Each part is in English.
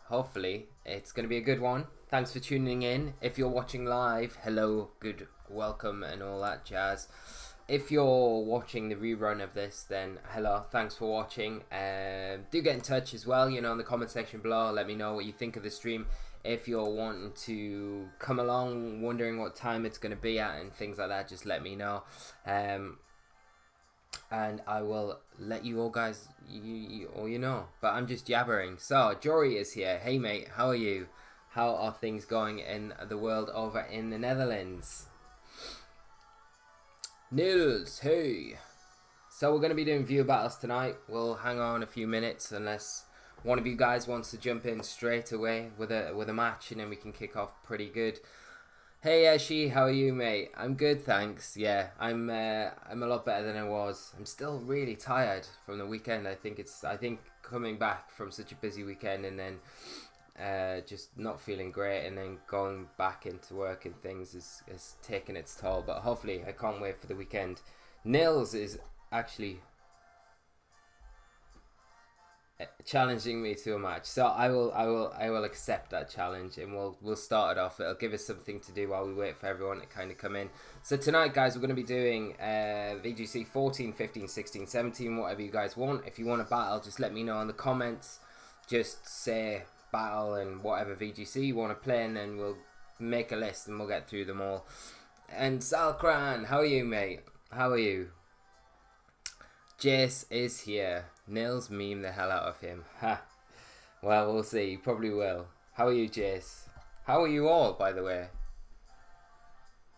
Hopefully, it's going to be a good one. Thanks for tuning in. If you're watching live, hello, good welcome, and all that jazz. If you're watching the rerun of this, then hello, thanks for watching. Do get in touch as well, in the comment section below. Let me know what you think of the stream. If you're wanting to come along, wondering what time it's going to be at and things like that, just let me know. And I will let you all guys, know. But I'm just jabbering. So, Jory is here. Hey, mate, how are you? How are things going in the world over in the Netherlands? Nils, hey. So we're going to be doing viewer battles tonight. We'll hang on a few minutes unless one of you guys wants to jump in straight away with a match, and then we can kick off pretty good. Hey Eshi, how are you, mate? I'm good, thanks. Yeah, I'm a lot better than I was. I'm still really tired from the weekend. I think coming back from such a busy weekend and then just not feeling great, and then going back into work and things is taking its toll. But hopefully, I can't wait for the weekend. Nils is actually challenging me to a match, so I will accept that challenge, and we'll start it off. It'll give us something to do while we wait for everyone to kind of come in. So tonight, guys, we're going to be doing VGC 14, 15, 16, 17, whatever you guys want. If you want a battle, just let me know in the comments. Just say battle and whatever VGC you want to play, and then we'll make a list and we'll get through them all. And Salkran, how are you, mate? How are you? Jace is here. Nils meme the hell out of him. Ha. Well, we'll see. You probably will. How are you, Jace? How are you all, by the way?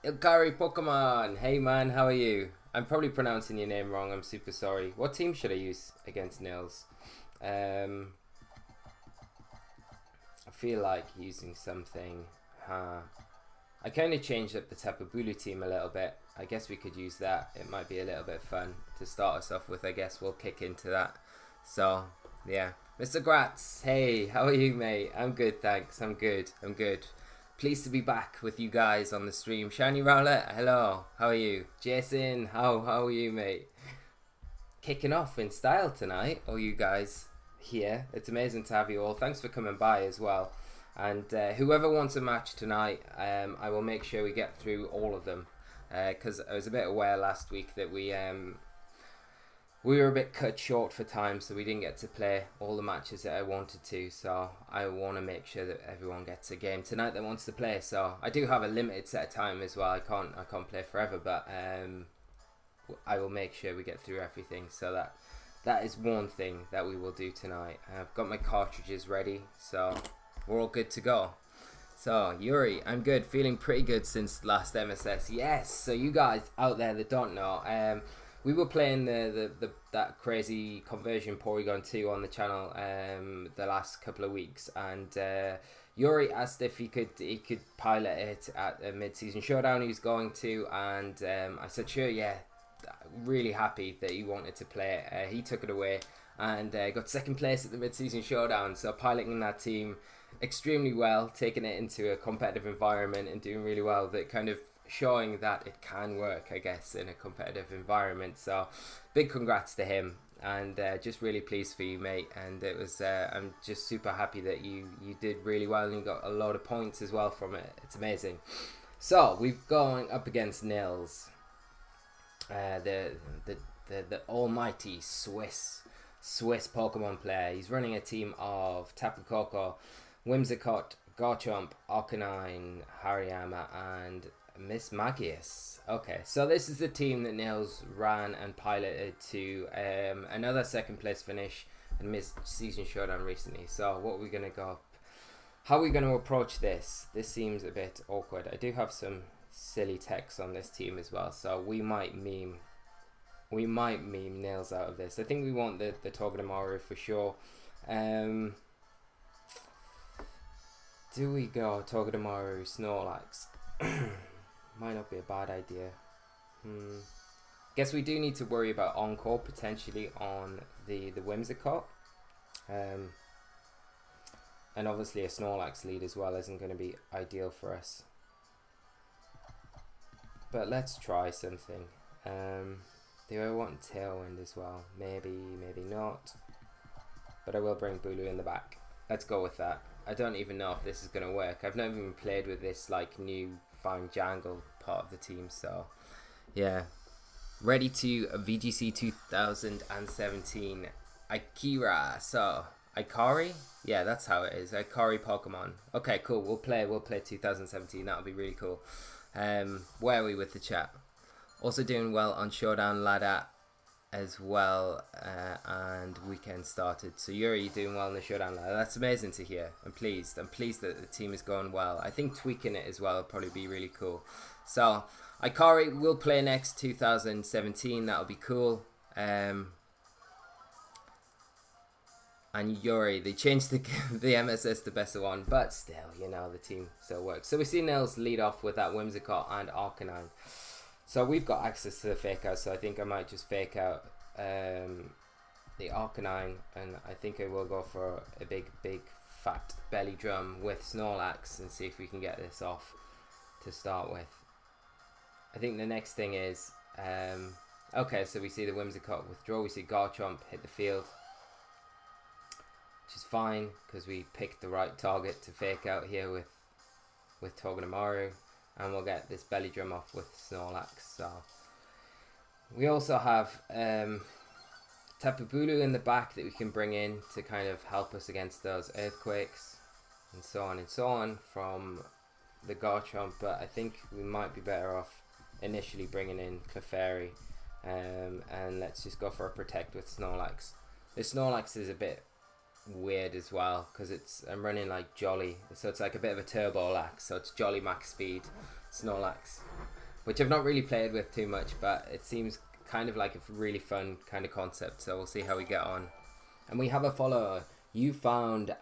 Ilkari Pokemon. Hey, man. How are you? I'm probably pronouncing your name wrong. I'm super sorry. What team should I use against Nils? I feel like using something. I kind of changed up the Tapu Bulu team a little bit. I guess we could use that. It might be a little bit fun to start us off with. I guess we'll kick into that. So, yeah. Mr. Gratz, hey, how are you, mate? I'm good, thanks. I'm good. Pleased to be back with you guys on the stream. Shiny Rowlet, hello. How are you? Jason, how are you, mate? Kicking off in style tonight, all you guys here. It's amazing to have you all. Thanks for coming by as well. And whoever wants a match tonight, I will make sure we get through all of them. Because I was a bit aware last week that we were a bit cut short for time, so we didn't get to play all the matches that I wanted to. So I want to make sure that everyone gets a game tonight that wants to play. So I do have a limited set of time as well. I can't play forever, but I will make sure we get through everything. So that is one thing that we will do tonight. I've got my cartridges ready, so we're all good to go. So, Yuri, I'm good, feeling pretty good since last MSS. Yes, so you guys out there that don't know, we were playing that crazy conversion Porygon 2 on the channel the last couple of weeks, and Yuri asked if he could pilot it at a mid-season showdown he was going to, and I said sure, yeah, really happy that he wanted to play it. He took it away and got second place at the mid-season showdown, so piloting that team extremely well, taking it into a competitive environment and doing really well, that kind of showing that it can work, I guess, in a competitive environment. So big congrats to him, and just really pleased for you, mate. And it was I'm just super happy that you did really well and you got a lot of points as well from it. It's amazing. So we're going up against Nils, the almighty Swiss Pokemon player. He's running a team of Tapu Koko, Whimsicott, Garchomp, Arcanine, Hariyama, and Miss Magius. Okay, so this is the team that Nils ran and piloted to another second place finish and mid-season showdown recently. So what are we going to go up? How are we going to approach this? This seems a bit awkward. I do have some silly text on this team as well, so we might meme Nils out of this. I think we want the Togedemaru for sure. Do we go Togedemaru, Snorlax? Might not be a bad idea. Guess we do need to worry about Encore potentially on the Whimsicott. And obviously a Snorlax lead as well isn't going to be ideal for us. But let's try something. Do I want Tailwind as well? Maybe, maybe not. But I will bring Bulu in the back. Let's go with that. I don't even know if this is going to work. I've never even played with this like new found jungle part of the team, so yeah. Ready to VGC 2017 Akira. So Ikari? Yeah, that's how it is. Ikari Pokemon. Okay, cool. We'll play 2017. That'll be really cool. Where are we with the chat? Also doing well on Showdown Ladder as well, and weekend started. So Yuri, doing well in the Showdown Ladder. That's amazing to hear. I'm pleased that the team is going well. I think tweaking it as well will probably be really cool. So Ikari will play next 2017. That'll be cool. And Yuri, they changed the MSS to best of one, but still, you know, the team still works. So we see Nils lead off with that Whimsicott and Arcanine. So we've got access to the fake out, so I think I might just fake out the Arcanine, and I think I will go for a big fat belly drum with Snorlax and see if we can get this off to start with. I think the next thing is, okay, so we see the Whimsicott withdraw, we see Garchomp hit the field, which is fine, because we picked the right target to fake out here with Togedemaru. And we'll get this belly drum off with Snorlax. So we also have Tapu Bulu in the back that we can bring in to kind of help us against those earthquakes and so on from the Garchomp. But I think we might be better off initially bringing in Clefairy, and let's just go for a protect with Snorlax. The Snorlax is a bit weird as well, because I'm running like Jolly, so it's like a bit of a turbo lax, so it's Jolly max speed Snorlax, which I've not really played with too much, but it seems kind of like a really fun kind of concept, so we'll see how we get on. And we have a follower. You found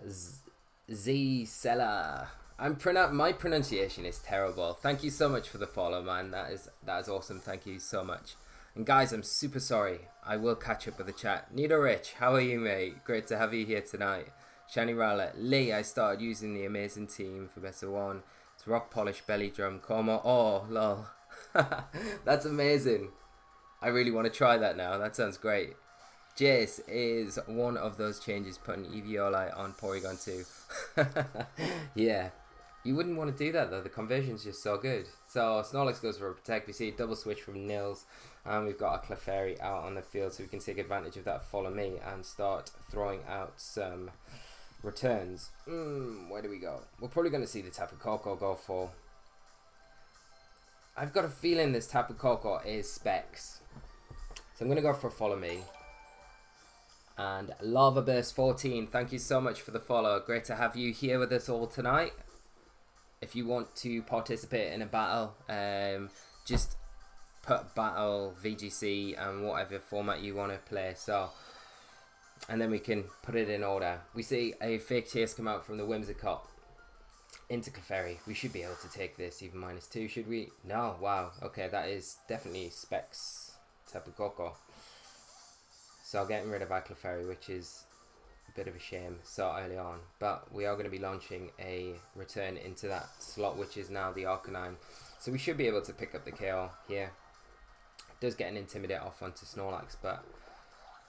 Z Seller. My pronunciation is terrible. Thank you so much for the follow, man. That is awesome. Thank you so much. And guys, I'm super sorry. I will catch up with the chat. Nido Rich, how are you, mate? Great to have you here tonight. Shani Rowlett, Lee, I started using the amazing team for better one. It's Rock Polish, Belly Drum, Como. Oh, lol. That's amazing. I really want to try that now. That sounds great. Jace is one of those changes, putting Evioli on Porygon 2. Yeah. You wouldn't want to do that though, the conversion's just so good. So Snorlax goes for a protect. We see a double switch from Nils, and we've got a Clefairy out on the field, so we can take advantage of that follow me and start throwing out some returns. Where do we go? We're probably going to see the Tapu Koko go for. I've got a feeling this Tapu Koko is Specs, so I'm going to go for follow me. And Lava Burst 14, thank you so much for the follow. Great to have you here with us all tonight. If you want to participate in a battle, just put battle VGC and whatever format you want to play. So, and then we can put it in order. We see a fake chase come out from the Whimsicott into Clefairy. We should be able to take this even -2, should we? No, wow. Okay, that is definitely Specs Tapu Koko. So getting rid of our Clefairy, which is a bit of a shame so early on, but we are going to be launching a return into that slot, which is now the Arcanine, so we should be able to pick up the KO here. It does get an Intimidate off onto Snorlax, but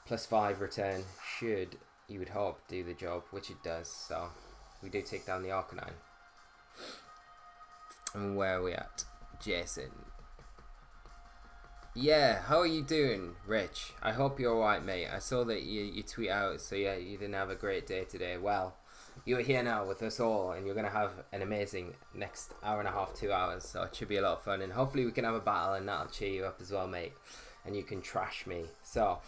+5 return should, you would hope, do the job, which it does. So we do take down the Arcanine. And where are we at? Jason. Yeah, how are you doing, Rich? I hope you're alright, mate. I saw that you tweet out, so yeah, you didn't have a great day today. Well, you're here now with us all, and you're going to have an amazing next hour and a half, 2 hours, so it should be a lot of fun, and hopefully we can have a battle, and that'll cheer you up as well, mate, and you can trash me. So,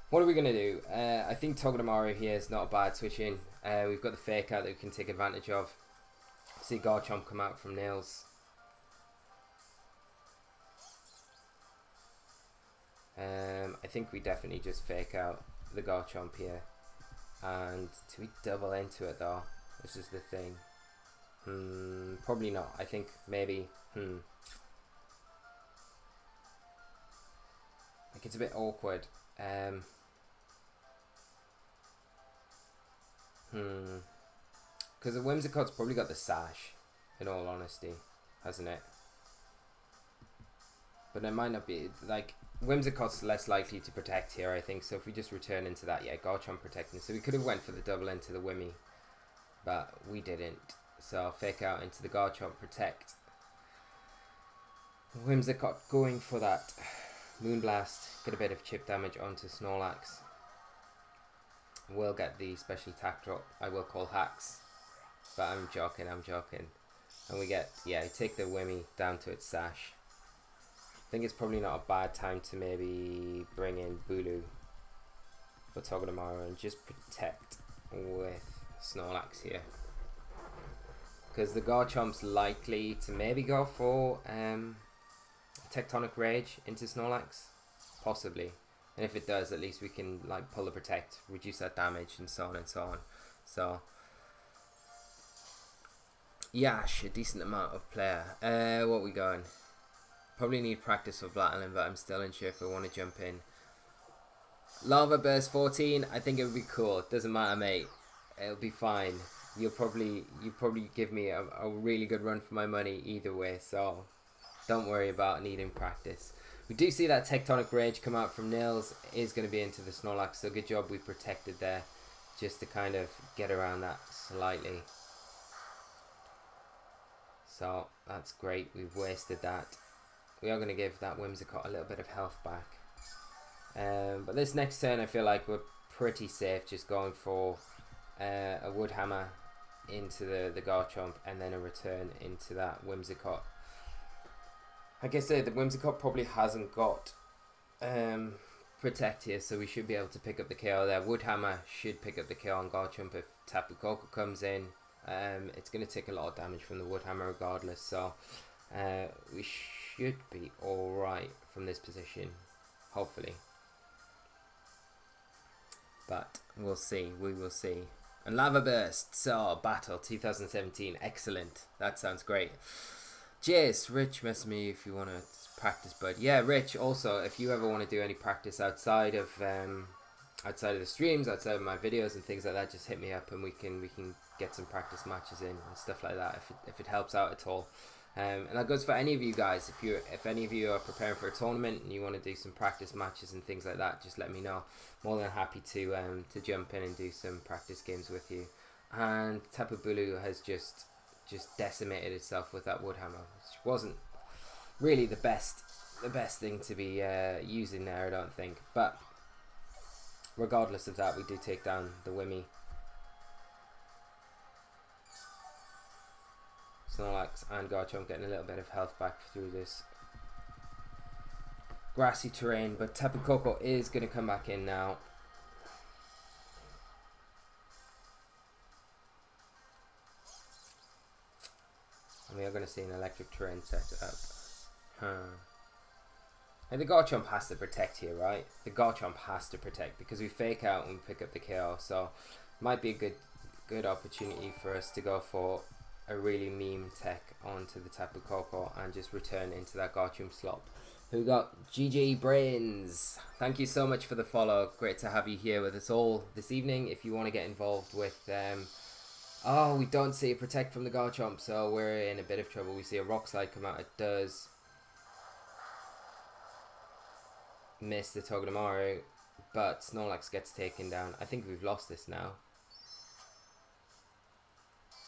what are we going to do? I think Togedemaru here is not a bad switch in. We've got the fake out that we can take advantage of. See Garchomp come out from Nils. I think we definitely just fake out the Garchomp here. And do we double into it though? This is the thing. Probably not. I think maybe. Like it's a bit awkward. Because the Whimsicott's probably got the sash, in all honesty, hasn't it? But it might not be, like, Whimsicott's less likely to protect here, I think. So if we just return into that, yeah, Garchomp protecting. So we could have went for the double into the Wimmy, but we didn't. So I'll fake out into the Garchomp protect. Whimsicott going for that Moonblast. Get a bit of chip damage onto Snorlax. We'll get the special attack drop. I will call hacks, but I'm joking. And we get, yeah, take the Wimmy down to its sash. I think it's probably not a bad time to maybe bring in Bulu for Togedemaru and just protect with Snorlax here. Because the Garchomp's likely to maybe go for Tectonic Rage into Snorlax. Possibly. And if it does, at least we can like pull the protect, reduce that damage and so on and so on. So Yash, a decent amount of player. What we going? Probably need practice for Battling, but I'm still unsure if I want to jump in. Lava Burst 14, I think it would be cool. It doesn't matter, mate. It'll be fine. You probably give me a really good run for my money either way, so don't worry about needing practice. We do see that Tectonic Rage come out from Nils. It is going to be into the Snorlax, so good job we protected there, just to kind of get around that slightly. So that's great, we've wasted that. We are going to give that Whimsicott a little bit of health back. But this next turn I feel like we're pretty safe, just going for a Wood Hammer into the Garchomp and then a return into that Whimsicott. Like I said, the Whimsicott probably hasn't got Protect here, so we should be able to pick up the KO there. Wood Hammer should pick up the KO on Garchomp if Tapu Koko comes in. It's going to take a lot of damage from the Wood Hammer regardless, so we should be alright from this position, hopefully. But we'll see, we will see. And Lava Burst, so Battle 2017, excellent. That sounds great. Jace, Rich, message me if you want to practice, bud. Yeah, Rich, also, if you ever want to do any practice outside of the streams, outside of my videos and things like that, just hit me up and we can get some practice matches in and stuff like that if it helps out at all. And that goes for any of you guys. If any of you are preparing for a tournament and you want to do some practice matches and things like that, just let me know. More than happy to jump in and do some practice games with you. And Tapu Bulu has just decimated itself with that Wood Hammer, which wasn't really the best thing to be using there, I don't think. But regardless of that, we do take down the Wimmy. Snorlax and Garchomp getting a little bit of health back through this grassy terrain, but Tapu Koko is going to come back in now. And we are going to see an electric terrain set up. And the Garchomp has to protect here, right? The Garchomp has to protect because we fake out and we pick up the KO, so might be a good opportunity for us to go for a really meme tech onto the Tapu Koko and just return into that Garchomp slot. Who got GG Brains? Thank you so much for the follow. Great to have you here with us all this evening. If you want to get involved with oh, we don't see a protect from the Garchomp, so we're in a bit of trouble. We see a Rock Slide come out. It does miss the Togedemaru, but Snorlax gets taken down. I think we've lost this now.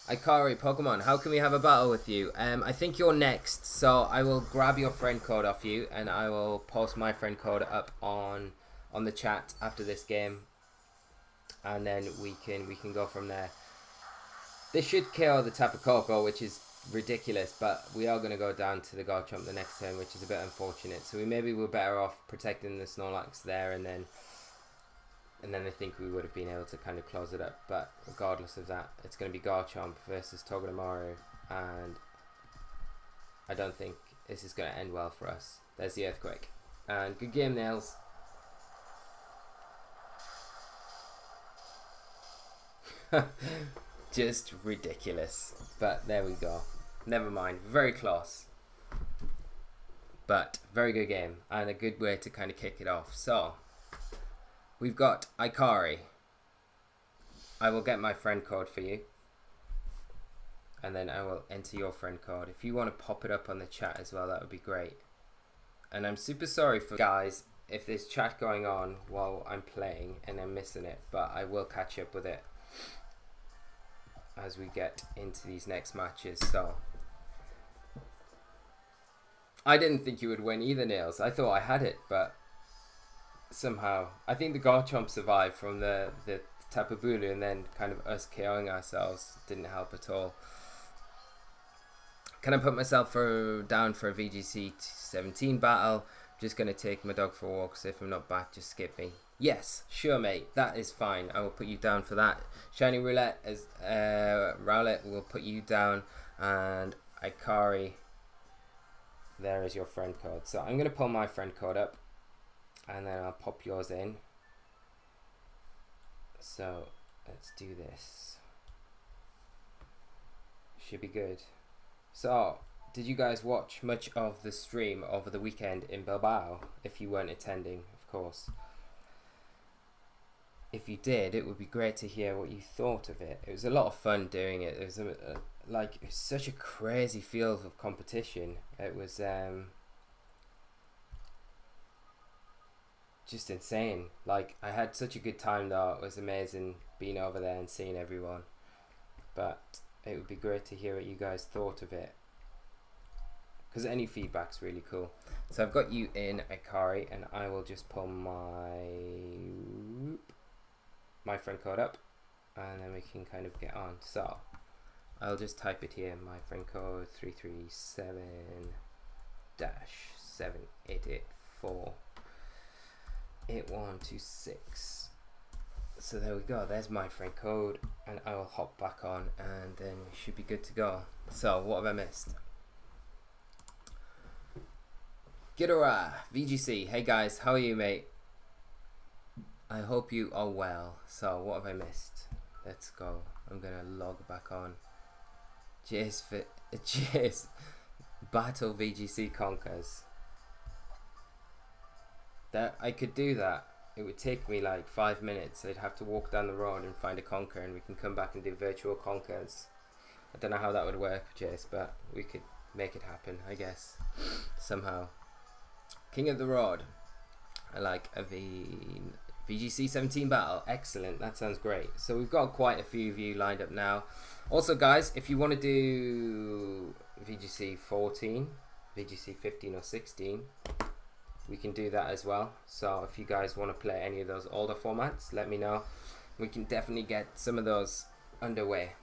Ikari Pokemon, how can we have a battle with you? I think you're next, so I will grab your friend code off you and I will post my friend code up on the chat after this game, and then we can go from there. This should kill the Tapu Koko, which is ridiculous, but we are going to go down to the Garchomp the next turn, which is a bit unfortunate. So maybe we're better off protecting the Snorlax there, and then I think we would have been able to kind of close it up. But regardless of that, it's going to be Garchomp versus Togedemaru, and I don't think this is going to end well for us. There's the Earthquake. And good game, Nails. Just ridiculous. But there we go. Never mind. Very close. But very good game. And a good way to kind of kick it off. So we've got Ikari. I will get my friend code for you. And then I will enter your friend code. If you want to pop it up on the chat as well, that would be great. And I'm super sorry for guys if there's chat going on while I'm playing and I'm missing it, but I will catch up with it as we get into these next matches. So I didn't think you would win either, Nails. I thought I had it, but somehow I think the Garchomp survived from the Tapu Bulu, and then kind of us KOing ourselves didn't help at all. Can I put myself down for a VGC 17 battle? Just going to take my dog for a walk, so if I'm not back, just skip me. Yes, sure mate, that is fine. I will put you down for that. Shiny Roulette, as Rowlet will put you down, and Ikari, there is your friend code. So I'm going to pull my friend code up, and then I'll pop yours in. So let's do this. Should be good. So, did you guys watch much of the stream over the weekend in Bilbao? If you weren't attending, of course. If you did, it would be great to hear what you thought of it. It was a lot of fun doing it. It was it was such a crazy field of competition. It was just insane. Like, I had such a good time though. It was amazing being over there and seeing everyone. But it would be great to hear what you guys thought of it, because any feedback's really cool. So I've got you in Ikari, and I will just pull my friend code up, and then we can kind of get on. So I'll just type it here, my friend code 337-7884-8126. So there we go, there's my friend code, and I will hop back on, and then we should be good to go. So what have I missed? Ghidorah, VGC, hey guys, how are you mate? I hope you are well. So what have I missed? Let's go, I'm gonna log back on. Cheers, Battle VGC Conkers. That I could do that. It would take me like 5 minutes. I'd have to walk down the road and find a conker, and we can come back and do virtual conkers. I don't know how that would work, Jace, but we could make it happen, I guess, somehow. King of the Road. I like a VGC 17 battle. Excellent, that sounds great. So we've got quite a few of you lined up now. Also, guys, if you want to do VGC 14, VGC 15 or 16, we can do that as well. So if you guys want to play any of those older formats, let me know. We can definitely get some of those underway.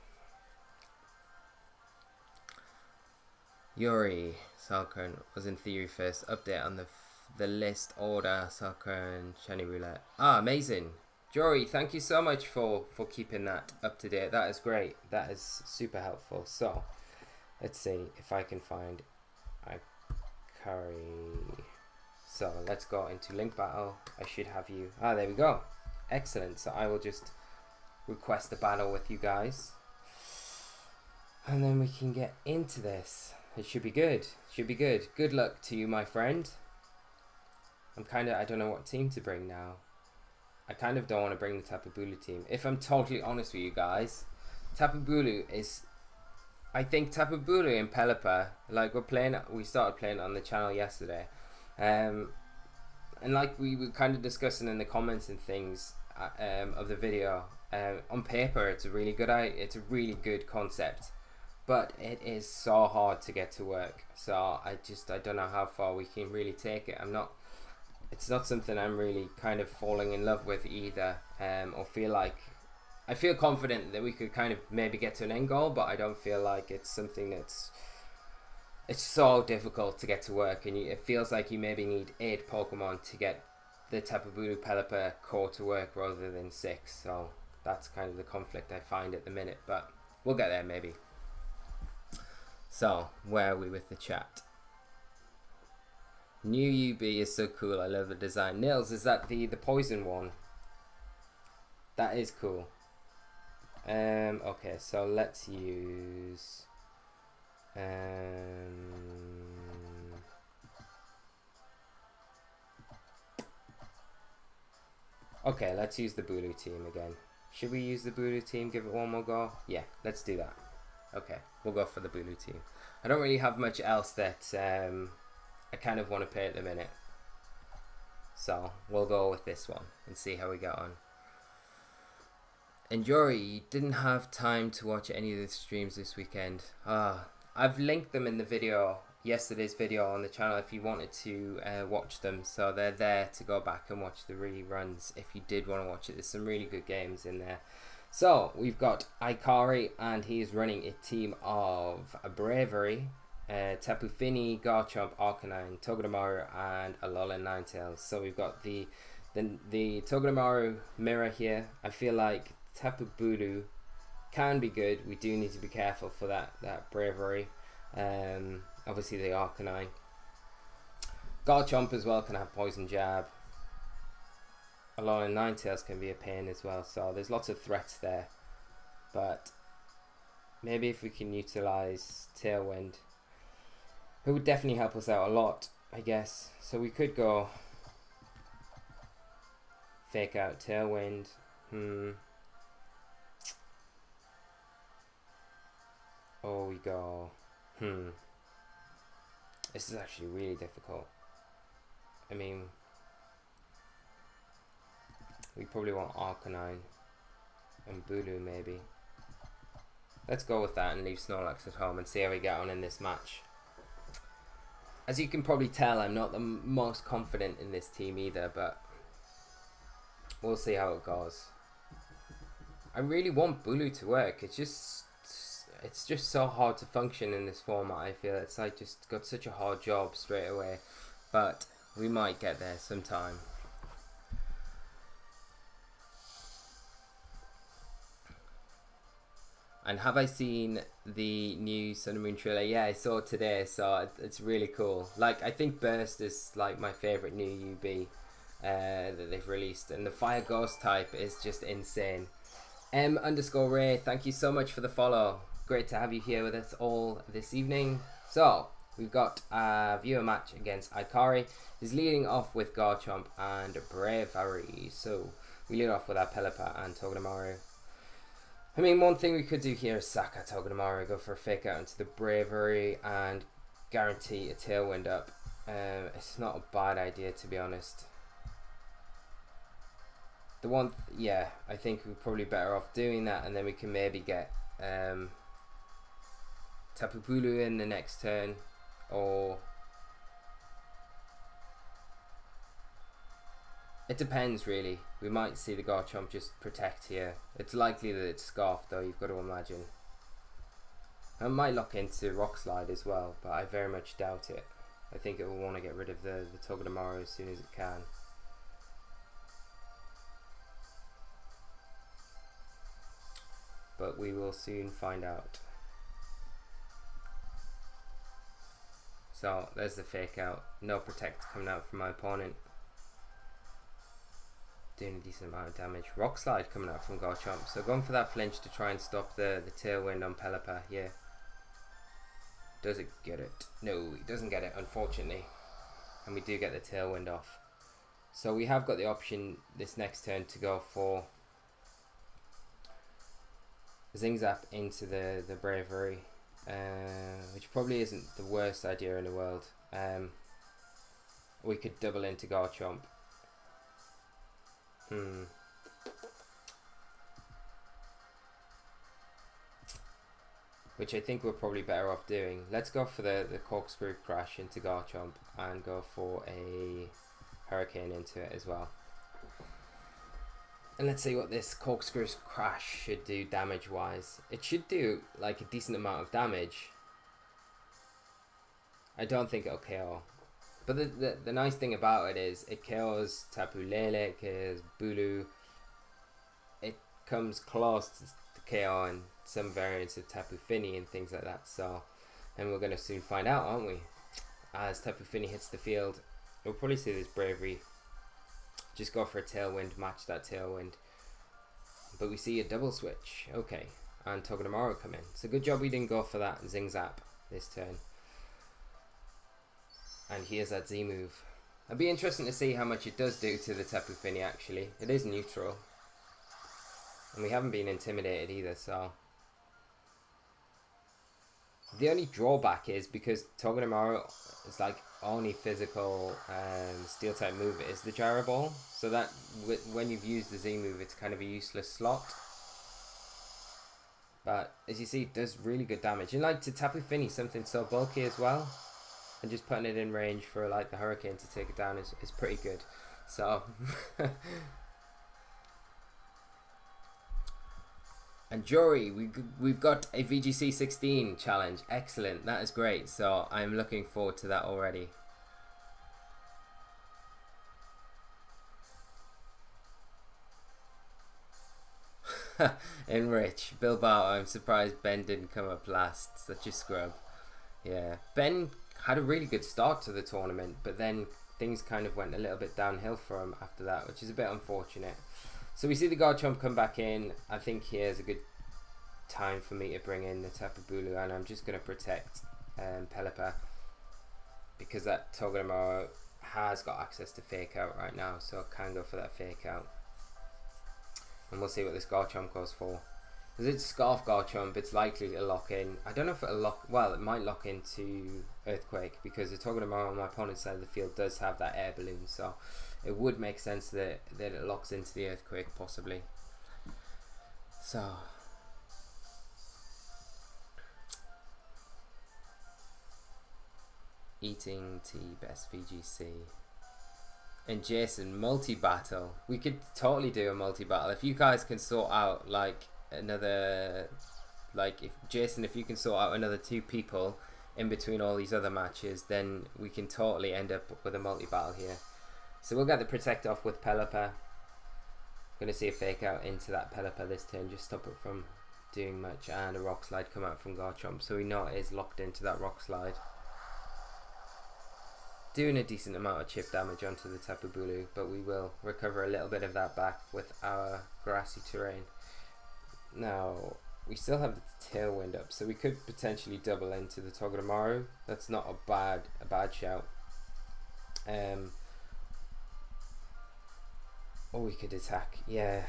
Yuri Salkern was in theory first. Update on the list order. Salkern, Shiny Roulette. Ah, amazing. Jory, thank you so much for keeping that up to date. That is great. That is super helpful. So let's see if I can find Ikari. So let's go into link battle. I should have you. Ah, there we go. Excellent. So I will just request a battle with you guys, and then we can get into this. It should be good. Should be good. Good luck to you, my friend. I don't know what team to bring now. I kind of don't want to bring the Tapu Bulu team. If I'm totally honest with you guys, Tapu Bulu is... I think Tapu Bulu and Pelipper, like we started playing on the channel yesterday. And like we were kind of discussing in the comments and things of the video, on paper it's a really good concept, but it is so hard to get to work. So I don't know how far we can really take it. It's not something I'm really kind of falling in love with either, or feel like... I feel confident that we could kind of maybe get to an end goal, but I don't feel like it's something that's... It's so difficult to get to work, and it feels like you maybe need 8 Pokemon to get the Tapu Bulu Pelipper core to work rather than 6. So that's kind of the conflict I find at the minute, but we'll get there maybe. So where are we with the chat? New UB is so cool. I love the design. Nils, is that the poison one? That is cool. Okay, so let's use... okay, let's use the Bulu team again. Should we use the Bulu team? Give it one more go? Yeah, let's do that. Okay, we'll go for the Bulu team. I don't really have much else that I kind of want to pay at the minute. So we'll go with this one and see how we get on. And Jory, didn't have time to watch any of the streams this weekend. I've linked them in the video, yesterday's video on the channel if you wanted to watch them. So they're there to go back and watch the reruns if you did want to watch it. There's some really good games in there. So we've got Ikari, and he's running a team of Bravery, Tapu Fini, Garchomp, Arcanine, Togedemaru, and Alolan Ninetales. So we've got the Togedemaru mirror here. I feel like Tapu Bulu can be good. We do need to be careful for that Bravery. Obviously the Arcanine. Garchomp as well can have Poison Jab. Alolan Ninetales can be a pain as well. So there's lots of threats there. But maybe if we can utilize Tailwind, it would definitely help us out a lot, I guess. So we could go Fake Out Tailwind. Oh, we go. This is actually really difficult. I mean, we probably want Arcanine and Bulu maybe. Let's go with that and leave Snorlax at home and see how we get on in this match. As you can probably tell, I'm not the most confident in this team either, but we'll see how it goes. I really want Bulu to work. It's just so hard to function in this format. I feel it's like just got such a hard job straight away, but we might get there sometime. And have I seen the new Sun and Moon trailer? Yeah, I saw it today, so it's really cool. Like, I think Burst is like my favourite new UB that they've released, and the Fire Ghost type is just insane. M_Ray, thank you so much for the follow. Great to have you here with us all this evening. So, we've got a viewer match against Ikari. He's leading off with Garchomp and Bravery. So, we lead off with our Pelipper and Togedemaru. I mean, one thing we could do here is sack out Togedemaru, go for a Fake Out into the Bravery and guarantee a Tailwind up. It's not a bad idea, to be honest. Yeah, I think we're probably better off doing that, and then we can maybe get Tapu Bulu in the next turn, or it depends really. We might see the Garchomp just protect here. It's likely that it's Scarf though, you've got to imagine. I might lock into Rock Slide as well, but I very much doubt it. I think it will want to get rid of the Togedemaru as soon as it can. But we will soon find out. So there's the Fake Out. No Protect coming out from my opponent. Doing a decent amount of damage. Rock Slide coming out from Garchomp. So going for that flinch to try and stop the Tailwind on Pelipper. Yeah. Does it get it? No, it doesn't get it, unfortunately. And we do get the Tailwind off. So we have got the option this next turn to go for Zingzap into the Bravery. Which probably isn't the worst idea in the world. We could double into Garchomp. Which I think we're probably better off doing. Let's go for the Corkscrew Crash into Garchomp and go for a Hurricane into it as well. And let's see what this Corkscrew Crash should do damage wise. It should do like a decent amount of damage. I don't think it'll KO. But the nice thing about it is it KOs Tapu Lele, it KOs Bulu. It comes close to KO and some variants of Tapu Fini and things like that. So, and we're going to soon find out, aren't we? As Tapu Fini hits the field, we'll probably see this Bravery just go for a Tailwind, match that Tailwind. But we see a double switch. Okay, and Togedemaru come in. So good job we didn't go for that Zingzap this turn. And here's that Z move. It'll be interesting to see how much it does do to the Tapu Fini actually. It is neutral. And we haven't been intimidated either, so. The only drawback is because Togedemaru is like only physical steel type move is the gyro ball, so that when you've used the Z move, it's kind of a useless slot. But as you see, it does really good damage. And like to Tapu Fini, something so bulky as well, and just putting it in range for like the Hurricane to take it down is pretty good. So and Jory, we've got a VGC 16 challenge. Excellent, that is great. So I'm looking forward to that already. Enrich, Bilbao, I'm surprised Ben didn't come up last. Such a scrub. Yeah, Ben had a really good start to the tournament, but then things kind of went a little bit downhill for him after that, which is a bit unfortunate. So we see the Garchomp come back in. I think here's a good time for me to bring in the Tapu Bulu, and I'm just going to protect Pelipper because that Togedemaru has got access to Fake Out right now, so I can go for that Fake Out. And we'll see what this Garchomp goes for. Because it's Scarf Garchomp, it's likely to lock in. I don't know if it'll lock... Well, it might lock into Earthquake, because the Togedemaru on my opponent's side of the field does have that air balloon, so it would make sense that it locks into the Earthquake, possibly. So... Eating tea, best VGC. And Jason, multi-battle. We could totally do a multi-battle. If you guys can sort out like another, like if Jason, if you can sort out another 2 people in between all these other matches, then we can totally end up with a multi-battle here. So we'll get the Protect off with Pelipper. Gonna see a Fake Out into that Pelipper this turn, just stop it from doing much, and a Rock Slide come out from Garchomp, so we know it is locked into that Rock Slide. Doing a decent amount of chip damage onto the Tapu Bulu, but we will recover a little bit of that back with our grassy terrain. Now, we still have the Tailwind up, so we could potentially double into the Togedemaru. That's not a bad shout. Or we could attack, yeah.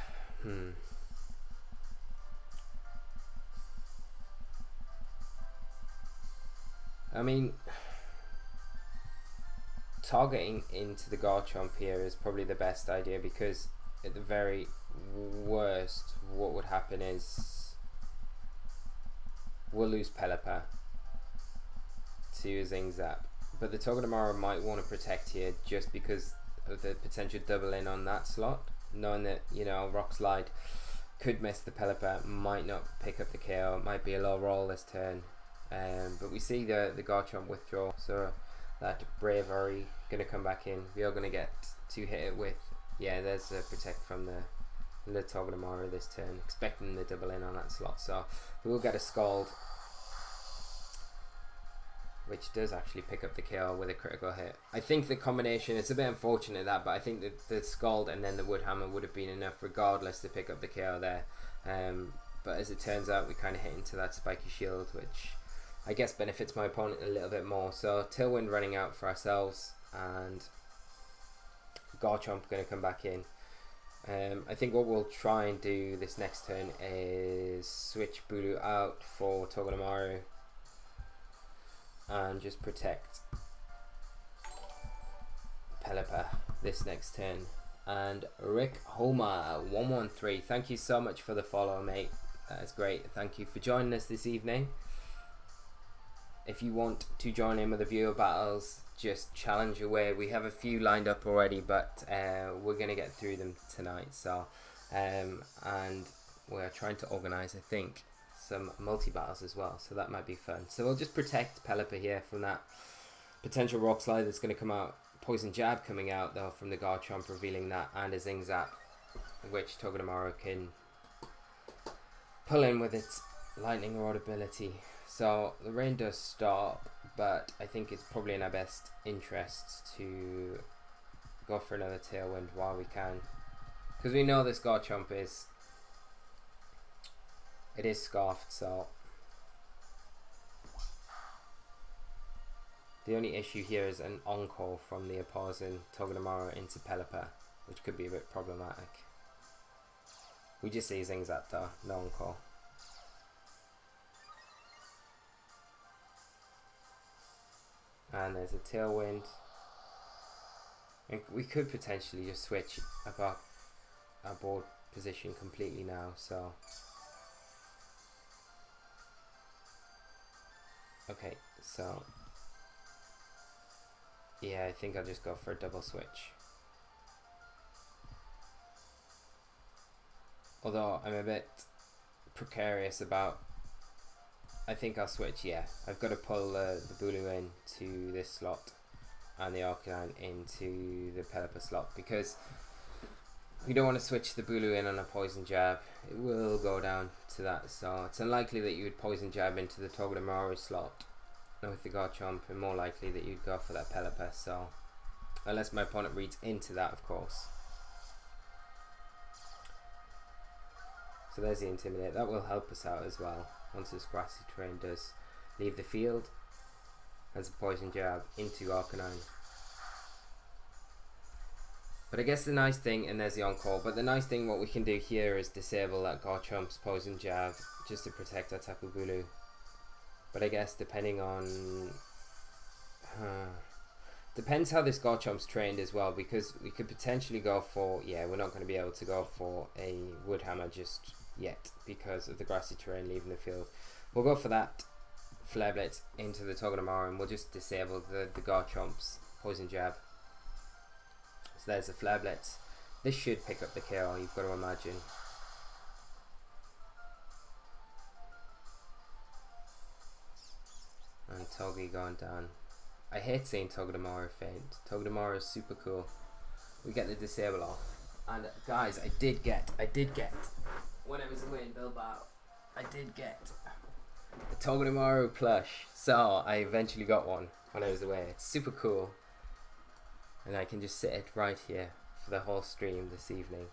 I mean, targeting into the Garchomp here is probably the best idea, because at the very worst what would happen is we'll lose Pelipper to Zing Zap, but the Togedemaru might want to protect here just because of the potential double in on that slot, knowing that, you know, Rock Slide could miss the Pelipper, might not pick up the KO, it might be a low roll this turn, but we see the Garchomp withdraw, so that Bravery going to come back in. We are going to get to hit it with, yeah, there's a Protect from the Togedemaru this turn, expecting the double in on that slot, so we will get a Scald, which does actually pick up the KO with a critical hit. I think the combination, it's a bit unfortunate that, but I think that the Scald and then the Wood Hammer would have been enough regardless to pick up the KO there. But as it turns out, we kind of hit into that Spiky Shield, which I guess benefits my opponent a little bit more. So Tailwind running out for ourselves, and Garchomp going to come back in. I think what we'll try and do this next turn is switch Bulu out for Togedemaru and just protect Pelipper this next turn. And Rick Homer 113, thank you so much for the follow, mate. That is great. Thank you for joining us this evening. If you want to join in with the viewer battles, just challenge away. We have a few lined up already, but we're going to get through them tonight. So, and we're trying to organise, I think, some multi-battles as well, so that might be fun. So we'll just protect Pelipper here from that potential Rock Slide that's going to come out. Poison Jab coming out though from the Garchomp, revealing that, and a Zing Zap, which Togedemaru can pull in with its Lightning Rod ability. So the rain does stop, but I think it's probably in our best interest to go for another Tailwind while we can, because we know this Garchomp is scarfed, so the only issue here is an Encore from the opposing Togedemaru into Pelipper, which could be a bit problematic. We just see Zing Zap though, no Encore. and there's a tailwind. And we could potentially just switch about our board position completely now, so okay, so yeah, I think I'll just go for a double switch. Although I'm a bit precarious about, I think I'll switch, yeah. I've got to pull the Bulu into this slot and the Arcanine into the Pelipper slot, because we don't want to switch the Bulu in on a poison jab. It will go down to that, so it's unlikely that you would poison jab into the Togedemaru slot with the Garchomp, and more likely that you'd go for that Pelipper, so unless my opponent reads into that, of course. So there's the Intimidate. That will help us out as well once this grassy terrain does leave the field. As a poison jab into Arcanine. But I guess the nice thing, and there's the Encore, but the nice thing what we can do here is disable that Garchomp's poison jab just to protect our Tapu Bulu. But I guess depending on... depends how this Garchomp's trained as well, because we could potentially go for... Yeah, we're not going to be able to go for a Wood Hammer just yet because of the grassy terrain leaving the field. We'll go for that Flare Blitz into the Togedemaru, and we'll just disable the Garchomp's poison jab. So there's the Flare Blitz. This should pick up the KO, you've got to imagine. And Togi going down. I hate seeing Togedemaru faint. Togedemaru is super cool. We get the disable off. And guys, I did get, when I was away in Bilbao, I did get a Togedemaru plush. So I eventually got one when I was away. It's super cool. And I can just sit it right here for the whole stream this evening.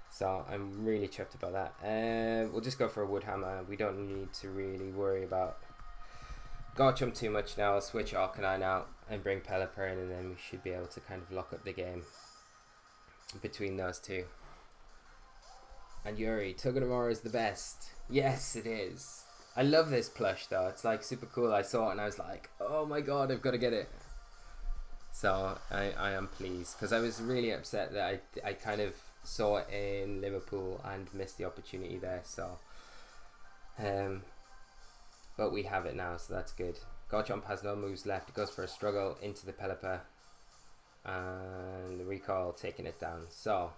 So I'm really chuffed about that. We'll just go for a Wood Hammer. We don't need to really worry about Garchomp too much now. I'll switch Arcanine out and bring Pelipper in, and then we should be able to kind of lock up the game between those two. And Yuri, Togedemaru is the best. Yes, it is. I love this plush though. It's like super cool. I saw it and I was like, oh my god, I've got to get it. So I am pleased, because I was really upset that I kind of saw it in Liverpool and missed the opportunity there. So but we have it now, so that's good. Garchomp has no moves left. It goes for a struggle into the Pelipper, and the recoil taking it down. So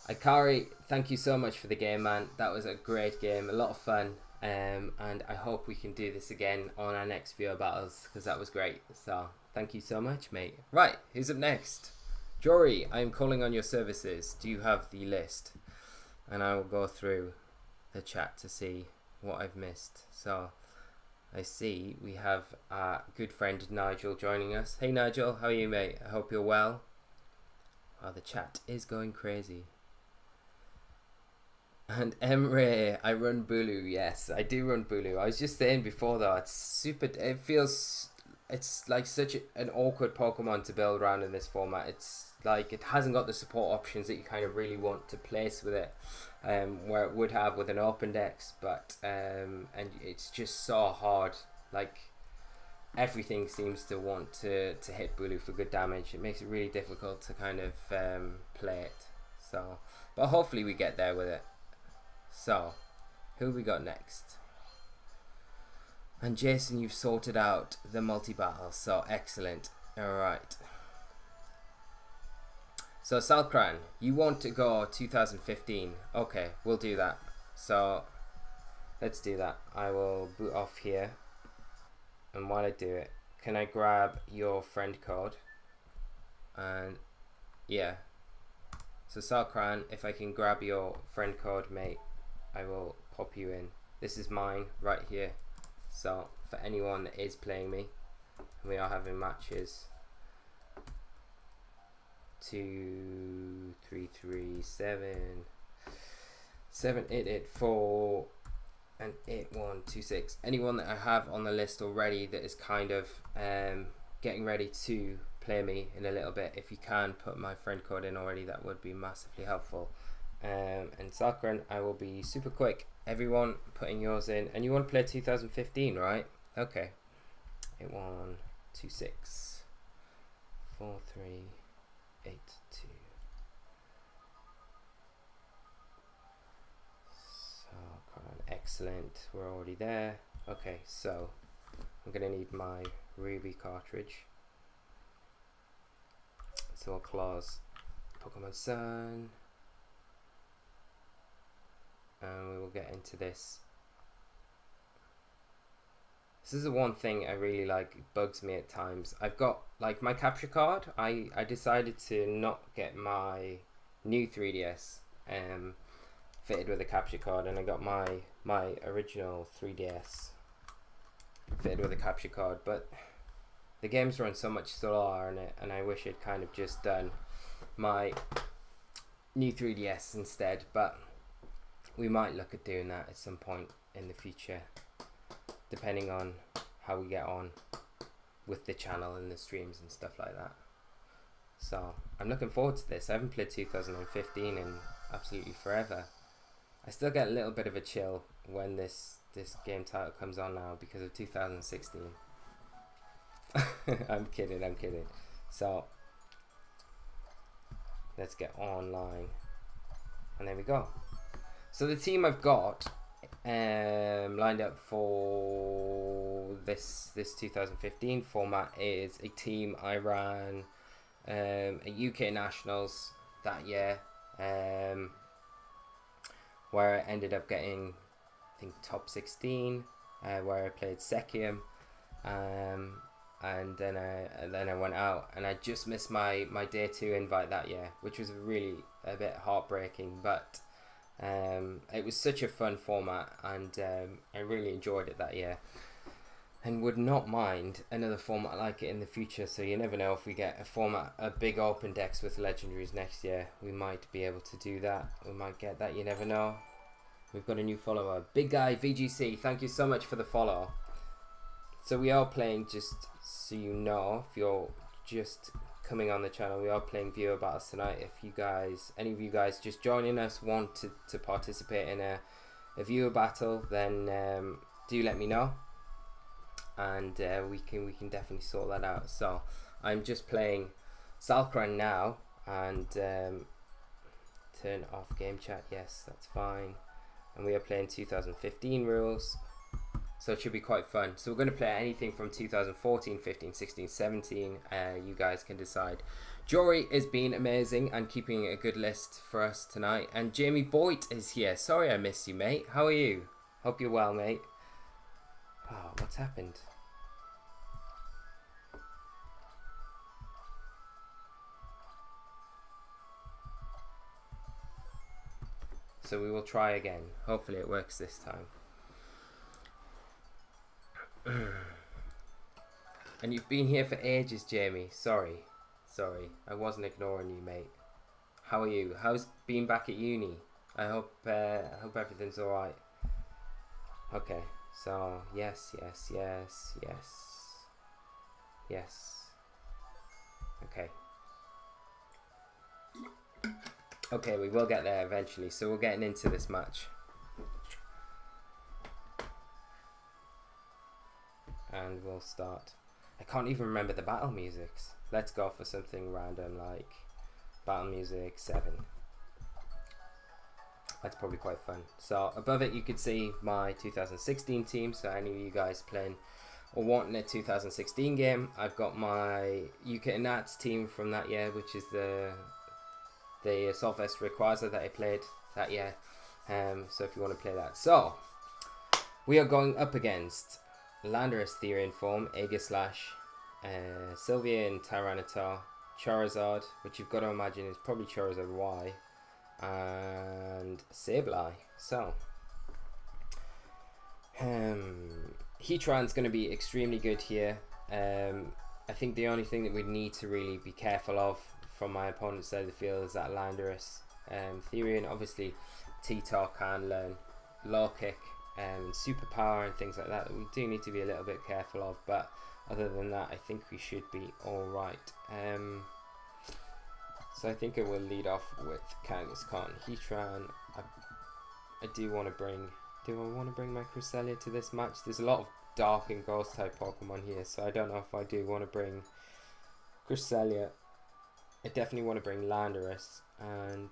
Ikari, thank you so much for the game, man. That was a great game, a lot of fun, and I hope we can do this again on our next viewer battles, because that was great. So thank you so much, mate. Right, who's up next? Jory, I am calling on your services. Do you have the list? And I will go through the chat to see what I've missed. So I see we have our good friend Nigel joining us. Hey Nigel, how are you, mate? I hope you're well. Oh, the chat is going crazy. And Emre, I run Bulu. Yes, I do run Bulu. I was just saying before though, it's super, it feels, it's like such an awkward Pokemon to build around in this format. It's like it hasn't got the support options that you kind of really want to place with it, where it would have with an open dex, but and it's just so hard. Like everything seems to want to hit Bulu for good damage. It makes it really difficult to kind of play it. So, but hopefully we get there with it. So, who have we got next? And Jason, you've sorted out the multi-battle, so excellent. Alright. So, Salkran, you want to go 2015. Okay, we'll do that. So, let's do that. I will boot off here. And while I do it, can I grab your friend code? And, yeah. So, Salkran, if I can grab your friend code, mate, I will pop you in. This is mine right here. So for anyone that is playing me, we are having matches. 2 3 3 7 7 8 8 4 and 8 1 2 6. Anyone that I have on the list already that is kind of getting ready to play me in a little bit, if you can put my friend code in already, that would be massively helpful. And Sakran, I will be super quick. Everyone putting yours in, and you want to play 2015, right? Okay. 8 1 26 4 3 8 2. So excellent, we're already there. Okay, so I'm gonna need my Ruby cartridge. So I'll close Pokemon Sun, and we will get into this. This is the one thing I really like, it bugs me at times. I've got like my capture card. I decided to not get my new 3DS fitted with a capture card, and I got my original 3DS fitted with a capture card, but the games run so much slower on it, and I wish I'd kind of just done my new 3DS instead, but we might look at doing that at some point in the future, depending on how we get on with the channel and the streams and stuff like that. So I'm looking forward to this. I haven't played 2015 in absolutely forever. I still get a little bit of a chill when this game title comes on now because of 2016. I'm kidding. So let's get online, and there we go. So the team I've got lined up for this 2015 format is a team I ran at UK Nationals that year, where I ended up getting, I think, top 16, where I played Sekium, and then I went out, and I just missed my day 2 invite that year, which was really a bit heartbreaking, but it was such a fun format, and I really enjoyed it that year, and would not mind another format like it in the future. So you never know, if we get a big open decks with legendaries next year, we might be able to do that. We might get that, you never know. We've got a new follower, Big Guy VGC. Thank you so much for the follow. So we are playing, just so you know, if you're just coming on the channel, we are playing viewer battles tonight. If you guys, any of you guys just joining us, want to participate in a viewer battle, then do let me know, and we can definitely sort that out. So I'm just playing Salkran now, and turn off game chat. Yes, that's fine. And we are playing 2015 rules, so it should be quite fun. So we're going to play anything from 2014, 15, 16, 17. You guys can decide. Jory is being amazing and keeping a good list for us tonight. And Jamie Boyd is here. Sorry I missed you, mate. How are you? Hope you're well, mate. Oh, what's happened? So we will try again. Hopefully it works this time. And you've been here for ages, Jamie. Sorry. I wasn't ignoring you, mate. How are you? How's being back at uni? I hope everything's alright. Okay. So yes. Okay, we will get there eventually. So we're getting into this match. And we'll start. I can't even remember the battle musics. Let's go for something random like battle music 7. That's probably quite fun. So above it you could see my 2016 team. So any of you guys playing or wanting a 2016 game, I've got my UK Nats team from that year, which is the Solfest Rayquaza that I played that year. So if you want to play that. So we are going up against Landorus Therian form, Aegislash, Sylveon Tyranitar, Charizard, which you've got to imagine is probably Charizard Y, and Sableye. So Heatran's going to be extremely good here. I think the only thing that we need to really be careful of from my opponent's side of the field is that Landorus. Therian, obviously T-Tar can learn Low Kick and Superpower and things like that we do need to be a little bit careful of, but other than that I think we should be alright. So I think I will lead off with Kangaskhan. Heatran, I do want to bring Do I want to bring my Cresselia to this match? There's a lot of dark and ghost type Pokemon here, so I don't know if I do want to bring Cresselia. I definitely want to bring Landorus, and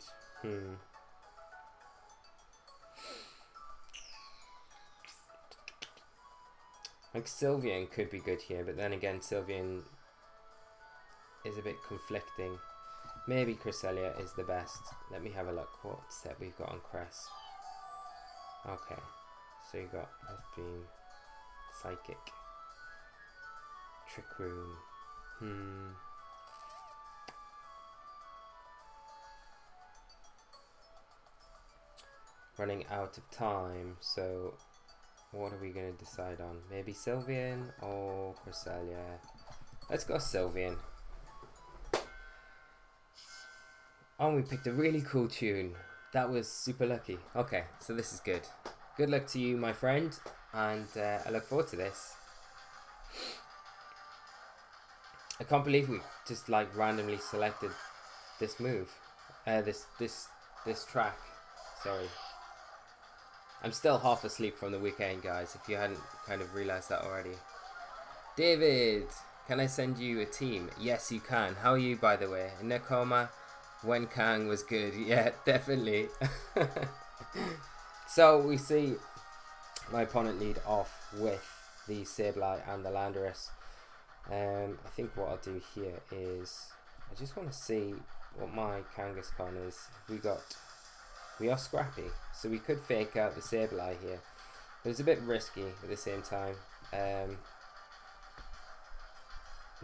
like Sylveon could be good here, but then again Sylveon is a bit conflicting. Maybe Cresselia is the best. Let me have a look what set we've got on Cress. Okay, so you got Earth Beam, Psychic, Trick Room. Running out of time, so what are we going to decide on? Maybe Sylveon or Cresselia? Let's go Sylveon. Oh, we picked a really cool tune. That was super lucky. Okay, so this is good. Good luck to you, my friend, and I look forward to this. I can't believe we just like randomly selected this move. This track. Sorry. I'm still half asleep from the weekend, guys, if you hadn't kind of realised that already. David, can I send you a team? Yes, you can. How are you, by the way? Nekoma, when Kang was good. Yeah, definitely. So we see my opponent lead off with the Sableye and the Landorus. I think what I'll do here is I just want to see what my Kangaskhan is. We are scrappy, so we could fake out the Sableye here, but it's a bit risky at the same time. I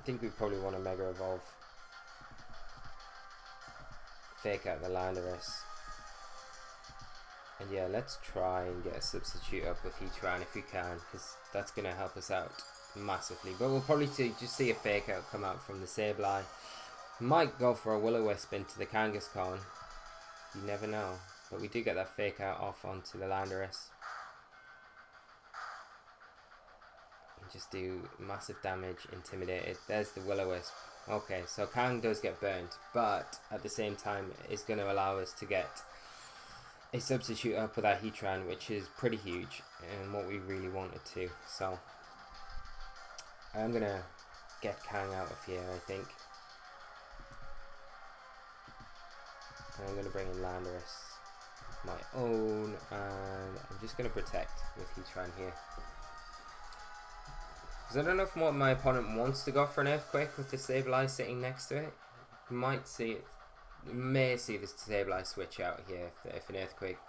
think we probably want to Mega Evolve, fake out the Landorus, and yeah, let's try and get a substitute up with Heatran if we can, because that's going to help us out massively. But we'll probably just see a fake out come out from the Sableye. Might go for a Will-O-Wisp into the Kangaskhan. You never know. But we do get that fake out off onto the Landorus. And just do massive damage, intimidated. There's the Will-O-Wisp. Okay, so Kang does get burned, but at the same time it's going to allow us to get a substitute up with our Heatran, which is pretty huge and what we really wanted to. So I'm going to get Kang out of here, I think. And I'm going to bring in Landorus. My own, and I'm just going to protect with Heatran here, because I don't know if what my opponent wants to go for an Earthquake with the Sableye sitting next to it. Might see it, may see this Sableye switch out here if an Earthquake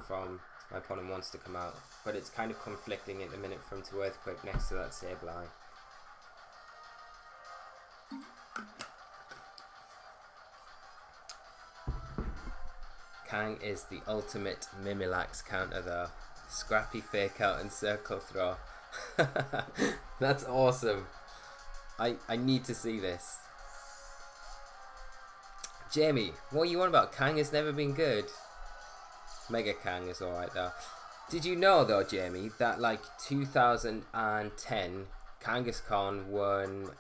from my opponent wants to come out, but it's kind of conflicting at the minute from to Earthquake next to that Sableye. Kang is the ultimate Mimilax counter though. Scrappy fake out and circle throw. That's awesome. I need to see this. Jamie, what are you on about? Kang has never been good. Mega Kang is alright though. Did you know though, Jamie, that like 2010 Kangaskhan won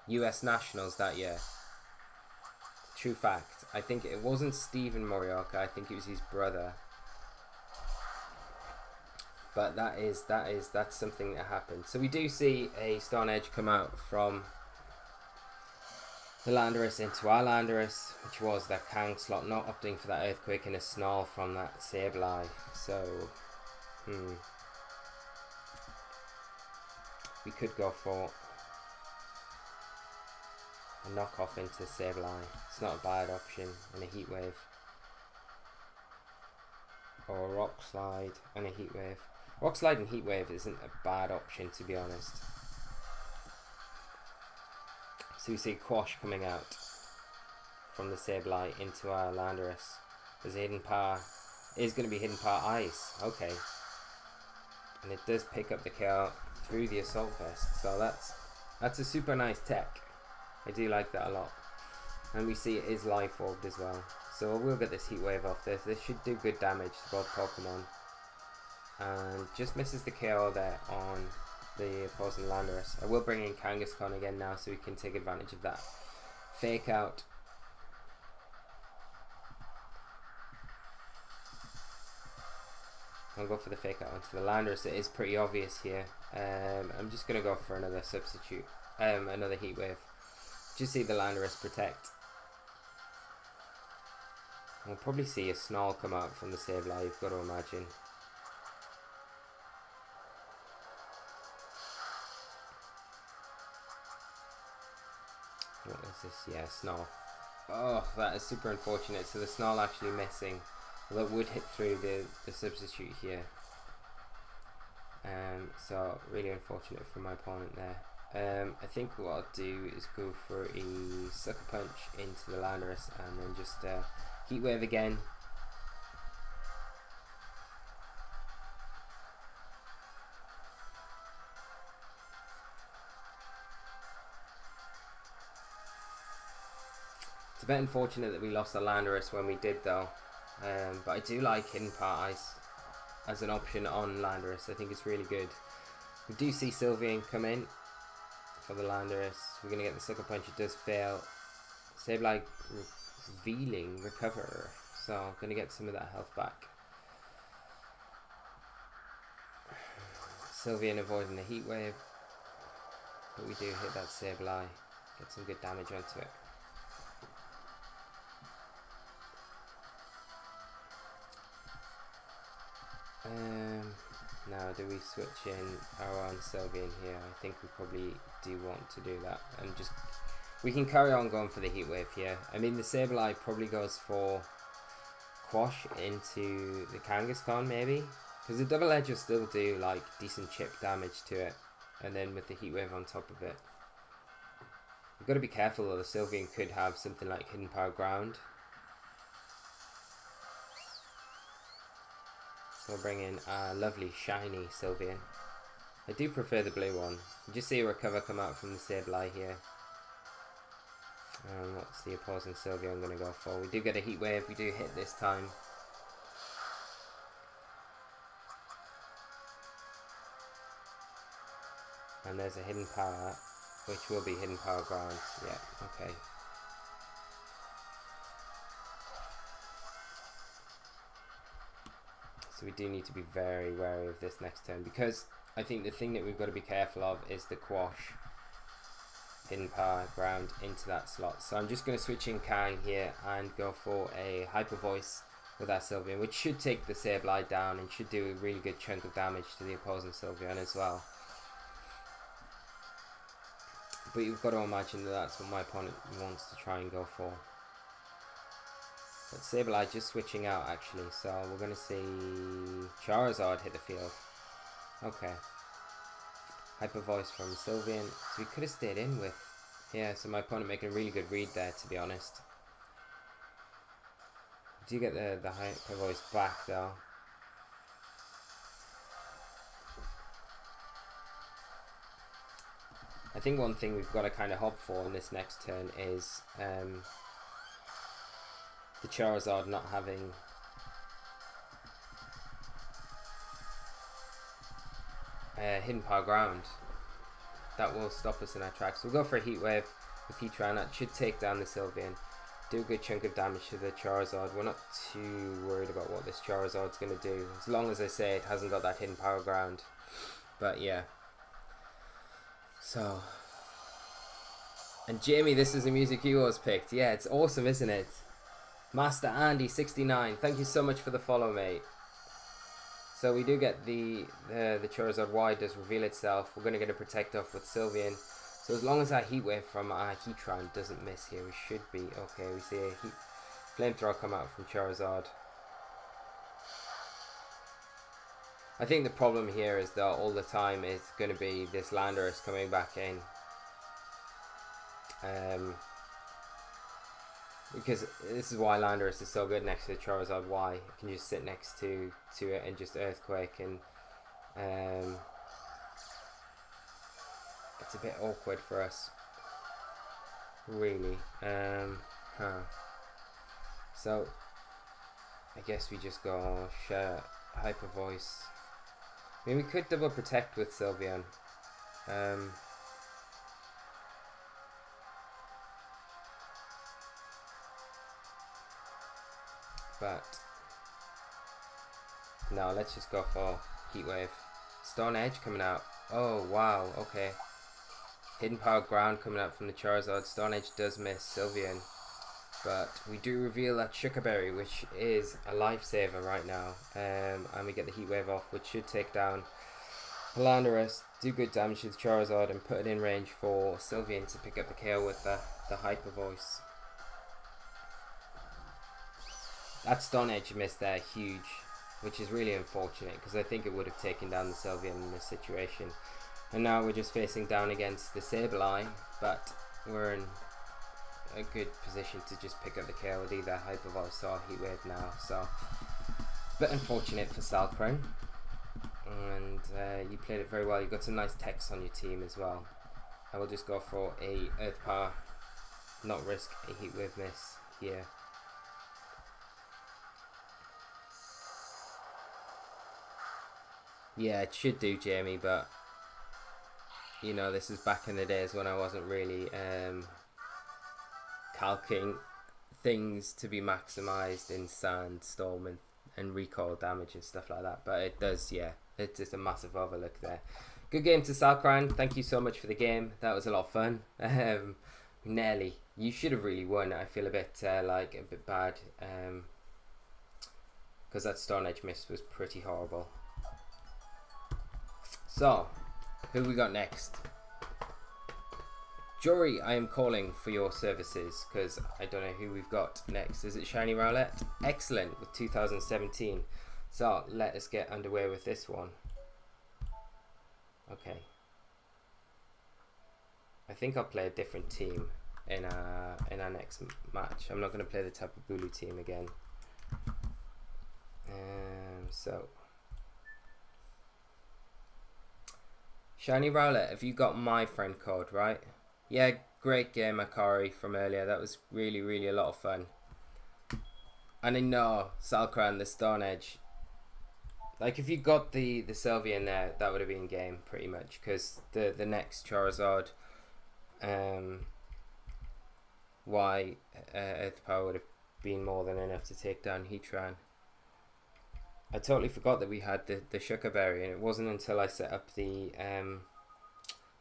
US Nationals that year? True fact. I think it wasn't Stephen Morioka, I think it was his brother. But that's something that happened. So we do see a Stone Edge come out from the Landorus into our Landorus, which was that Kang slot, not opting for that Earthquake and a Snarl from that Sableye. So we could go for a knockoff into Sableye. It's not a bad option, and a Heat Wave. Or a Rock Slide and a Heat Wave. Rock Slide and Heat Wave isn't a bad option, to be honest. So we see Quash coming out from the Sableye into our Landorus. There's a hidden power. It is going to be hidden power Ice. Okay. And it does pick up the KO through the Assault Vest. So that's a super nice tech. I do like that a lot. And we see it is Life Orbed as well. So we'll get this Heat Wave off this. This should do good damage to both Pokemon. And just misses the KO there on the opposing Landorus. I will bring in Kangaskhan again now so we can take advantage of that fake out. I'll go for the fake out onto the Landorus. It is pretty obvious here. I'm just going to go for another substitute, another heat wave. Just see the Landorus protect. We'll probably see a Snarl come out from the Sableye, you've got to imagine. What is this? Yeah, Snarl. Oh, that is super unfortunate. So the Snarl actually missing. Well, that would hit through the substitute here. So really unfortunate for my opponent there. I think what I'll do is go for a Sucker Punch into the Landorus and then just Heat Wave again. It's a bit unfortunate that we lost the Landorus when we did though. But I do like Hidden Part Ice as an option on Landorus. I think it's really good. We do see Sylveon come in for the Landorus. We're going to get the Sucker Punch. It does fail. Sableye revealing recover. So I'm going to get some of that health back. Sylveon avoiding the Heat Wave. But we do hit that Sableye. Get some good damage onto it. Now do we switch in our own Sylveon here? I think we probably do want to do that, and just we can carry on going for the Heat Wave here. I mean the Sableye probably goes for Quash into the Kangaskhan maybe, because the Double Edge will still do like decent chip damage to it, and then with the Heat Wave on top of it. We've got to be careful though, the Sylveon could have something like Hidden Power Ground. So we'll bring in a lovely shiny Sylveon. I do prefer the blue one. You just see a recover come out from the Sableye here. What's the opposing Sylveon going to go for? We do get a Heat Wave, we do hit this time. And there's a Hidden Power, which will be Hidden Power Ground. Yeah, okay. So we do need to be very wary of this next turn, because I think the thing that we've got to be careful of is the Quash Hidden Power Ground into that slot. So I'm just going to switch in Kang here and go for a Hyper Voice with that Sylveon, which should take the Sableye down and should do a really good chunk of damage to the opposing Sylveon as well. But you've got to imagine that that's what my opponent wants to try and go for. But Sableye just switching out actually, so we're going to see Charizard hit the field. Okay. Hyper Voice from Sylveon. So we could have stayed in with... Yeah, so my opponent making a really good read there, to be honest. Do you get the Hyper Voice back though? I think one thing we've got to kind of hope for in this next turn is the Charizard not having Hidden Power Ground. That will stop us in our tracks. We'll go for a Heat Wave with Heatran. That should take down the Sylveon. Do a good chunk of damage to the Charizard. We're not too worried about what this Charizard's going to do, as long as I say it hasn't got that Hidden Power Ground. But yeah. So, and Jamie, this is the music you always picked. Yeah, it's awesome, isn't it? Master Andy 69, thank you so much for the follow, mate. So we do get the Charizard Y does reveal itself. We're going to get a Protect Off with Sylveon. So as long as our Heat Wave from our Heatran doesn't miss here, we should be okay. We see a Flamethrower come out from Charizard. I think the problem here is that all the time is going to be this Landorus coming back in. Because this is why Landorus is so good next to the Charizard Y. You can just sit next to it and just Earthquake, and it's a bit awkward for us, really. So I guess we just go Hyper Voice. I mean, we could double Protect with Sylveon. But No, let's just go for Heatwave. Stone Edge coming out. Oh, wow, okay. Hidden Power Ground coming out from the Charizard. Stone Edge does miss Sylveon. But we do reveal that Sugar Berry, which is a lifesaver right now. And we get the Heat Wave off, which should take down Palandorus, do good damage to the Charizard, and put it in range for Sylveon to pick up the KO with the Hyper Voice. That Stone Edge miss there, huge, which is really unfortunate, because I think it would have taken down the Sylveon in this situation. And now we're just facing down against the Sableye, but we're in a good position to just pick up the KO with either Hyper Voice or Heat Wave now. So, bit unfortunate for Salcrone. And you played it very well. You got some nice techs on your team as well. I will just go for a Earth Power, not risk a Heat Wave miss here. Yeah, it should do, Jamie, but you know, this is back in the days when I wasn't really calcing things to be maximized in sand, storm, and recoil damage and stuff like that. But it does, yeah, it's just a massive overlook there. Good game to Salcrone. Thank you so much for the game. That was a lot of fun. Nelly, you should have really won. I feel a bit like a bit bad because that Stone Edge miss was pretty horrible. So, who we got next? Jury, I am calling for your services because I don't know who we've got next. Is it Shiny Rowlet? Excellent, with 2017. So let us get underway with this one. Okay. I think I'll play a different team in our next match. I'm not going to play the Tapu Bulu team again. So Shiny Rowlet, have you got my friend code, right? Yeah, great game, Akari, from earlier. That was really, really a lot of fun. And I know, Salcrone, the Stone Edge. Like, if you got the Sylveon there, that would have been game, pretty much. Because the next Charizard, Earth Power would have been more than enough to take down Heatran. I totally forgot that we had the Sugar Berry, and it wasn't until I set up the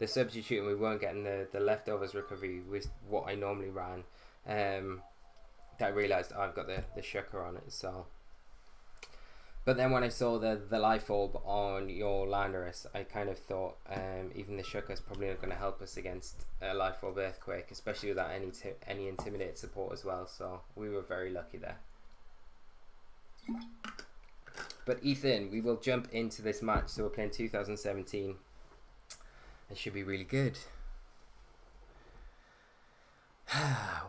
substitute and we weren't getting the leftovers recovery with what I normally ran, that I realised I've got the Sugar on it. So, but then when I saw the Life Orb on your Landorus, I kind of thought even the Sugar is probably not going to help us against a Life Orb Earthquake, especially without any Intimidate support as well. So we were very lucky there. But Ethan, we will jump into this match. So we're playing 2017. It should be really good.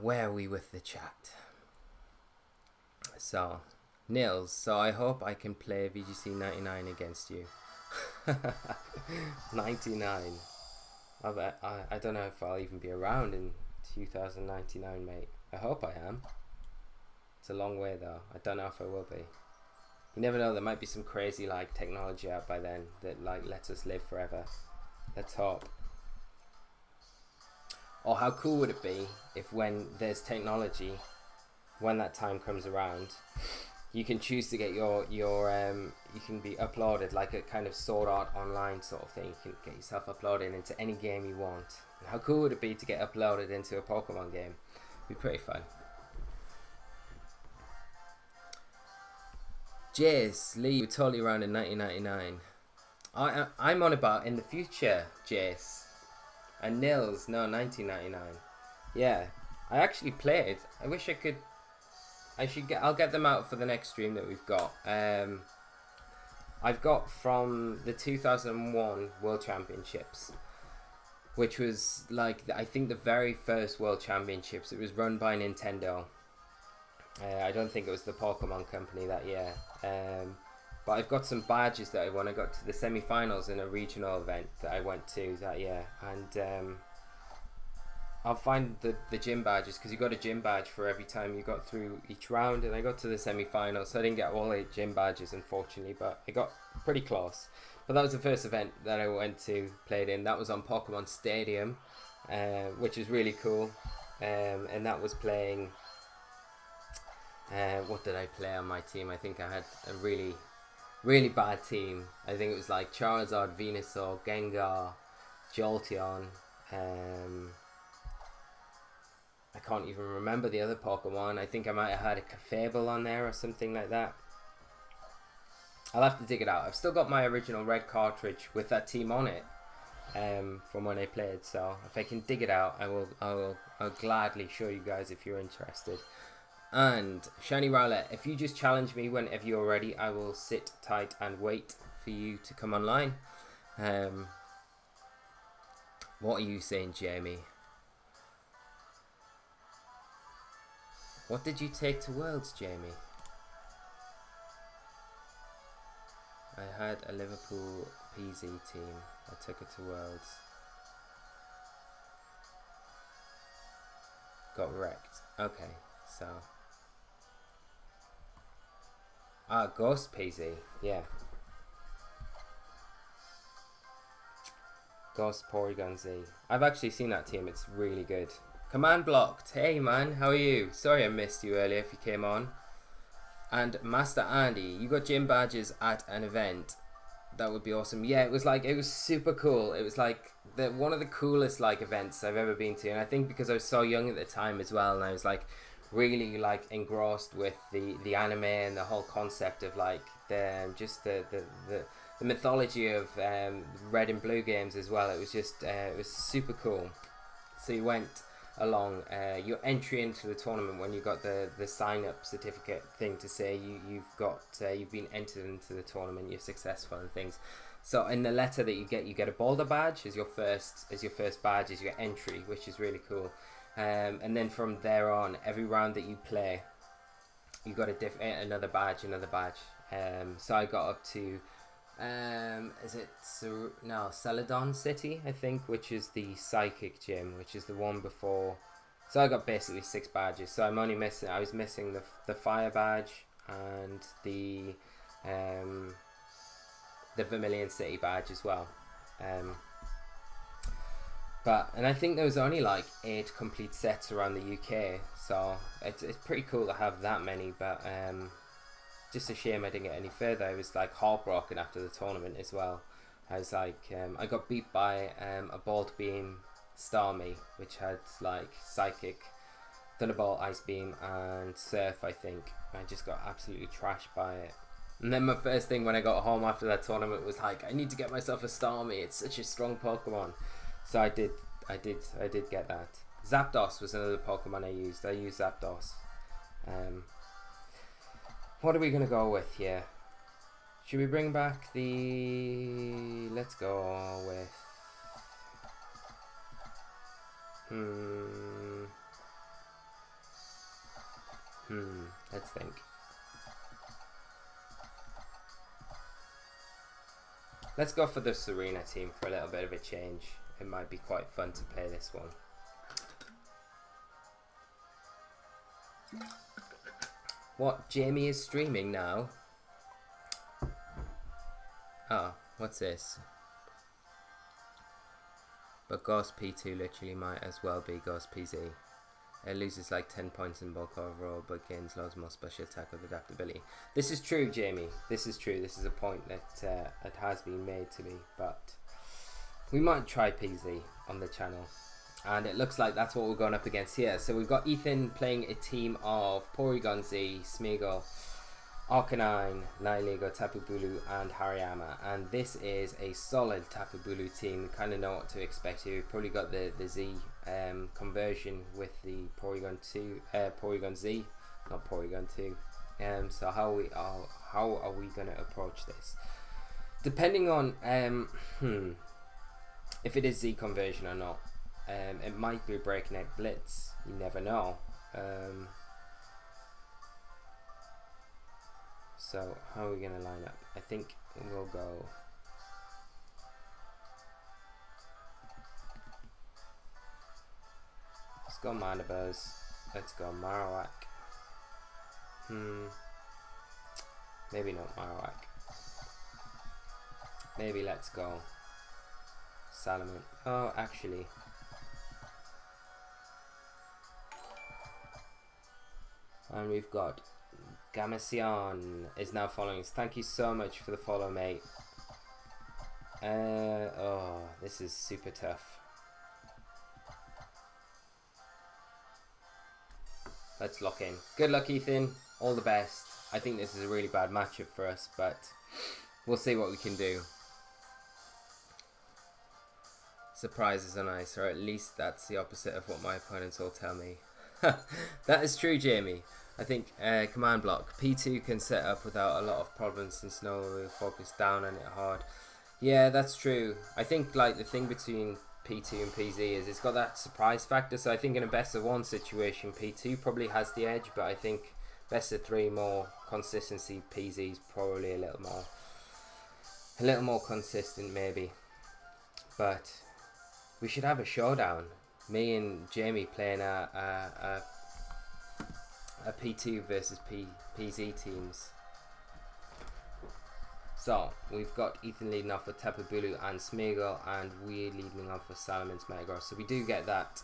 Where are we with the chat? So, Nils, so I hope I can play VGC 99 against you. 99. I don't know if I'll even be around in 2099, mate. I hope I am. It's a long way though. I don't know if I will be. You never know, there might be some crazy like technology out by then that like lets us live forever. Let's hope. Or how cool would it be if when there's technology, when that time comes around, you can choose to get you can be uploaded like a kind of Sword Art Online sort of thing. You can get yourself uploaded into any game you want. And how cool would it be to get uploaded into a Pokemon game? It'd be pretty fun. Jace, Lee, you're totally around in 1999. I'm on about in the future, Jace. And Nils, no, 1999. Yeah, I actually played. I wish I could. I'll get them out for the next stream that we've got. I've got from the 2001 World Championships, which was like I think the very first World Championships. It was run by Nintendo. I don't think it was the Pokemon Company that year. But I've got some badges that I won. I got to the semi-finals in a regional event that I went to that year, and I'll find the gym badges because you got a gym badge for every time you got through each round, and I got to the semi-finals, so I didn't get all 8 gym badges unfortunately, but I got pretty close. But that was the first event that I went to, played in. That was on Pokemon Stadium, which is really cool, and that was playing. What did I play on my team? I think I had a really really bad team. I think it was like Charizard, Venusaur, Gengar, Jolteon. I can't even remember the other Pokemon. I think I might have had a Clefable on there or something like that. I'll have to dig it out. I've still got my original red cartridge with that team on it from when I played. So if I can dig it out, I'll gladly show you guys if you're interested. And Shiny Rowlet, if you just challenge me whenever you're ready, I will sit tight and wait for you to come online. What are you saying, Jamie? What did you take to Worlds, Jamie? I had a Liverpool PZ team. I took it to Worlds. Got wrecked. Okay, so... Ghost PZ. Yeah. Ghost Porygon Z. I've actually seen that team. It's really good. Command blocked. Hey man, how are you? Sorry I missed you earlier if you came on. And Master Andy, you got gym badges at an event. That would be awesome. Yeah, it was super cool. It was like one of the coolest like events I've ever been to, and I think because I was so young at the time as well, and I was like really like engrossed with the anime and the whole concept of like the mythology of red and blue games as well. It was just it was super cool. So you went along your entry into the tournament when you got the sign up certificate thing to say you've been entered into the tournament, you're successful and things. So in the letter that you get a boulder badge as your first badge, as your entry, which is really cool. And then from there on, every round that you play, you got another badge. So I got up to Celadon City, I think, which is the Psychic Gym, which is the one before. So I got basically 6 badges. So I was missing the Fire badge and the Vermilion City badge as well. And I think there was only like 8 complete sets around the UK, so it's pretty cool to have that many. But just a shame I didn't get any further. I was like heartbroken after the tournament as well. I was like, I got beat by a Bolt Beam Starmie, which had like Psychic, Thunderbolt, Ice Beam, and Surf, I think. I just got absolutely trashed by it. And then my first thing when I got home after that tournament was like, I need to get myself a Starmie. It's such a strong Pokemon. So I did get that. Zapdos was another Pokemon I used. I used Zapdos. What are we gonna go with here? Should we bring back the... Let's go with... Let's think. Let's go for the Serena team for a little bit of a change. It might be quite fun to play this one. What? Jamie is streaming now? Oh, what's this? But Ghost P2 literally might as well be Ghost PZ. It loses like 10 points in bulk overall, but gains loads more special attack with adaptability. This is true, Jamie. This is true. This is a point that it has been made to me, but we might try PZ on the channel. And it looks like that's what we're going up against here. So we've got Ethan playing a team of Porygon Z, Smeagol, Arcanine, Nihilego, Tapu Bulu, and Hariyama. And this is a solid Tapu Bulu team. We kind of know what to expect here. We've probably got the Z conversion with the Porygon Z, not Porygon 2. So how are we going to approach this? Depending on if it is Z conversion or not. It might be a breakneck blitz. You never know. So how are we going to line up? I think we'll go... Let's go Manabuzz. Let's go Marowak. Maybe not Marowak. Maybe let's go Salamence. Oh, actually... And we've got Gamacion is now following us. Thank you so much for the follow, mate. Oh, this is super tough. Let's lock in. Good luck, Ethan. All the best. I think this is a really bad matchup for us, but we'll see what we can do. Surprises are nice, or at least that's the opposite of what my opponents all tell me. That is true, Jamie. I think command block P2 can set up without a lot of problems since no one will focus down on it hard. Yeah, that's true. I think like the thing between P2 and PZ is it's got that surprise factor. So I think in a best of one situation, P2 probably has the edge, but I think best of three, more consistency, PZ is probably a little more consistent maybe. But we should have a showdown. Me and Jamie playing a P2 versus PZ teams. So we've got Ethan leading off with Tapu Bulu and Smeagol, and we're leading off with Salamence Metagross. So we do get that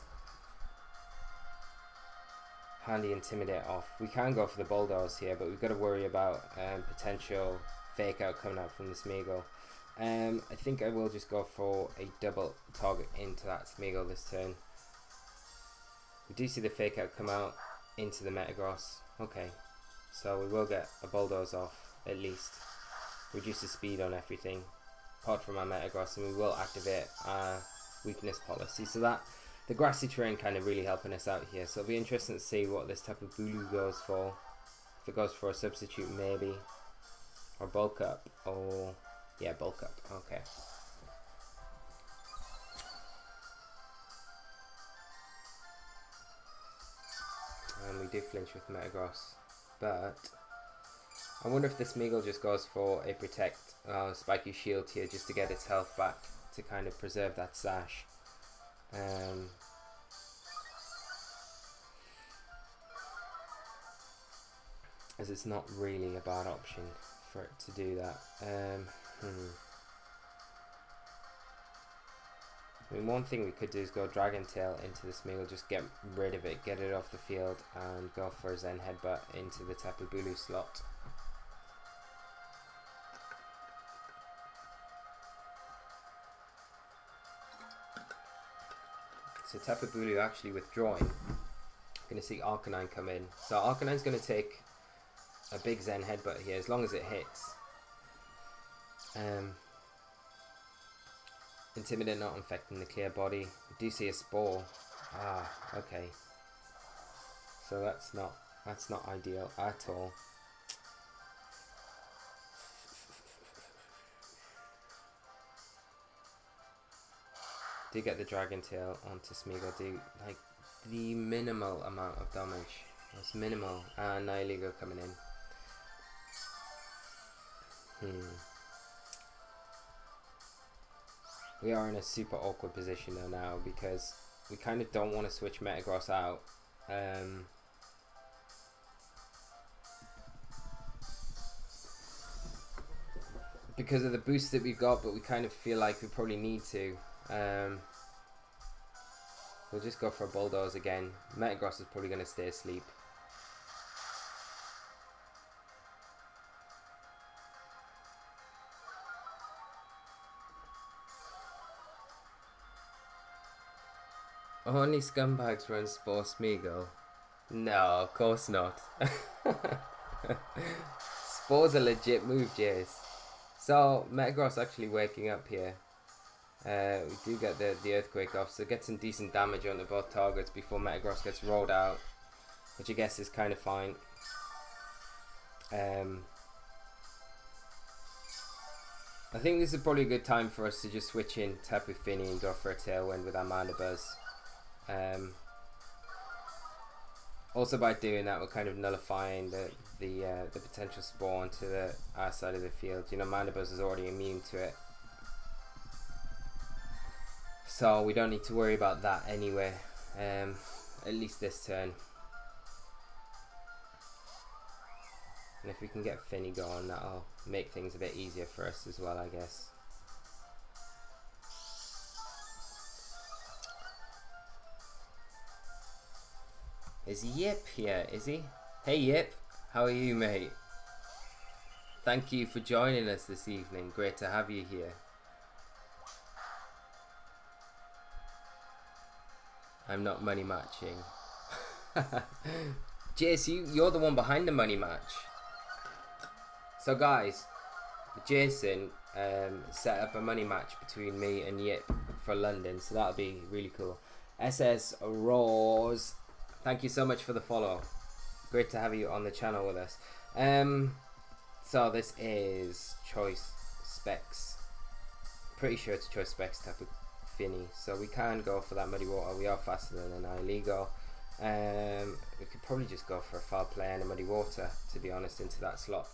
handy Intimidate off. We can go for the Bulldoze here, but we've got to worry about potential fake out coming out from the Smeagol. I think I will just go for a double target into that Smeagol this turn. We do see the fake out come out into the Metagross. Okay, so we will get a Bulldoze off at least. Reduce the speed on everything apart from our Metagross, and we will activate our weakness policy. So that the grassy terrain kind of really helping us out here. So it'll be interesting to see what this type of Bulu goes for. If it goes for a substitute maybe, or bulk up, or yeah, bulk up. Okay. And we do flinch with Metagross, but I wonder if the Smeagol just goes for a protect spiky shield here just to get its health back to kind of preserve that sash. As it's not really a bad option for it to do that. I mean, one thing we could do is go Dragon Tail into the Smeagol, just get rid of it, get it off the field, and go for a Zen Headbutt into the Tapu Bulu slot. So Tapu Bulu actually withdrawing. Going to see Arcanine come in. So Arcanine's going to take a big Zen Headbutt here, as long as it hits. Intimidate not infecting the clear body. We do see a Spore. Ah, okay. So that's not ideal at all. Do get the Dragon Tail onto Smeagol, do like the minimal amount of damage. That's minimal. And Nihilego coming in. We are in a super awkward position though now, because we kind of don't want to switch Metagross out. Because of the boost that we've got, but we kind of feel like we probably need to. We'll just go for a Bulldoze again. Metagross is probably going to stay asleep. Only scumbags run Spore Smeagol. No, of course not. Spore's a legit move, Jace. So, Metagross actually waking up here. We do get the Earthquake off, so get some decent damage onto both targets before Metagross gets rolled out, which I guess is kind of fine. I think this is probably a good time for us to just switch in Tapu Fini and go for a Tailwind with our Mandibuzz. Also by doing that, we're kind of nullifying the potential Spore onto our side of the field. You know, Mandibuzz is already immune to it, so we don't need to worry about that anyway, at least this turn. And if we can get Finny going, that'll make things a bit easier for us as well, I guess. Is Yip here, is he? Hey Yip, How are you, mate? Thank you for joining us this evening. Great to have you here. I'm not money matching. Jace, you're the one behind the money match. So guys, Jason set up a money match between me and Yip for London, so that'll be really cool. SS Rose, thank you so much for the follow. Great to have you on the channel with us. So this is Choice Specs. Pretty sure it's Choice Specs type of Finny, so we can go for that Muddy Water. We are faster than an illegal. We could probably just go for a foul play and a Muddy Water, to be honest, into that slot.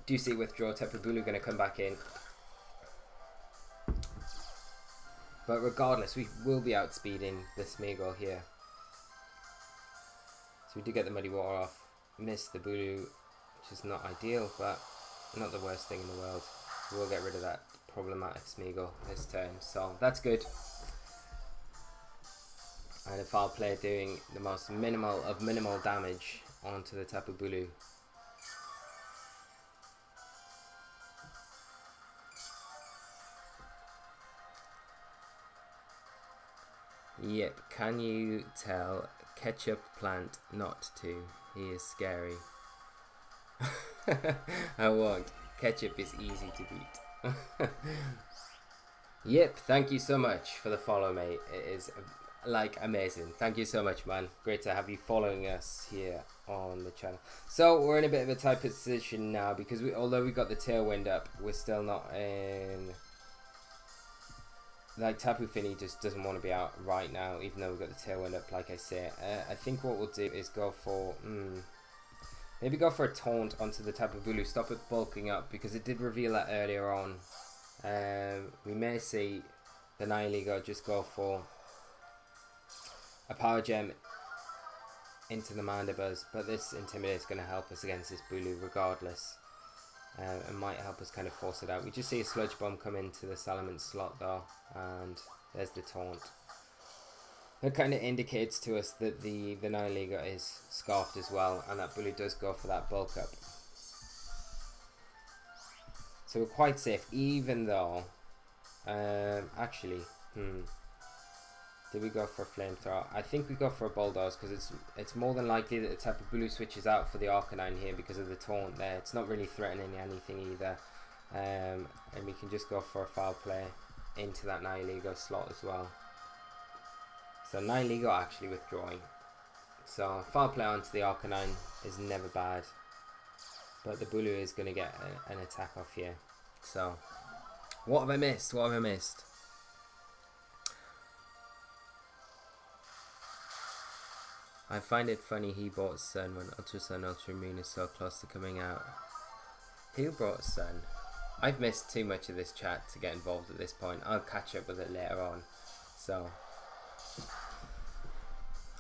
Do you see withdraw? Tapu Bulu going to come back in. But regardless, we will be outspeeding this Smeagol here. So we do get the Muddy Water off. Miss the Bulu, which is not ideal, but not the worst thing in the world. We will get rid of that problematic Smeagol this turn, so that's good. And a foul play doing the most minimal of minimal damage onto the Tapu Bulu. Yep, can you tell Ketchup Plant not to? He is scary. I won't. Ketchup is easy to beat. Yep, thank you so much for the follow, mate. It is like amazing. Thank you so much, man. Great to have you following us here on the channel. So we're in a bit of a tight position now because although we got the tailwind up, we're still not in. Like Tapu Fini just doesn't want to be out right now, even though we've got the tailwind up, like I say. I think what we'll do is go for maybe go for a taunt onto the Tapu Bulu, stop it bulking up, because it did reveal that earlier on. We may see the Nihiligo just go for a Power Gem into the Mandibuzz, but this Intimidate is going to help us against this Bulu regardless. It might help us kind of force it out. We just see a Sludge Bomb come into the Salamence slot though, and there's the taunt. That kind of indicates to us that the Nihiligo is scarfed as well, and that Bulu does go for that bulk up. So we're quite safe, even though actually, did we go for a Flamethrower? I think we go for a Bulldoze because it's more than likely that the Tapu Bulu switches out for the Arcanine here because of the taunt there. It's not really threatening anything either, and we can just go for a foul play into that Nihiligo slot as well. So Nihiligo actually withdrawing. So foul play onto the Arcanine is never bad, but the Bulu is going to get an attack off here. So what have I missed? What have I missed? I find it funny he bought Sun when Ultra Sun Ultra Moon is so close to coming out. Who brought Sun? I've missed too much of this chat to get involved at this point. I'll catch up with it later on. So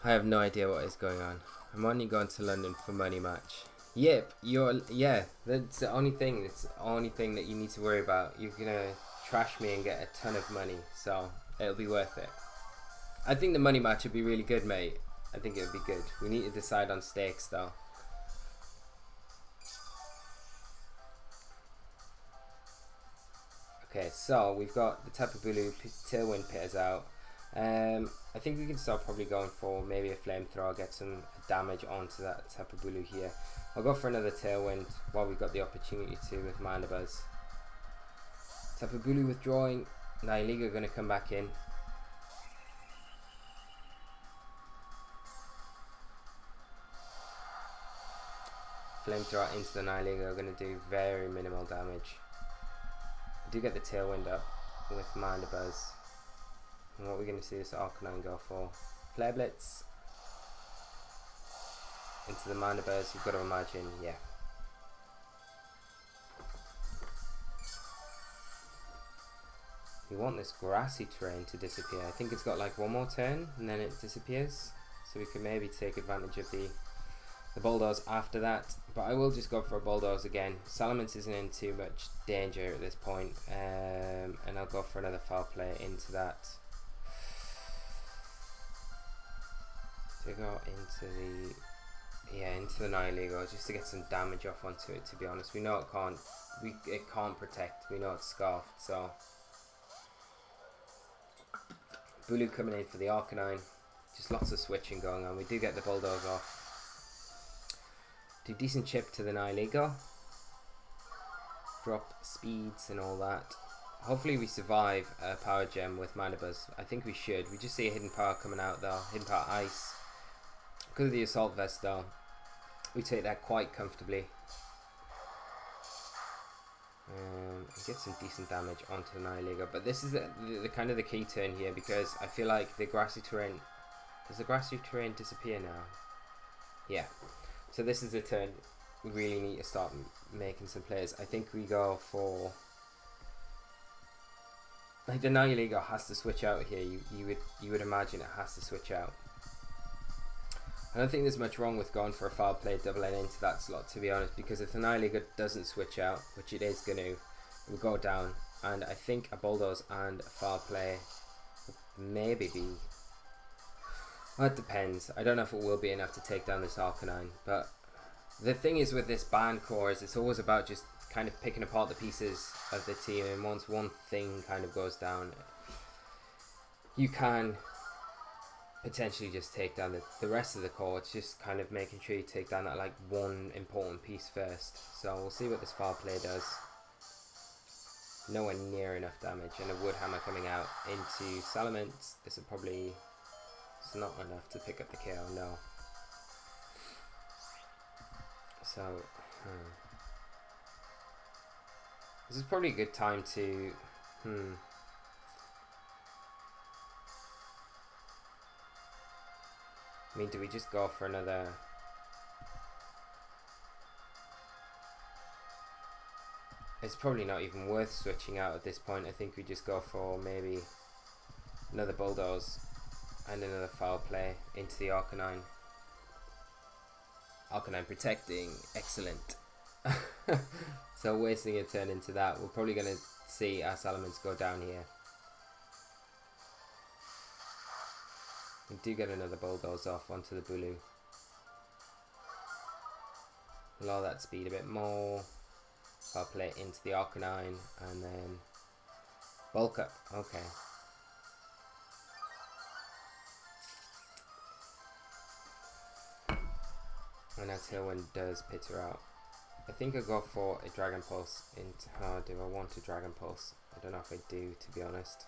I have no idea what is going on. I'm only going to London for money match. Yep, that's the only thing. It's the only thing that you need to worry about. You're gonna trash me and get a ton of money, so it'll be worth it. I think the money match would be really good, mate. I think it would be good. We need to decide on stakes though. Okay, so we've got the Tapu Bulu Tailwind Pitters out. I think we can start probably going for maybe a Flamethrower, get some damage onto that Tapu Bulu here. I'll go for another Tailwind while we've got the opportunity to with Mandibuzz. Tapu Bulu withdrawing. Nihiligo going to come back in. Flamethrower into the Nihiligo, going to do very minimal damage. We do get the Tailwind up with Mandibuzz. And what we're going to see is Arcanine go for Flare Blitz into the Mandibuzz. You've got to imagine, yeah. We want this grassy terrain to disappear. I think it's got like one more turn and then it disappears. So we can maybe take advantage of the Bulldoze after that, but I will just go for a Bulldoze again. Salamence isn't in too much danger at this point, and I'll go for another foul play into that to go into the Nihilego just to get some damage off onto it. To be honest, we know it can't protect. We know it's scarfed, so Bulu coming in for the Arcanine. Just lots of switching going on. We do get the Bulldoze off. Do decent chip to the Nihilego. Drop speeds and all that. Hopefully we survive a Power Gem with Mana Buzz. I think we should. We just see a Hidden Power coming out though. Hidden Power Ice. Because of the Assault Vest though, we take that quite comfortably. Get some decent damage onto the Nihilego. But this is the kind of the key turn here, because I feel like the grassy terrain... Does the grassy terrain disappear now? Yeah. So this is the turn we really need to start making some plays. I think we go for... Like the Nihilego has to switch out here. You would imagine it has to switch out. I don't think there's much wrong with going for a foul play double N into that slot, to be honest, because if the Nihilego doesn't switch out, which it is going to, it will go down, and I think a Bulldoze and a foul play would maybe be... Well, it depends. I don't know if it will be enough to take down this Arcanine, but the thing is with this band core is it's always about just kind of picking apart the pieces of the team, and once one thing kind of goes down, you can potentially just take down the rest of the core. It's just kind of making sure you take down that like one important piece first. So we'll see what this foul play does. Nowhere near enough damage, and a Wood Hammer coming out into Salamence. This will probably... It's not enough to pick up the KO, no. So, this is probably a good time to... I mean, do we just go for another... It's probably not even worth switching out at this point. I think we just go for maybe another Bulldoze and another foul play into the Arcanine. Arcanine protecting, excellent. So wasting a turn into that. We're probably going to see our Salamence go down here. We do get another Bulldoze off onto the Bulu. Lower that speed a bit more. Foul play into the Arcanine and then bulk up. Okay. And now Tailwind does pitter out. I think I'll go for a Dragon Pulse into... Oh, do I want a Dragon Pulse? I don't know if I do, to be honest.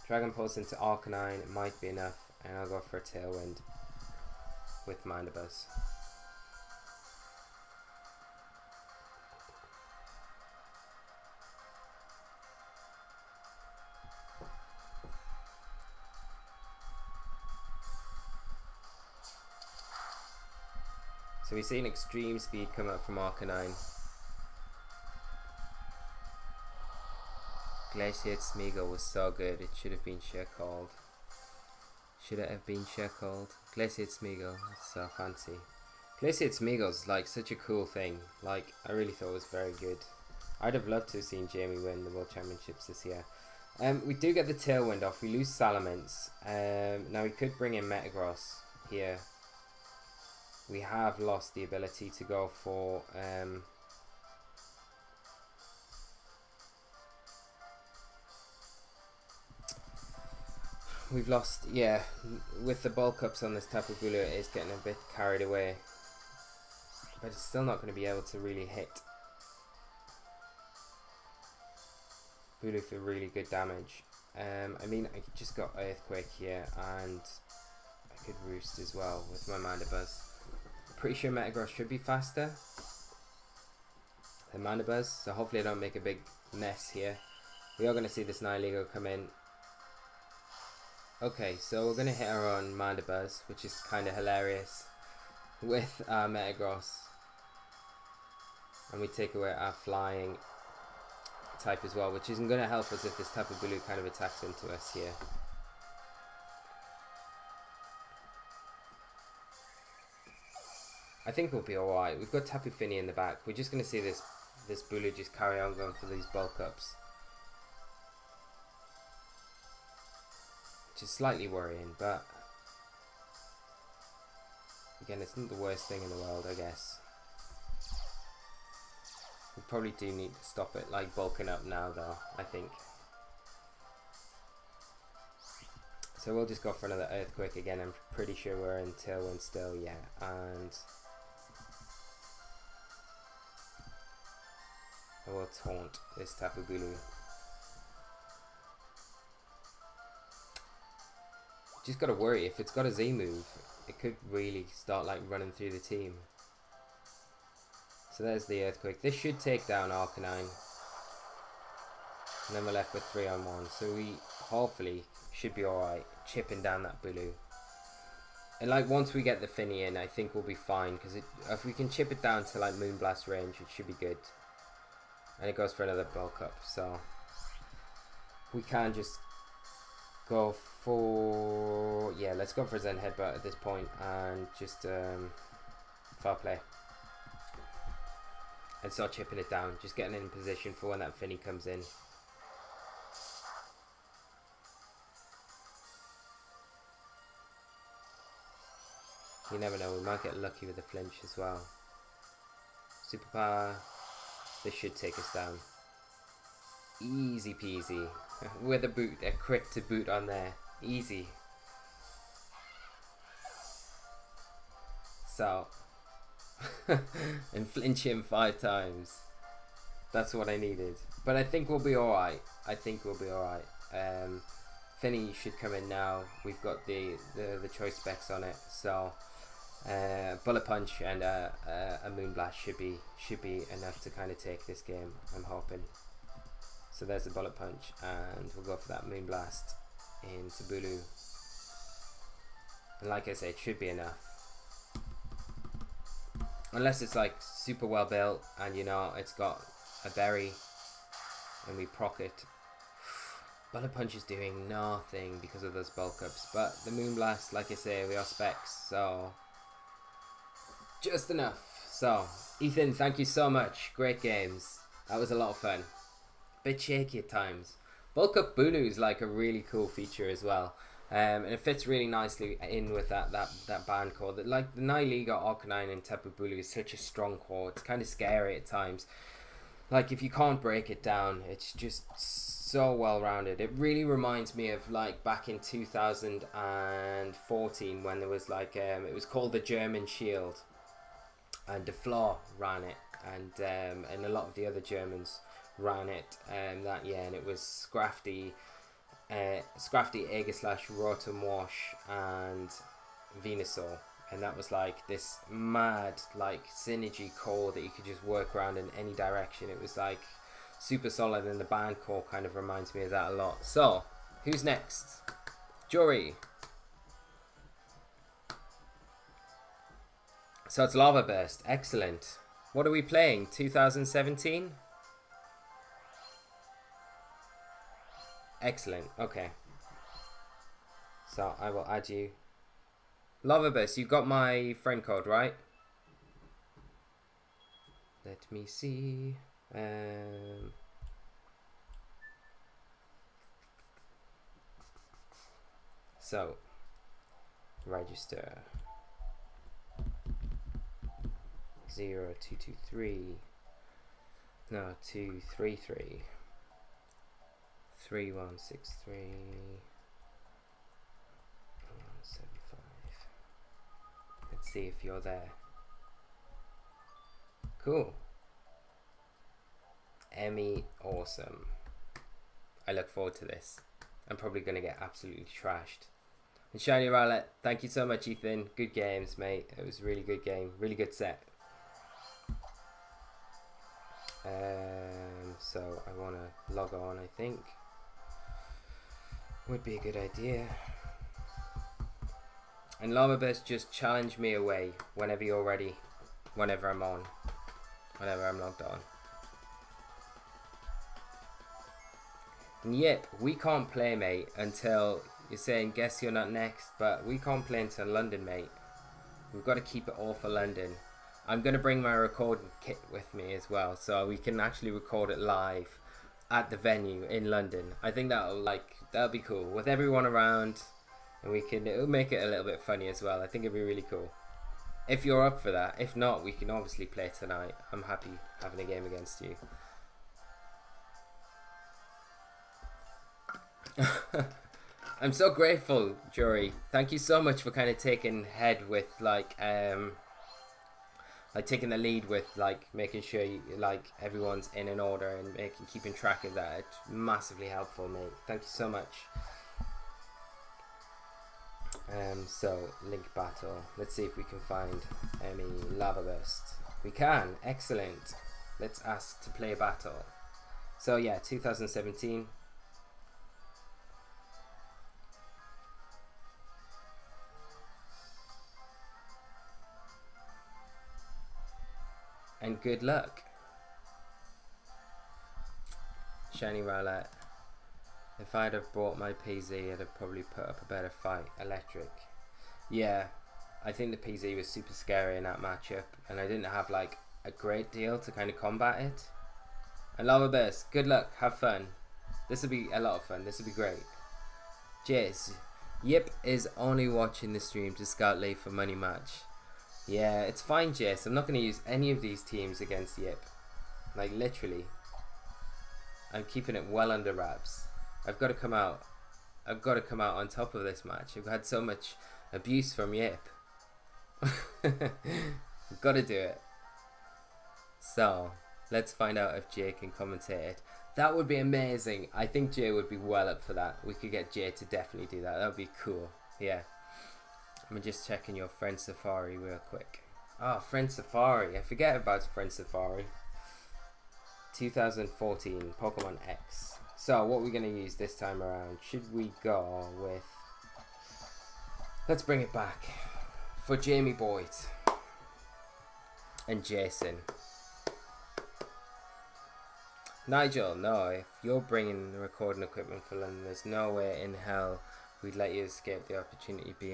Dragon Pulse into Arcanine might be enough, and I'll go for a Tailwind with Mana Buzz. So we see an extreme speed come up from Arcanine. Glaciate Smeagol was so good, it should have been Sheer-Cold. Should it have been Sheer-Cold? Glaciate Smeagol, that's so fancy. Glaciate Smeagol's like such a cool thing. Like, I really thought it was very good. I'd have loved to have seen Jamie win the World Championships this year. We do get the Tailwind off, we lose Salamence. Now we could bring in Metagross here. We have lost the ability to go for we've lost, yeah, with the bulk ups on this Tapu Bulu, it is getting a bit carried away, but it's still not going to be able to really hit Bulu for really good damage. I mean, I could just go Earthquake here, and I could Roost as well with my Mana Buzz. Pretty sure Metagross should be faster than Mana Buzz, so hopefully I don't make a big mess here. We are going to see this Nihilego come in. Okay, so we're going to hit our own Mana Buzz, which is kind of hilarious, with our Metagross. And we take away our flying type as well, which isn't going to help us if this Tapu Bulu kind of attacks into us here. I think we'll be alright. We've got Tapu Fini in the back. We're just going to see this Bulu just carry on going for these bulk ups. which is slightly worrying, but again, it's not the worst thing in the world, I guess. We probably do need to stop it, like, bulking up now, though, I think. So we'll just go for another Earthquake again. I'm pretty sure we're in Tailwind still, yeah. And I will taunt this Tapu Bulu. Just gotta worry, if it's got a Z move, it could really start like running through the team. So there's the Earthquake. This should take down Arcanine. And then we're left with 3-on-1. So we hopefully should be alright chipping down that Bulu. And like once we get the Finny in, I think we'll be fine. Because if we can chip it down to like Moonblast range, it should be good. And it goes for another bulk up. So we can just go for... yeah, let's go for Zen Headbutt at this point. And just foul play. And start chipping it down. Just getting in position for when that Finny comes in. You never know, we might get lucky with the flinch as well. Superpower. This should take us down. Easy peasy. With a boot, a crit to boot on there. Easy. So. And flinch him 5 times. That's what I needed. But I think we'll be alright. I think we'll be alright. Finny should come in now. We've got the choice specs on it. So. Bullet Punch and a Moonblast should be enough to kind of take this game, I'm hoping. So there's the Bullet Punch, and we'll go for that Moonblast into Bulu. And like I say, it should be enough. Unless it's like super well built, and you know it's got a berry, and we proc it. Bullet Punch is doing nothing because of those bulk ups, but the Moonblast, like I say, we are specs, so. Just enough. So, Ethan, thank you so much. Great games. That was a lot of fun. Bit shaky at times. Bulk Up Bulu is like a really cool feature as well. And it fits really nicely in with that band core. That, like the Nihilego, Arcanine and Tapu Bulu is such a strong core. It's kind of scary at times. Like if you can't break it down, it's just so well rounded. It really reminds me of like back in 2014 when there was like it was called the German Shield. And De Flor ran it, and a lot of the other Germans ran it that year, and it was Scrafty, Aegislash, Rotom Wash, and Venusaur, and that was like this mad like synergy core that you could just work around in any direction. It was like super solid, and the band core kind of reminds me of that a lot. So, who's next? Jory. So it's Lava Burst. Excellent. What are we playing? 2017? Excellent. Okay. So I will add you. Lava Burst, you got my friend code, right? Let me see. So, register. 0223 no 233 3163 175. Let's see if you're there. Cool. Emmy, awesome. I look forward to this. I'm probably going to get absolutely trashed. And Shiny Rowlet, thank you so much, Ethan. Good games, mate. It was a really good game. Really good set. So I want to log on, I think. Would be a good idea. And Llama Burst, just challenge me away whenever you're ready. Whenever I'm on. Whenever I'm logged on. And yep, we can't play, mate, until you're saying, guess you're not next, but we can't play until London, mate. We've got to keep it all for London. I'm going to bring my recording kit with me as well, so we can actually record it live at the venue in London. I think that'll be cool with everyone around, and it'll make it a little bit funny as well. I think it'd be really cool. If you're up for that. If not, we can obviously play tonight. I'm happy having a game against you. I'm so grateful, Jory. Thank you so much for kind of taking head with like taking the lead with like making sure everyone's in an order and keeping track of that. It's massively helpful, mate. Thank you so much. So link battle. Let's see if we can find any lava burst. We can. Excellent. Let's ask to play battle. So yeah, 2017. And good luck. Shiny Rowlet. If I'd have brought my PZ, I'd have probably put up a better fight. Electric. Yeah, I think the PZ was super scary in that matchup, and I didn't have like a great deal to kind of combat it. And Lava Burst, good luck, have fun. This will be a lot of fun, this will be great. Jace, Yip is only watching the stream to scout late for money match. Yeah, it's fine, Jace. I'm not going to use any of these teams against Yip. Like, literally. I'm keeping it well under wraps. I've got to come out. I've got to come out on top of this match. I've had so much abuse from Yip. I've got to do it. So, let's find out if Jay can commentate it. That would be amazing. I think Jay would be well up for that. We could get Jay to definitely do that. That would be cool. Yeah. I'm just checking your Friend Safari real quick. Oh, Friend Safari. I forget about Friend Safari. 2014 Pokemon X. So what we're going to use this time around. Should we go with... Let's bring it back. For Jamie Boyd. And Jason. Nigel, no. If you're bringing the recording equipment for London, there's no way in hell we'd let you escape the opportunity to be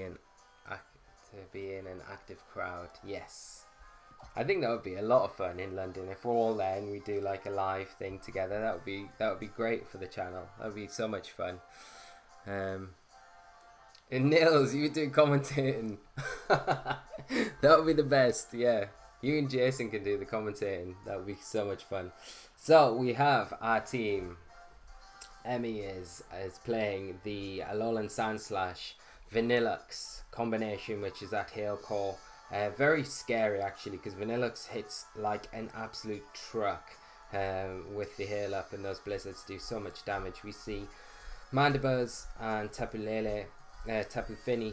in an active crowd. Yes, I think that would be a lot of fun in London if we're all there and we do like a live thing together. That would be great for the channel. That would be so much fun. And Nils, you do commentating. That would be the best. Yeah, you and Jason can do the commentating. That would be so much fun. So we have our team. Emmy is playing the Alolan Sandslash Vanillux combination, which is that Hail Core. Very scary actually, because Vanillux hits like an absolute truck with the Hail Up, and those blizzards do so much damage. We see Mandibuzz and Tapu Fini,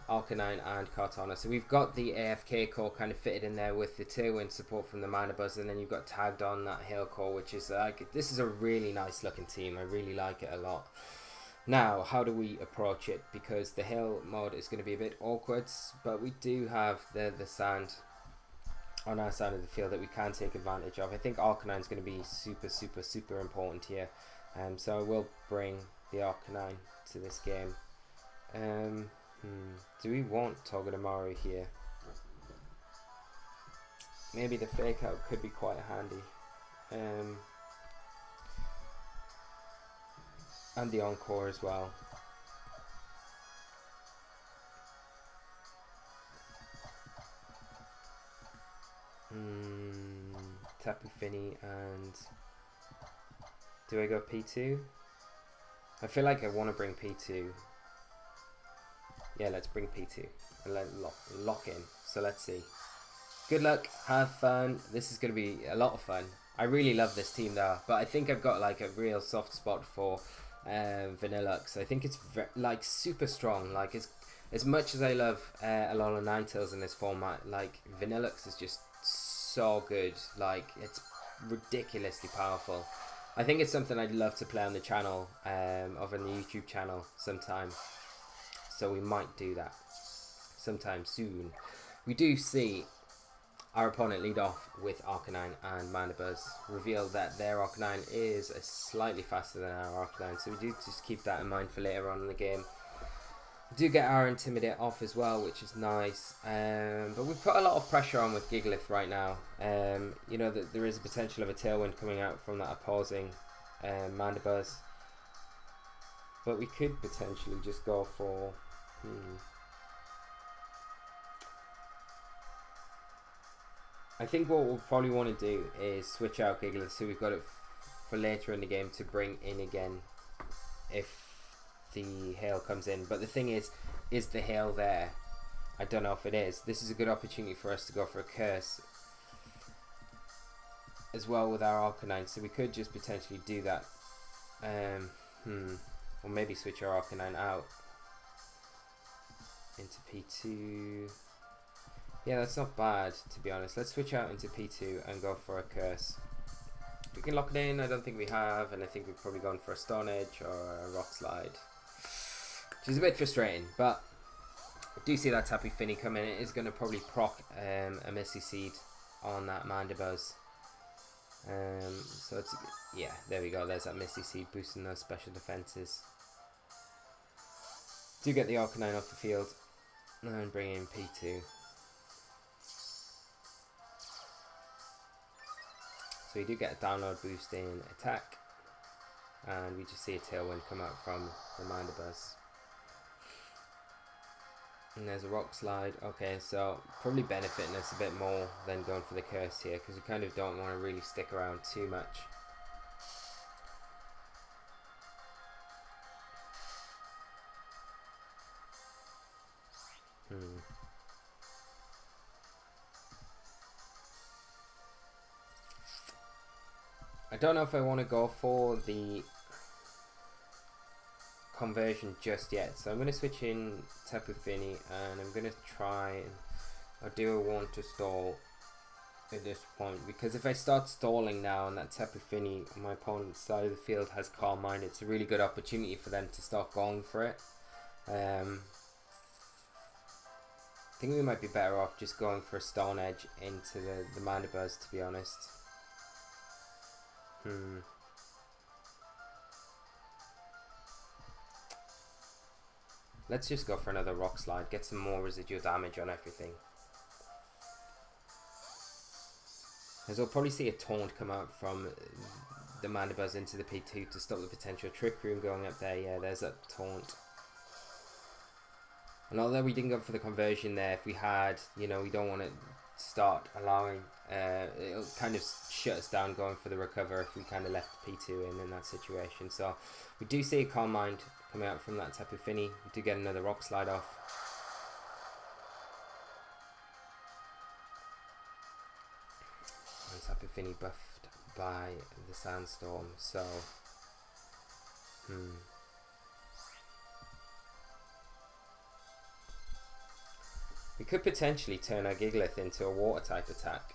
Arcanine and Kartana. So we've got the AFK core kind of fitted in there with the Tailwind support from the Mandibuzz, and then you've got tagged on that Hail core, which is like, this is a really nice looking team. I really like it a lot. Now, how do we approach it? Because the hill mode is going to be a bit awkward, but we do have the sand on our side of the field that we can take advantage of. I think Arcanine is going to be super important here. So I will bring the Arcanine to this game. Do we want Togedemaru here? Maybe the Fake Out could be quite handy. And the Encore as well. Tapu Fini, and do I go P2? I feel like I want to bring P2. Yeah, let's bring P2 and let lock in. So let's see. Good luck, have fun. This is going to be a lot of fun. I really love this team though, but I think I've got like a real soft spot for Vanillux. I think it's like super strong. Like as much as I love Alola Ninetales in this format, like Vanillux is just so good. Like it's ridiculously powerful. I think it's something I'd love to play on the channel, over on the YouTube channel sometime. So we might do that sometime soon. We do see our opponent lead off with Arcanine and Mandibuzz. Reveal that their Arcanine is slightly faster than our Arcanine, so we do just keep that in mind for later on in the game. We do get our Intimidate off as well, which is nice. But we've put a lot of pressure on with Gigalith right now. You know that there is a potential of a Tailwind coming out from that opposing Mandibuzz. But we could potentially just go for... I think what we'll probably want to do is switch out Gigalith so we've got it for later in the game to bring in again if the hail comes in. But the thing is the hail there? I don't know if it is. This is a good opportunity for us to go for a curse as well with our Arcanine, so we could just potentially do that. Or maybe switch our Arcanine out into P2. Yeah, that's not bad, to be honest. Let's switch out into P2 and go for a curse. If we can lock it in, I don't think we have, and I think we've probably gone for a Stone Edge or a Rock Slide, which is a bit frustrating, but I do see that Tapu Fini coming. It is going to probably proc a Misty Seed on that Mandibuzz. So it's, yeah, there we go. There's that Misty Seed boosting those special defenses. Do get the Arcanine off the field and bring in P2. So we do get a download boost in attack, and we just see a Tailwind come out from the Mandibuzz. And there's a Rock Slide. Okay, so probably benefiting us a bit more than going for the curse here, because we kind of don't want to really stick around too much. I don't know if I want to go for the conversion just yet, so I'm going to switch in Tapu Fini and I'm going to try and I do want to stall at this point, because if I start stalling now and that Tapu Fini on my opponent's side of the field has Calm Mind, it's a really good opportunity for them to start going for it. I think we might be better off just going for a Stone Edge into the Mandibuzz, to be honest. Let's just go for another Rock Slide, get some more residual damage on everything. As we'll probably see a Taunt come out from the Mandibuzz into the P2 to stop the potential Trick Room going up there. Yeah, there's that Taunt. And although we didn't go for the conversion there, if we had, you know, we don't want to start allowing, it'll kind of shut us down going for the recover if we kind of left P2 in that situation. So we do see a Calm Mind coming out from that Tapu Fini. We do get another Rock Slide off. And Tapu Fini buffed by the Sandstorm, so we could potentially turn our Gigalith into a water type attack,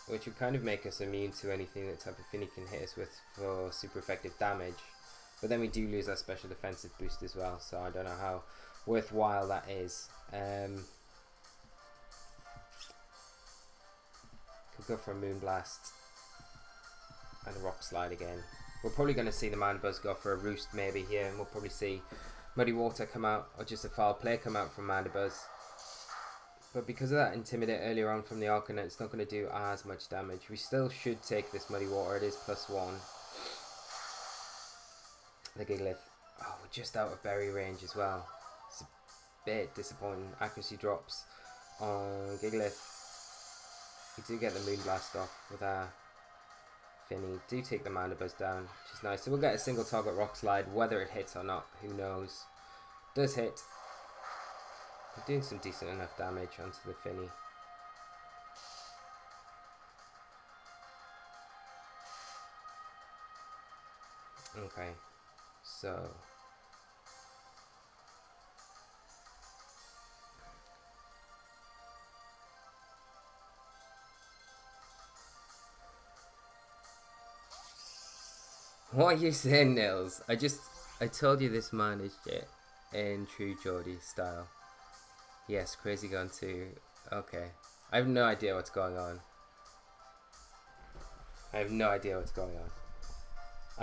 which would kind of make us immune to anything that Tapu Fini can hit us with for super effective damage. But then we do lose our special defensive boost as well, so I don't know how worthwhile that is. Could go for a Moonblast and a Rock Slide again. We're probably going to see the Mandibuzz go for a Roost maybe here, and we'll probably see Muddy Water come out, or just a Foul Play come out from Mandibuzz. But because of that Intimidate earlier on from the Arcanine, it's not going to do as much damage. We still should take this Muddy Water, it is +1. The Gigalith, oh, we're just out of berry range as well. It's a bit disappointing. Accuracy drops on Gigalith. We do get the Moonblast off with our Fini. Do take the Mandibuzz down, which is nice. So we'll get a single target Rock Slide, whether it hits or not, who knows. Does hit. We're doing some decent enough damage onto the Fini. Okay, so what are you saying, Nils? I told you this man is shit in true Geordie style. Yes, Crazy Gun 2. Okay. I have no idea what's going on. I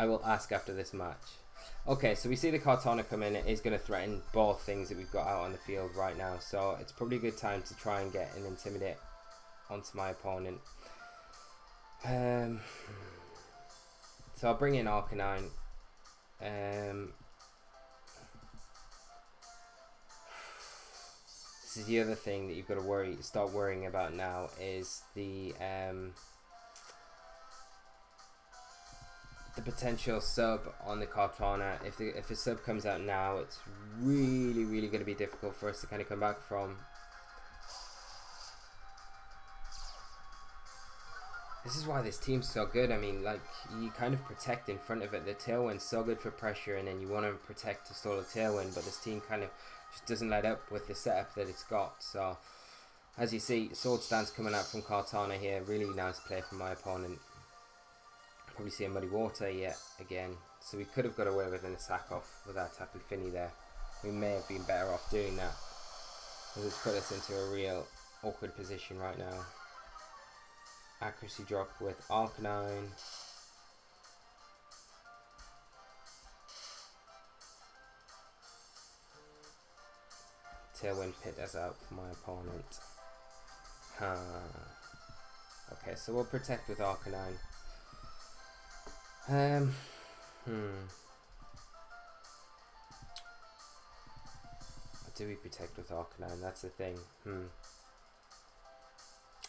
will ask after this match. Okay, so we see the Kartana come in. It is going to threaten both things that we've got out on the field right now. So it's probably a good time to try and get an Intimidate onto my opponent. So I'll bring in Arcanine. This is the other thing that you've got to start worrying about now is the potential sub on the Kartana. If a sub comes out now, it's really going to be difficult for us to kind of come back from. This is why this team's so good. I mean, like, you kind of protect in front of it. The Tailwind's so good for pressure, and then you want to protect to stall a Tailwind, but this team kind of just doesn't let up with the setup that it's got. So, as you see, Sword Stance coming out from Kartana here. Really nice play from my opponent. Probably see a Muddy Water yet again. So we could have got away with an attack off with that Tapu Fini there. We may have been better off doing that, because it's put us into a real awkward position right now. Accuracy drop with Arcanine. Tailwind Pit us out for my opponent. Okay, so we'll protect with Arcanine. Do we protect with Arcanine? That's the thing.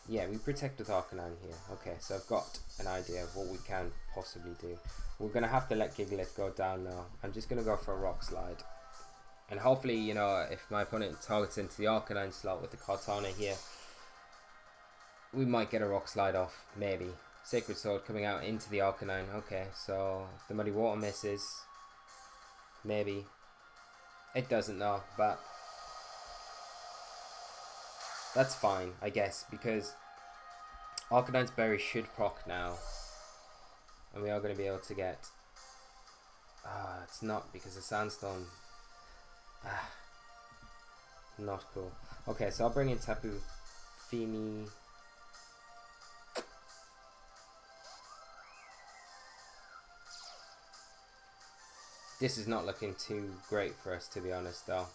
Yeah, we protect with Arcanine here. Okay, so I've got an idea of what we can possibly do. We're going to have to let Gigalith go down now. I'm just going to go for a Rock Slide. And hopefully, you know, if my opponent targets into the Arcanine slot with the Kartana here, we might get a Rock Slide off, maybe. Sacred Sword coming out into the Arcanine. Okay, so if the Muddy Water misses, maybe. It doesn't though, but that's fine, I guess, because Arcanine's Berry should proc now. And we are going to be able to get... it's not, because of Sandstorm. Not cool. Okay, so I'll bring in Tapu Fini. This is not looking too great for us, to be honest, though.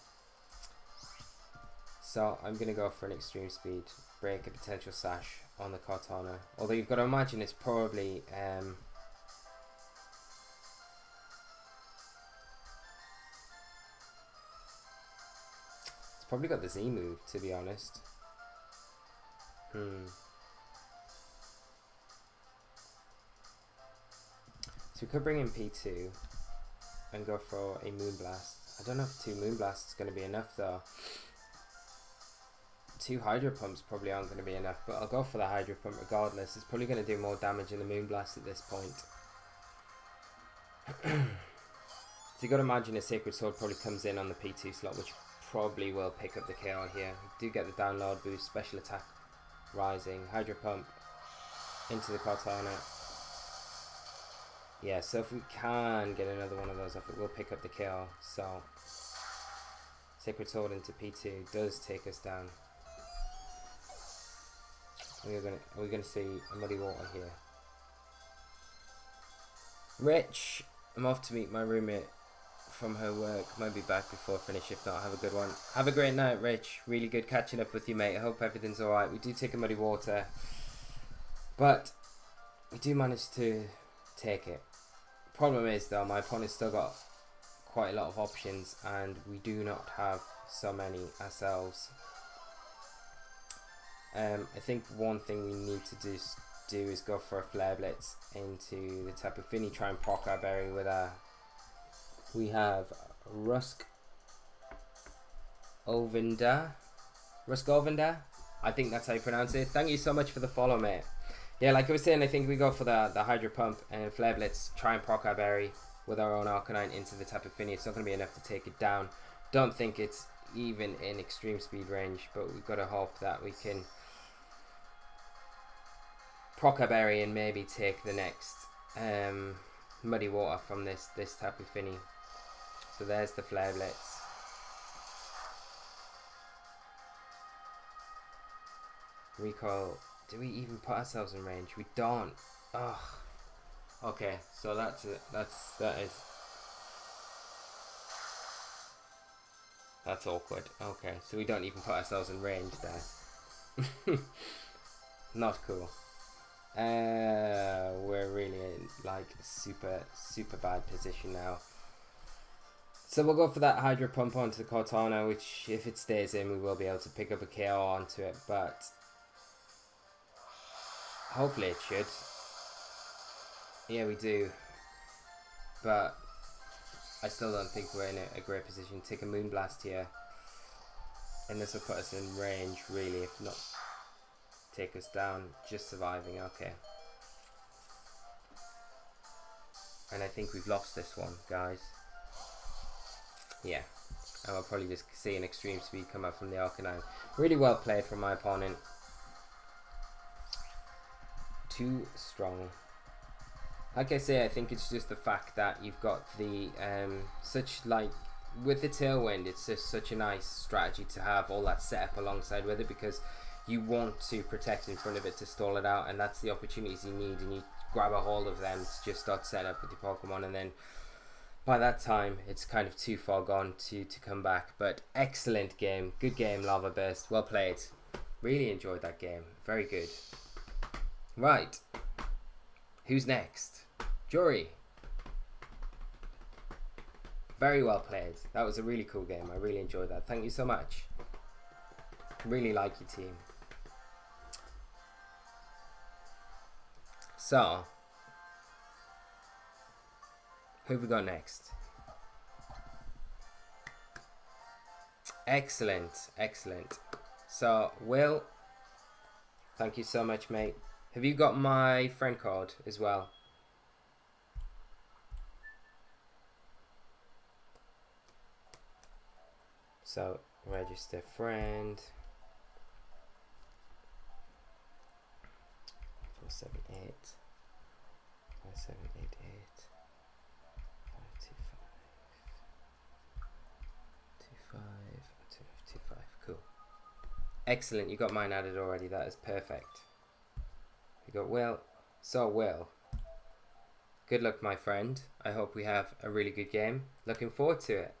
So I'm going to go for an Extreme Speed, break a potential Sash on the Kartana. Although you've got to imagine it's probably... it's probably got the Z move, to be honest. So we could bring in P2 and go for a Moonblast. I don't know if 2 Moonblasts is going to be enough, though. 2 Hydro Pumps probably aren't going to be enough, but I'll go for the Hydro Pump regardless. It's probably going to do more damage than the Moonblast at this point. So you got to imagine a Sacred Sword probably comes in on the P2 slot, which probably will pick up the KO here. We do get the download boost, special attack rising, Hydro Pump into the Kartana. Yeah, so if we can get another one of those off, it will pick up the KO. So Sacred Sword into P2 does take us down. We're gonna see a Muddy Water here. Rich, I'm off to meet my roommate from her work. Might be back before I finish. If not, have a good one. Have a great night, Rich. Really good catching up with you, mate. I hope everything's alright. We do take a Muddy Water, but we do manage to take it. Problem is, though, my opponent's still got quite a lot of options, and we do not have so many ourselves. I think one thing we need to do is go for a Flare Blitz into the Tapu Fini, try and proc our berry with a... We have Rusk Olvinda. I think that's how you pronounce it. Thank you so much for the follow, mate. Yeah, like I was saying, I think we go for the Hydro Pump and Flare Blitz, try and proc our berry with our own Arcanine into the Tapu Fini. It's not going to be enough to take it down. Don't think it's even in Extreme Speed range, but we've got to hope that we can proc our berry and maybe take the next Muddy Water from this Tapu Fini. So there's the Flare Blitz. Recoil. Do we even put ourselves in range? We don't. Ugh. Okay, so that is. That's awkward. Okay, so we don't even put ourselves in range there. Not cool. We're really in like super bad position now. So we'll go for that Hydro Pump onto the Cortana, which if it stays in we will be able to pick up a KO onto it, but hopefully it should. Yeah, we do. But I still don't think we're in a great position. Take a Moonblast here. And this will put us in range, really, if not take us down. Just surviving, okay. And I think we've lost this one, guys. Yeah. And we'll probably just see an extreme speed come up from the Arcanine. Really well played from my opponent. Too strong. Like I say, I think it's just the fact that you've got the with the Tailwind, it's just such a nice strategy to have all that set up alongside with it, because you want to protect in front of it to stall it out, and that's the opportunities you need, and you grab a hold of them to just start setting up with your Pokemon, and then by that time it's kind of too far gone to come back. But excellent game, good game, Lava Burst, well played. Really enjoyed that game, very good. Right, who's next? Jory. Very well played. That was a really cool game. I really enjoyed that. Thank you so much. Really like your team. So, who have we got next? Excellent, excellent. So, Will, thank you so much, mate. Have you got my friend code as well? So, register friend. 478 5788 525 Cool. Excellent, you got mine added already. That is perfect. You got Will. So, Will, good luck, my friend. I hope we have a really good game. Looking forward to it.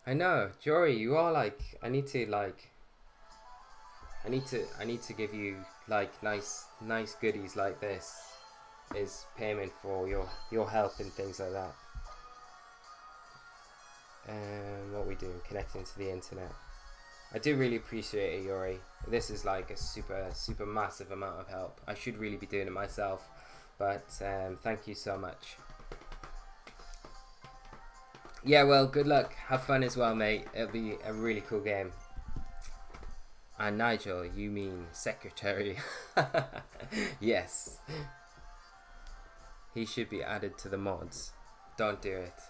I know, Jory, you are like, I need to give you like nice goodies like this is payment for your help and things like that. What we doing? Connecting to the internet. I do really appreciate it, Yuri. This is like a super massive amount of help. I should really be doing it myself, but thank you so much. Yeah, well, good luck. Have fun as well, mate. It'll be a really cool game. And Nigel, you mean secretary? Yes. He should be added to the mods. Don't do it.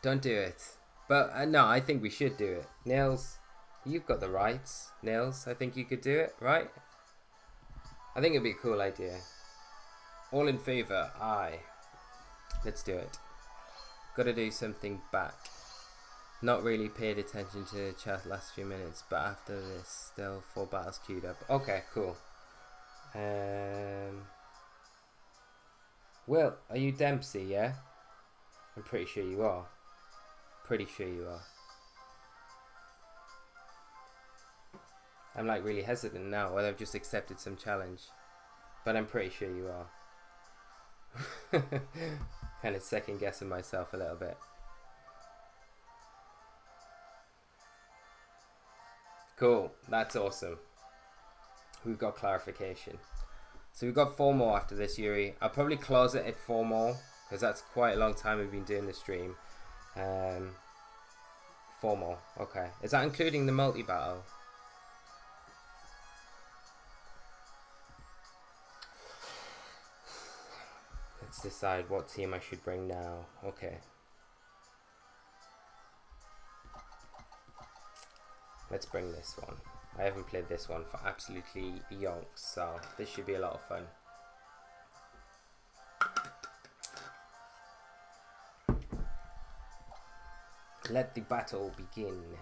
Don't do it. But no, I think we should do it. Nils, you've got the rights. Nils, I think you could do it, right? I think it'd be a cool idea. All in favour? Aye. Let's do it. Gotta do something back. Not really paid attention to the chat last few minutes, but after this, still 4 battles queued up. Okay, cool. Will, are you Dempsey, yeah? I'm pretty sure you are. Pretty sure you are. I'm like really hesitant now whether I've just accepted some challenge. But I'm pretty sure you are. Kind of second guessing myself a little bit. Cool, that's awesome. We've got clarification. So we've got 4 more after this, Yuri. I'll probably close it at 4 more, because that's quite a long time we've been doing the stream. 4 more, okay. Is that including the multi-battle? Let's decide what team I should bring now. Okay. Let's bring this one. I haven't played this one for absolutely yonks, so this should be a lot of fun. Let the battle begin.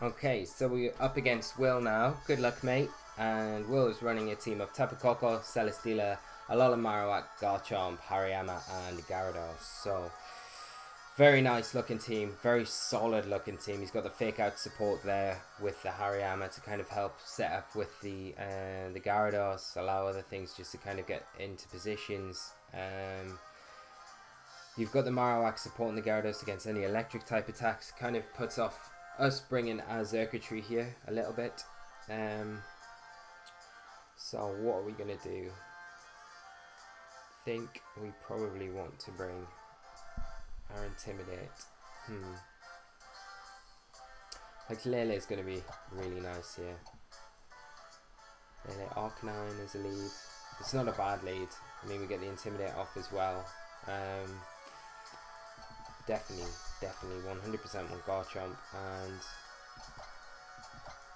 Okay, so we're up against Will now. Good luck, mate. and Will is running a team of Tapu Koko, Celesteela, Alola Marowak, Garchomp, Hariyama, and Gyarados. So very nice looking team, very solid looking team. He's got the fake out support there with the Hariyama to kind of help set up with the Gyarados, allow other things just to kind of get into positions. You've got the Marowak supporting the Gyarados against any electric type attacks, kind of puts off us bringing our Xurkitree here a little bit. So what are we going to do? I think we probably want to bring our Intimidate. Like Lele is going to be really nice here. Lele Arcanine is a lead. It's not a bad lead. I mean, we get the Intimidate off as well. Definitely 100% want Garchomp, and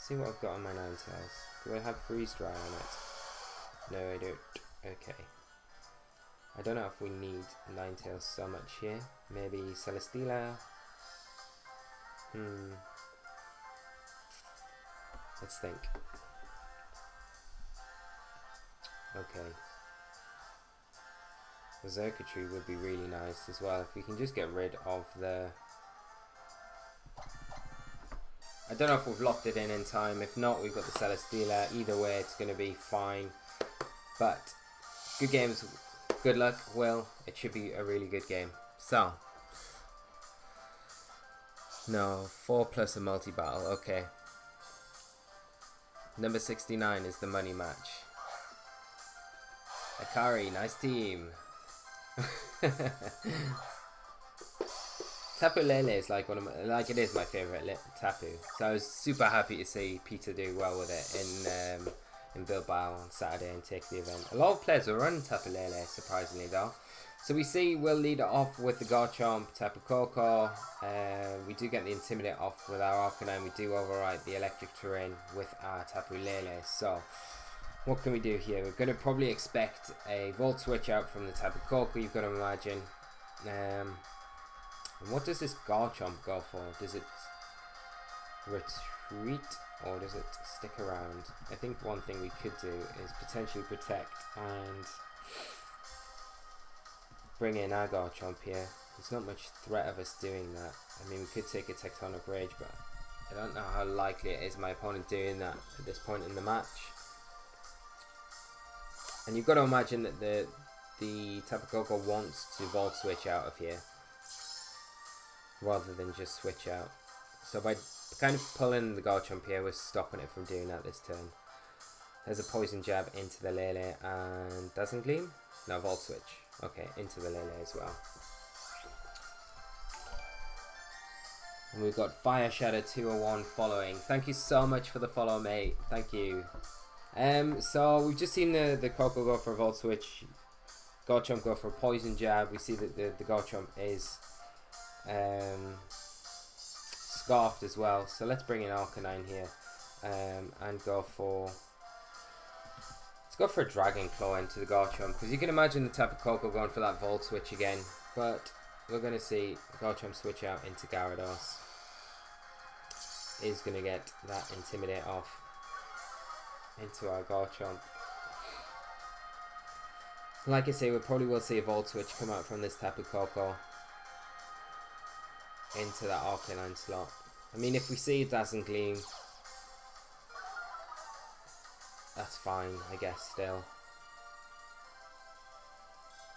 see what I've got on my Ninetales. Do I have Freeze Dry on it? No, I don't. Okay. I don't know if we need Ninetales so much here. Maybe Celesteela. Let's think. Okay. The Xurkitree would be really nice as well if we can just get rid of the... I don't know if we've locked it in time. If not, we've got the Celesteela. Either way, it's going to be fine. But good games. Good luck, Will. It should be a really good game. So, no, 4 plus a multi-battle. Okay. Number 69 is the money match. Akari, nice team. Tapu Lele is like it is my favourite Tapu. So I was super happy to see Peter do well with it in Bilbao on Saturday and take the event. A lot of players are running Tapu Lele, surprisingly though. So we see we'll lead it off with the Garchomp, Tapu Koko. We do get the Intimidate off with our Arcanine. We do override the electric terrain with our Tapu Lele. So what can we do here? We're going to probably expect a Volt Switch out from the Tapu Koko, you've got to imagine. What does this Garchomp go for? Does it retreat or does it stick around? I think one thing we could do is potentially protect and bring in our Garchomp here. There's not much threat of us doing that. I mean, we could take a Tectonic Rage, but I don't know how likely it is my opponent doing that at this point in the match. And you've got to imagine that the Tapu Koko wants to Volt Switch out of here rather than just switch out. So by kind of pulling the Garchomp here, we're stopping it from doing that this turn. There's a Poison Jab into the Lele and Dazzling Gleam? No, Volt Switch. Okay, into the Lele as well. And we've got Fire Shadow 201 following. Thank you so much for the follow, mate. Thank you. So we've just seen the Koko go for a Volt Switch, Garchomp go for a Poison Jab. We see that the Garchomp is Scarfed as well. So let's bring in Arcanine here and go for... Let's go for a Dragon Claw into the Garchomp, because you can imagine the Tapu Koko going for that Volt Switch again. But we're going to see Garchomp switch out into Gyarados. Is going to get that Intimidate off into our Garchomp. Like I say, we probably will see a Volt Switch come out from this Tapu Koko into that Arcanine slot. I mean, if we see a Dazzling Gleam, that's fine, I guess, still.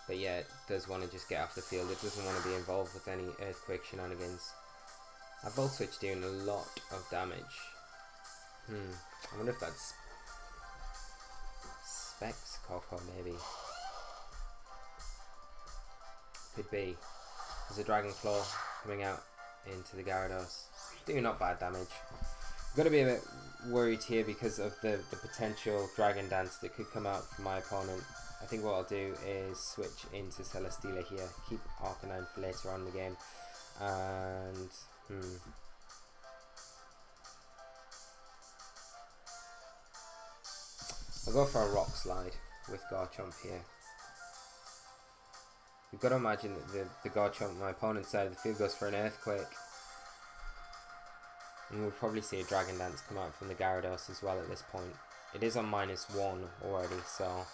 But yeah, it does want to just get off the field. It doesn't want to be involved with any Earthquake shenanigans. Our Volt Switch doing a lot of damage. I wonder if that's Specs Koko, maybe. Could be. There's a Dragon Claw coming out into the Gyarados. Doing not bad damage. I'm going to be a bit worried here because of the potential Dragon Dance that could come out from my opponent. I think what I'll do is switch into Celesteela here. Keep Arcanine for later on in the game. And... I'll go for a Rock Slide with Garchomp here. You've got to imagine that the Garchomp on my opponent's side of the field goes for an Earthquake. And we'll probably see a Dragon Dance come out from the Gyarados as well at this point. It is on -1 already, so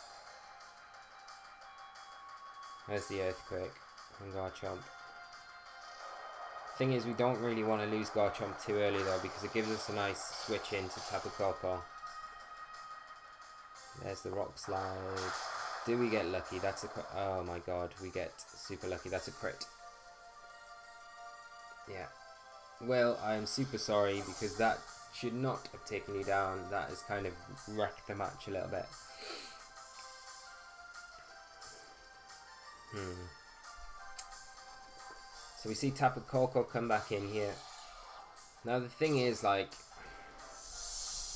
there's the Earthquake and Garchomp. Thing is, we don't really want to lose Garchomp too early though, because it gives us a nice switch into Tapu Koko. There's the Rock Slide. Do we get lucky? That's a... Oh my god, we get super lucky. That's a crit. Yeah. Well, I'm super sorry, because that should not have taken you down. That has kind of wrecked the match a little bit. So we see Tapu Koko come back in here. Now the thing is, like,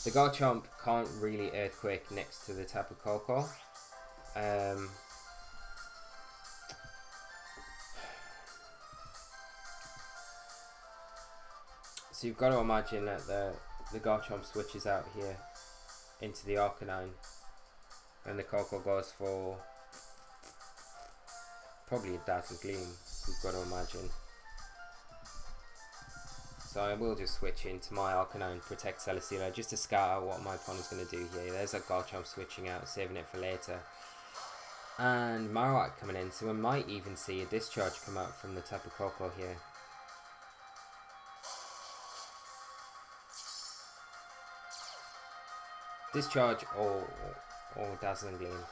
the Garchomp can't really Earthquake next to the Tapu Koko. So you've got to imagine that the Garchomp switches out here into the Arcanine, and the Koko goes for probably a Dazzle Gleam, you've got to imagine. So I will just switch into my Arcanine, Protect Celesteela, just to scout out what my opponent's going to do here. There's a Garchomp switching out, saving it for later. And Marowak coming in, so we might even see a Discharge come out from the Tapu Koko here. Discharge or Dazzling Gleam.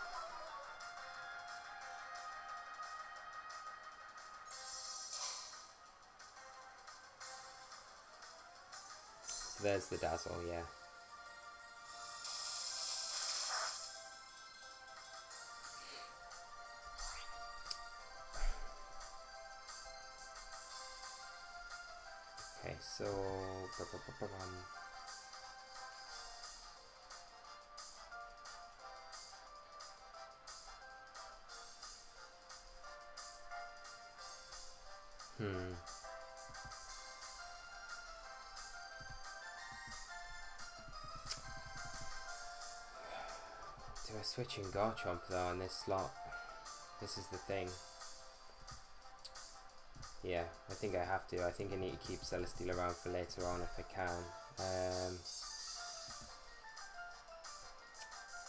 So there's the Dazzle, yeah. Okay, so... Do I switch in Garchomp though in this slot? This is the thing. Yeah, I think I have to. I think I need to keep Celesteela around for later on if I can.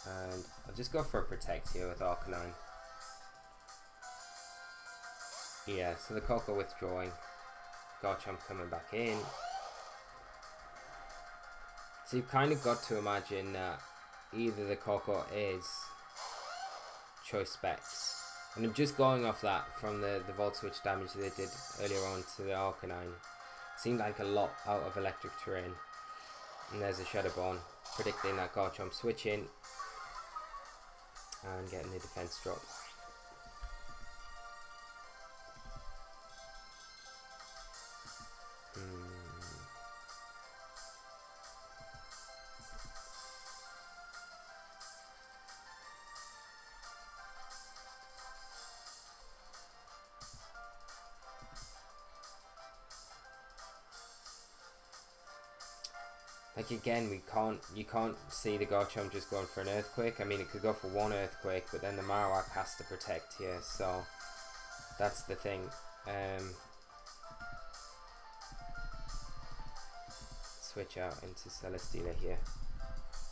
And I'll just go for a Protect here with Arcanine. Yeah, so the Koko withdrawing. Garchomp coming back in. So you've kind of got to imagine that either the Koko is Choice Specs. And I'm just going off that from the Volt Switch damage they did earlier on to the Arcanine. Seemed like a lot out of electric terrain. And there's a Shadow Bone, predicting that Garchomp switching and getting the defense drop. Like again, you can't see the Garchomp just going for an Earthquake. I mean, it could go for one Earthquake, but then the Marowak has to protect here, so that's the thing. Switch out into Celesteela here.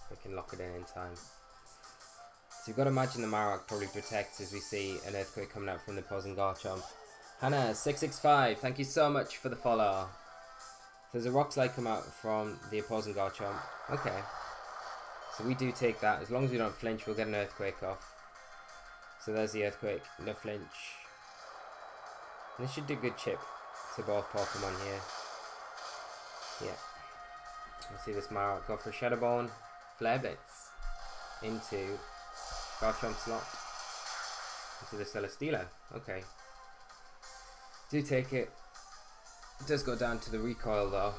We can lock it in time. So you've got to imagine the Marowak probably protects as we see an Earthquake coming out from the opposing Garchomp. Hannah665, thank you so much for the follow. There's a Rock Slide come out from the opposing Garchomp. Okay. So we do take that. As long as we don't flinch, we'll get an Earthquake off. So there's the Earthquake. No flinch. And this should do good chip to both Pokemon here. Yeah. You see this Marowak go for Shadow Bone. Flare Blitz into Garchomp slot. Into the Celesteela. Okay. Do take it. It does go down to the recoil though.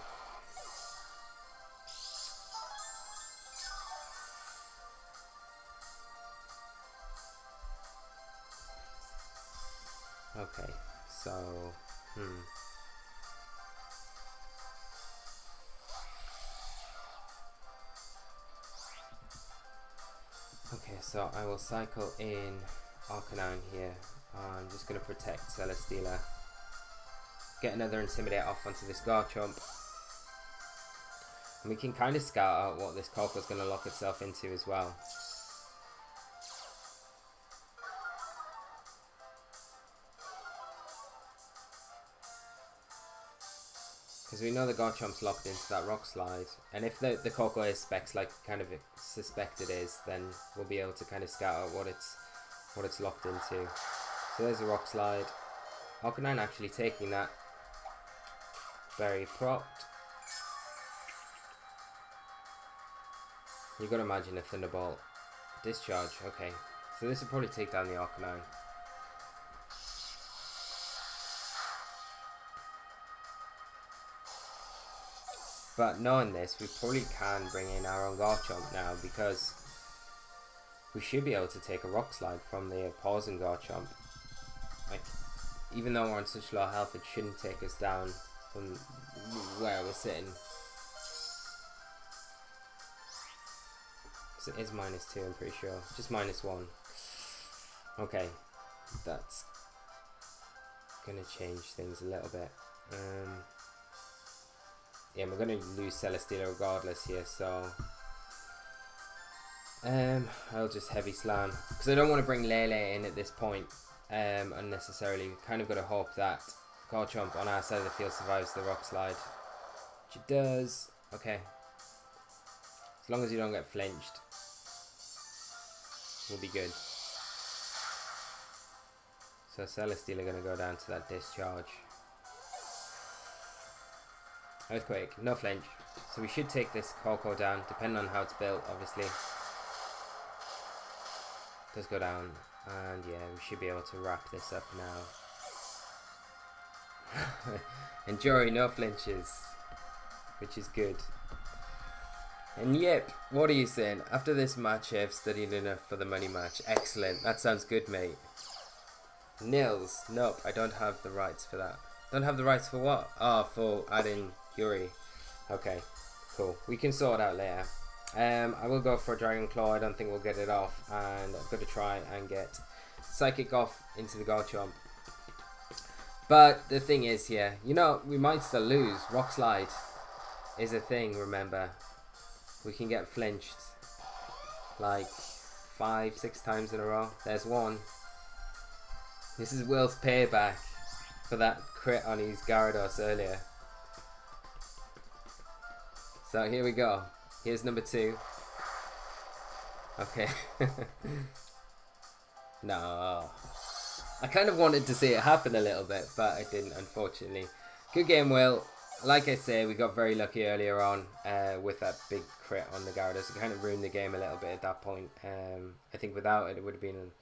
Okay, so okay, so I will cycle in Arcanine here. I'm just going to protect Celesteela. Get another Intimidate off onto this Garchomp. And we can kind of scout out what this Coco's going to lock itself into as well. Because we know the Garchomp's locked into that rock slide. And if the Coco is specs like kind of suspect it is, then we'll be able to kind of scout out what it's locked into. So there's a rock slide. Arcanine actually taking that. Very propped. You gotta imagine a Thunderbolt. Discharge, okay. So this will probably take down the Arcanine. But knowing this, we probably can bring in our own Garchomp now, because we should be able to take a Rock Slide from the opposing Garchomp. Like, even though we're on such low health, it shouldn't take us down from where we're sitting. So it is -2, I'm pretty sure. Just -1. Okay, that's gonna change things a little bit. Yeah, we're gonna lose Celesteela regardless here, so I'll just heavy slam because I don't want to bring Lele in at this point unnecessarily. Kind of got to hope that Garchomp on our side of the field survives the rock slide, which it does. Okay, as long as you don't get flinched, we'll be good. So Celesteela gonna go down to that discharge. Earthquake, no flinch. So we should take this Coco down, depending on how it's built, obviously. Does go down, and yeah, we should be able to wrap this up now. And Jory, no flinches, which is good. And yep, what are you saying? After this match, I've studied enough for the money match. Excellent, that sounds good, mate. Nils, nope, I don't have the rights for that. Don't have the rights for what? Oh, for adding Yuri. Okay, cool. We can sort it out later. I will go for a Dragon Claw. I don't think we'll get it off, and I've got to try and get Psychic off into the Garchomp. But the thing is here, you know, we might still lose. Rock Slide is a thing, remember. We can get flinched like 5-6 times in a row. There's one. This is Will's payback for that crit on his Gyarados earlier. So here we go. Here's number 2. Okay. No. I kind of wanted to see it happen a little bit, but I didn't, unfortunately. Good game, Will. Like I say, we got very lucky earlier on with that big crit on the Gyarados. It kind of ruined the game a little bit at that point. I think without it, it would have been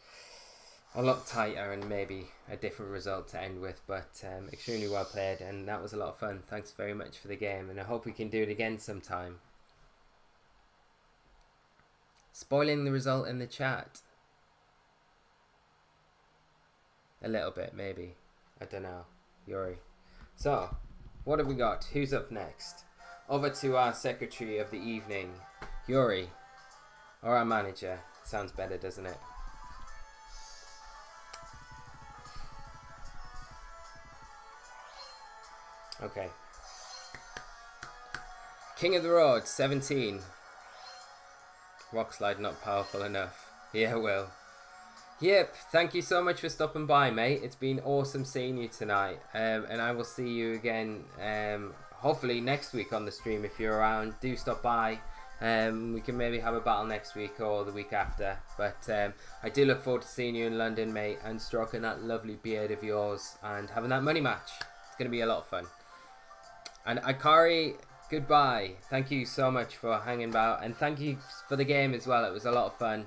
a lot tighter and maybe a different result to end with, but extremely well played, and that was a lot of fun. Thanks very much for the game, and I hope we can do it again sometime. Spoiling the result in the chat. A little bit, maybe. I don't know. Yuri. So, what have we got? Who's up next? Over to our secretary of the evening, Yuri. Or our manager. Sounds better, doesn't it? Okay. King of the Road, 17. Rock Slide not powerful enough. Yeah, well. Yep, thank you so much for stopping by, mate. It's been awesome seeing you tonight. And I will see you again, hopefully next week on the stream if you're around. Do stop by. We can maybe have a battle next week or the week after. But I do look forward to seeing you in London, mate, and stroking that lovely beard of yours and having that money match. It's going to be a lot of fun. And Akari, goodbye. Thank you so much for hanging about, and thank you for the game as well. It was a lot of fun.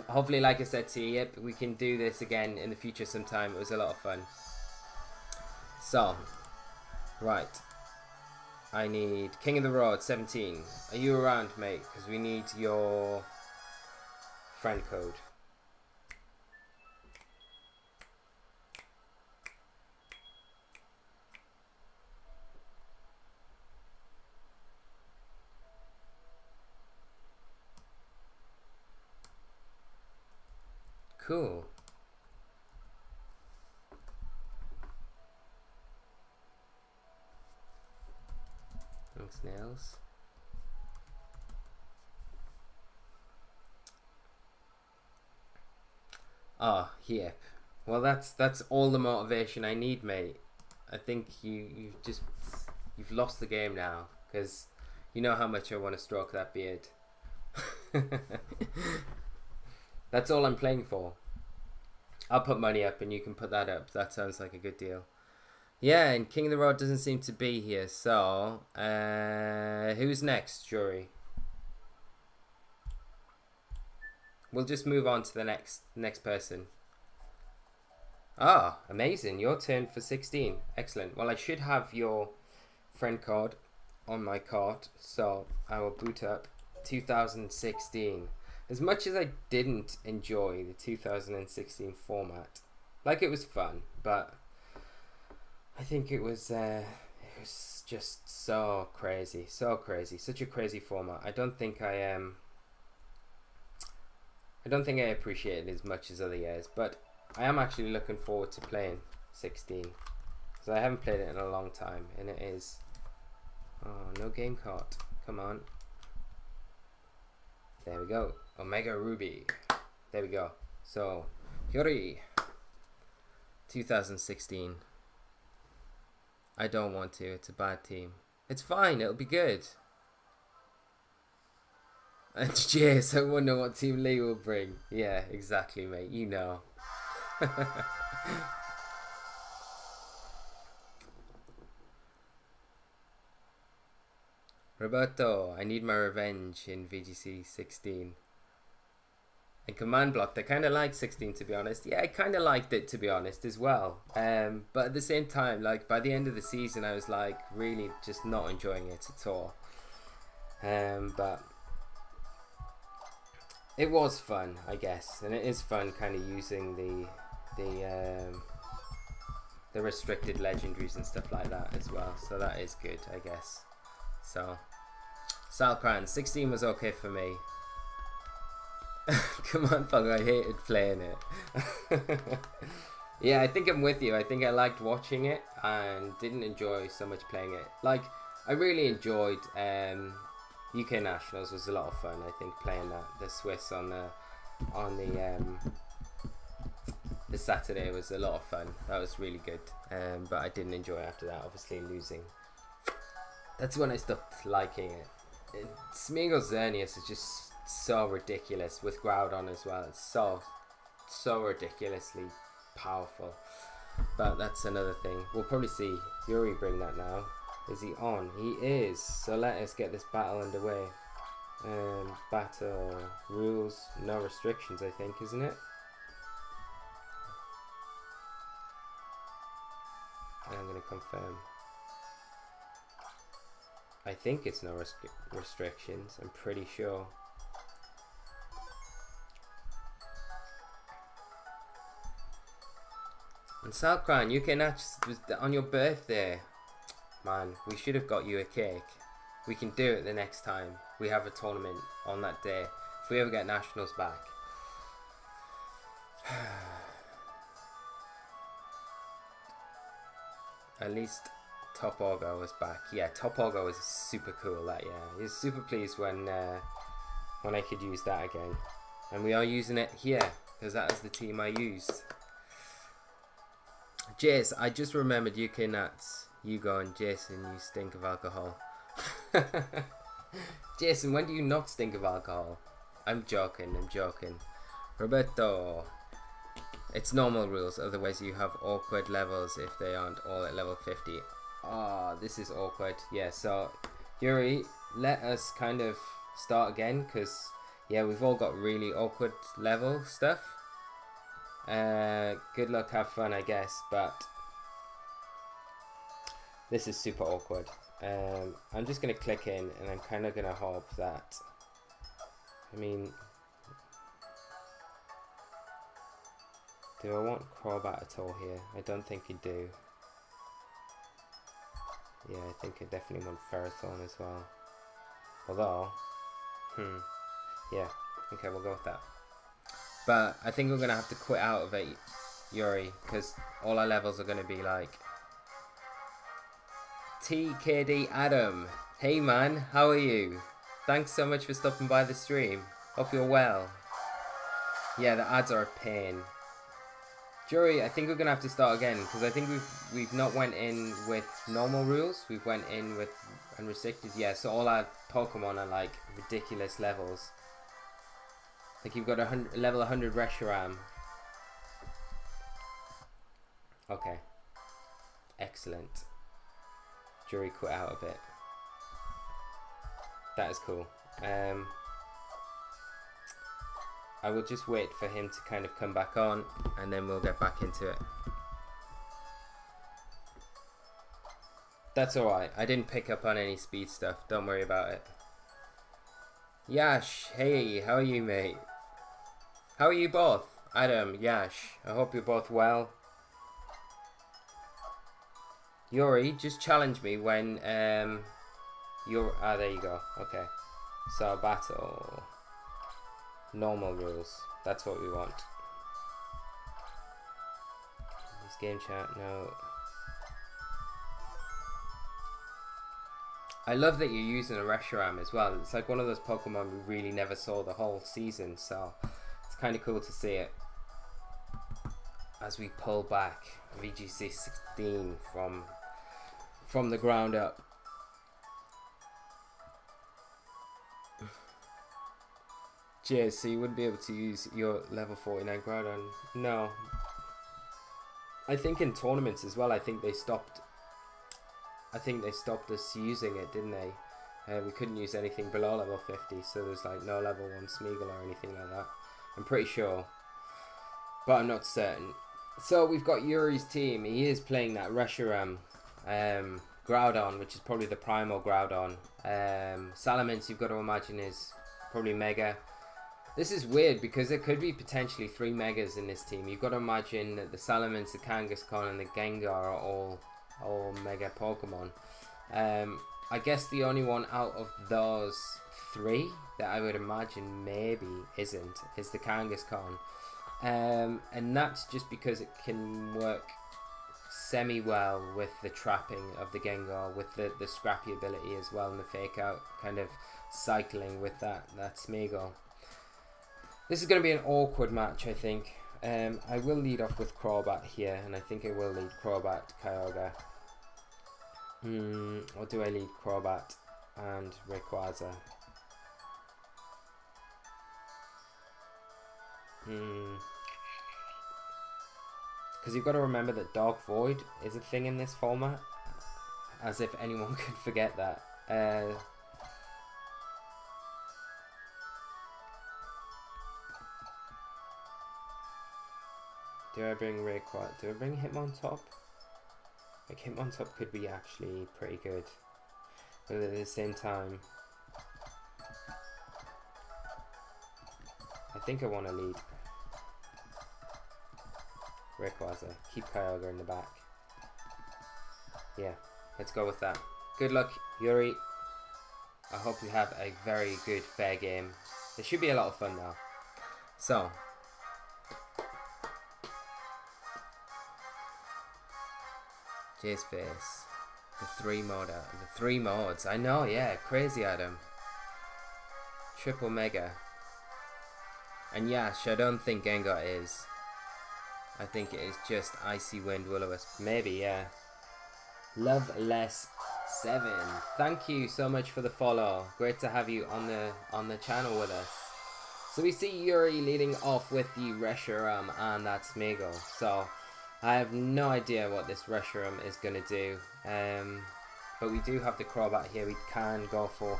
Hopefully, like I said to you, yep, we can do this again in the future sometime. It was a lot of fun. So, right. I need King of the Road, 17. Are you around, mate? Because we need your friend code. Cool. Thanks, Nails. Oh, yep. Well, that's all the motivation I need, mate. I think you've lost the game now, because you know how much I want to stroke that beard. That's all I'm playing for. I'll put money up and you can put that up. That sounds like a good deal. Yeah, and King of the Road doesn't seem to be here, so who's next, Jury? We'll just move on to the next person. Ah, amazing. Your turn for 16. Excellent. Well, I should have your friend card on my cart, so I will boot up 2016. As much as I didn't enjoy the 2016 format, like, it was fun, but I think it was just so crazy, such a crazy format. I don't think I appreciate it as much as other years, but I am actually looking forward to playing 16, because I haven't played it in a long time, and it is... Oh, no game cart. Come on. There we go. Omega Ruby. There we go. So, Yuri. 2016. I don't want to. It's a bad team. It's fine. It'll be good. And jeez, I wonder what Team Lee will bring. Yeah, exactly, mate. You know. Roberto, I need my revenge in VGC 16. And Command Blocked, I kind of liked 16, to be honest. Yeah, I kind of liked it, to be honest, as well. But at the same time, like, by the end of the season, I was, like, really just not enjoying it at all. But it was fun, I guess. And it is fun kind of using the restricted legendaries and stuff like that as well. So that is good, I guess. So, Salcran, 16 was okay for me. Come on, Pug, I hated playing it. Yeah, I think I'm with you. I think I liked watching it and didn't enjoy so much playing it. Like, I really enjoyed UK Nationals. Was a lot of fun. I think playing the Swiss on the Saturday was a lot of fun. That was really good. But I didn't enjoy after that, obviously losing. That's when I stopped liking it. Smeagol Xerneas is just so ridiculous with Groudon as well. It's so ridiculously powerful. But that's another thing. We'll probably see Yuri bring that now. Is he on? He is. So let us get this battle underway. Battle rules, no restrictions, I think, isn't it? I'm going to confirm. I think it's no restrictions. I'm pretty sure. And Salcran, UK Natch was on your birthday. Man, we should have got you a cake. We can do it the next time we have a tournament on that day. If we ever get Nationals back. At least Top Augo was back. Yeah, Top Augo was super cool that year. He was super pleased when I could use that again. And we are using it here, because that is the team I used. Jace, I just remembered UK Nats. You going, Jason, you stink of alcohol. Jason, when do you not stink of alcohol? I'm joking. Roberto. It's normal rules, otherwise you have awkward levels if they aren't all at level 50. Ah, this is awkward. Yeah, so, Yuri, let us kind of start again, because, yeah, we've all got really awkward level stuff. Good luck, have fun, I guess, but this is super awkward. I'm just going to click in, and I'm kind of going to hope that, I mean, do I want Crobat at all here? I don't think you do. Yeah, I think I definitely want Ferrothorn as well. Although, yeah, okay, we'll go with that. But I think we're going to have to quit out of it, Yuri, because all our levels are going to be like... TKD Adam. Hey man, how are you? Thanks so much for stopping by the stream. Hope you're well. Yeah, the ads are a pain. Jury, I think we're gonna have to start again because I think we've not went in with normal rules. We've went in with unrestricted. Yeah, so all our Pokemon are like ridiculous levels. Like you've got a level 100 Reshiram. Okay. Excellent. Jury quit out of it. That is cool. I will just wait for him to kind of come back on and then we'll get back into it. That's alright. I didn't pick up on any speed stuff. Don't worry about it. Yash, hey, how are you, mate? How are you both? Adam, Yash, I hope you're both well. Yuri, just challenge me when you're... Ah, there you go. Okay. So, battle... Normal rules. That's what we want. This game chat, no. I love that you're using a Reshiram as well. It's like one of those Pokemon we really never saw the whole season, so it's kind of cool to see it. As we pull back VGC 16 from the ground up. Cheers, so you wouldn't be able to use your level 49 Groudon? No. I think in tournaments as well, I think they stopped us using it, didn't they? We couldn't use anything below level 50, so there's like no level 1 Smeagol or anything like that. I'm pretty sure, but I'm not certain. So we've got Yuri's team. He is playing that Reshiram, Groudon, which is probably the primal Groudon. Salamence, you've got to imagine, is probably Mega. This is weird because there could be potentially 3 Megas in this team. You've got to imagine that the Salamence, the Kangaskhan, and the Gengar are all Mega Pokemon. I guess the only one out of those 3 that I would imagine maybe isn't is the Kangaskhan. And that's just because it can work semi-well with the trapping of the Gengar, with the scrappy ability as well, and the fake out kind of cycling with that Smeagol. This is going to be an awkward match, I think. I will lead off with Crobat here, and I think I will lead Crobat Kyogre. Or do I lead Crobat and Rayquaza? Because you've got to remember that Dark Void is a thing in this format. As if anyone could forget that. Do I bring Rayquaza? Do I bring Hitmontop? Like Hitmontop could be actually pretty good. But at the same time, I think I want to lead Rayquaza. Keep Kyogre in the back. Yeah, let's go with that. Good luck, Yuri. I hope you have a very good, fair game. It should be a lot of fun now. So, Jay's face. The 3 mods. I know, yeah. Crazy, Adam. Triple Mega. And Yash, I don't think Gengar is. I think it is just Icy Wind Will-O-Wisp. Maybe, yeah. Loveless7. Thank you so much for the follow. Great to have you on the channel with us. So we see Yuri leading off with the Reshiram and that Smeagol. So I have no idea what this Reshiram is going to do. But we do have the Crobat here. We can go for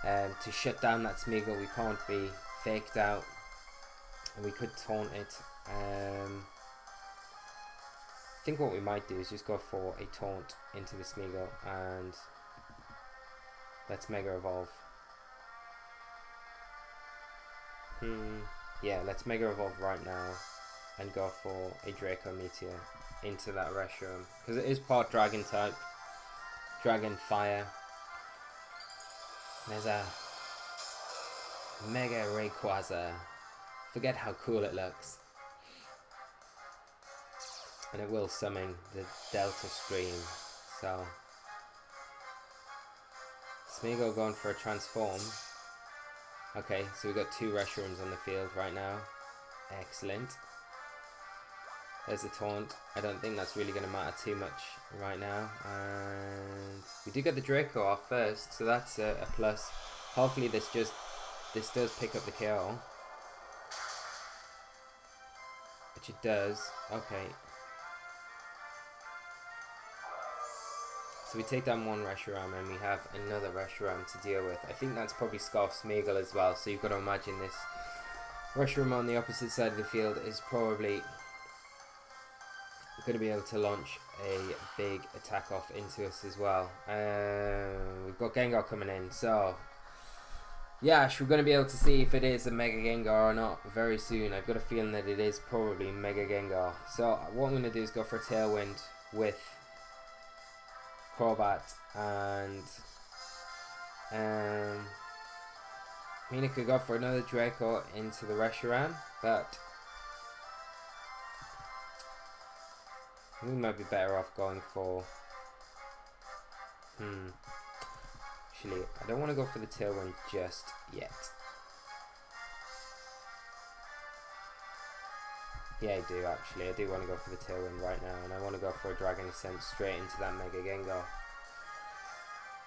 to shut down that Smeagol. We can't be faked out. And we could taunt it. I think what we might do is just go for a taunt into the Smeagol and let's Mega Evolve. Yeah, let's Mega Evolve right now and go for a Draco Meteor into that Reshiram because it is part Dragon type, Dragon Fire. There's a Mega Rayquaza. Forget how cool it looks. And it will summon the Delta Stream. So Smeagol going for a transform. Okay, so we've got 2 Reshirams on the field right now. Excellent. There's a taunt. I don't think that's really going to matter too much right now. And we do get the Draco off first, so that's a plus. Hopefully this does pick up the kill. Which it does. Okay. So we take down one Reshiram and we have another Reshiram to deal with. I think that's probably Scarf Smeagol as well, so you've got to imagine this Reshiram on the opposite side of the field is probably going to be able to launch a big attack off into us as well. We've got Gengar coming in, so Yash, we're going to be able to see if it is a Mega Gengar or not very soon. I've got a feeling that it is probably Mega Gengar. So what I'm going to do is go for a Tailwind with Crobat, and I mean, I could go for another Draco into the Reshiram, but we might be better off going for actually, I don't want to go for the Tailwind just yet. Yeah, I do actually. I do want to go for the Tailwind right now, and I want to go for a Dragon Ascent straight into that Mega Gengar.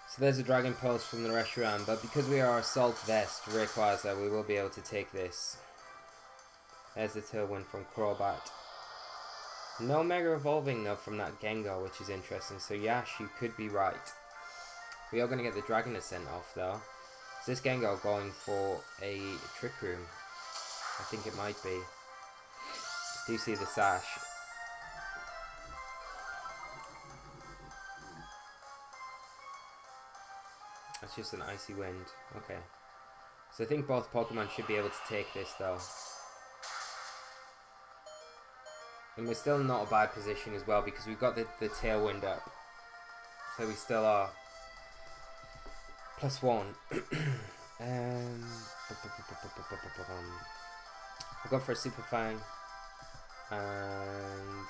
So there's a Dragon Pulse from the Reshiram, but because we are Assault Vest Rayquaza, we will be able to take this. There's the Tailwind from Crobat. No Mega Evolving though from that Gengar, which is interesting. So Yash, you could be right. We are going to get the Dragon Ascent off though. Is this Gengar going for a Trick Room? I think it might be. Do you see the sash? That's just an Icy Wind. Okay. So I think both Pokemon should be able to take this though. And we're still in not a bad position as well because we've got the Tailwind up. So we still are +1. I'll go for a Super Fang. And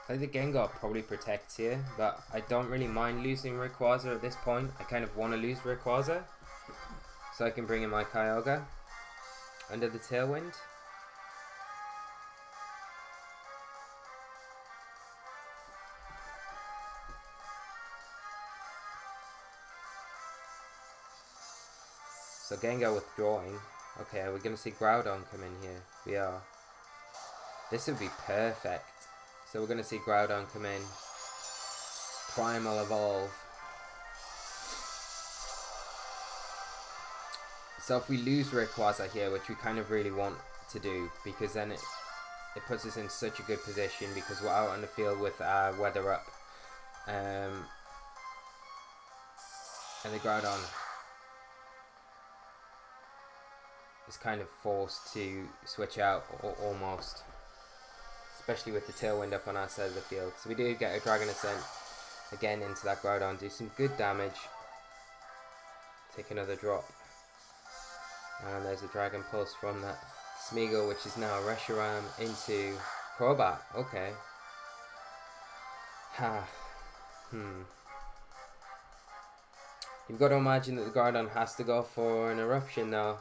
I think the Gengar probably protects here, but I don't really mind losing Rayquaza at this point. I kind of want to lose Rayquaza so I can bring in my Kyogre under the Tailwind. So Gengar withdrawing. Okay, are we going to see Groudon come in here? We are. This would be perfect. So we're going to see Groudon come in. Primal Evolve. So if we lose Rayquaza here, which we kind of really want to do, because then it puts us in such a good position because we're out on the field with Weather Up. And the Groudon is kind of forced to switch out almost, especially with the Tailwind up on our side of the field. So we do get a Dragon Ascent again into that Groudon, do some good damage, take another drop, and there's a Dragon Pulse from that Smeagol, which is now Reshiram into Crobat. Okay. You've got to imagine that the Groudon has to go for an Eruption now.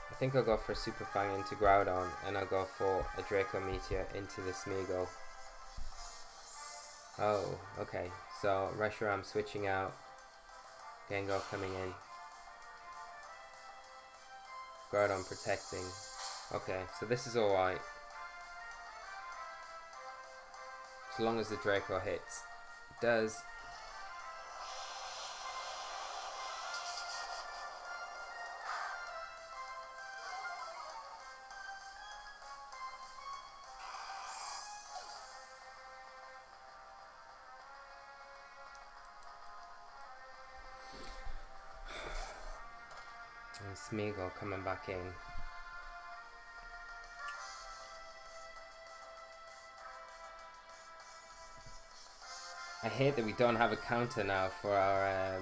I think I'll go for a Super Fang into Groudon, and I'll go for a Draco Meteor into the Smeagol. Oh, okay. So Reshiram switching out, Gengar coming in, Groudon protecting. Okay, so this is alright. As long as the Draco hits. It does. And Smeagol coming back in. I hate that we don't have a counter now for our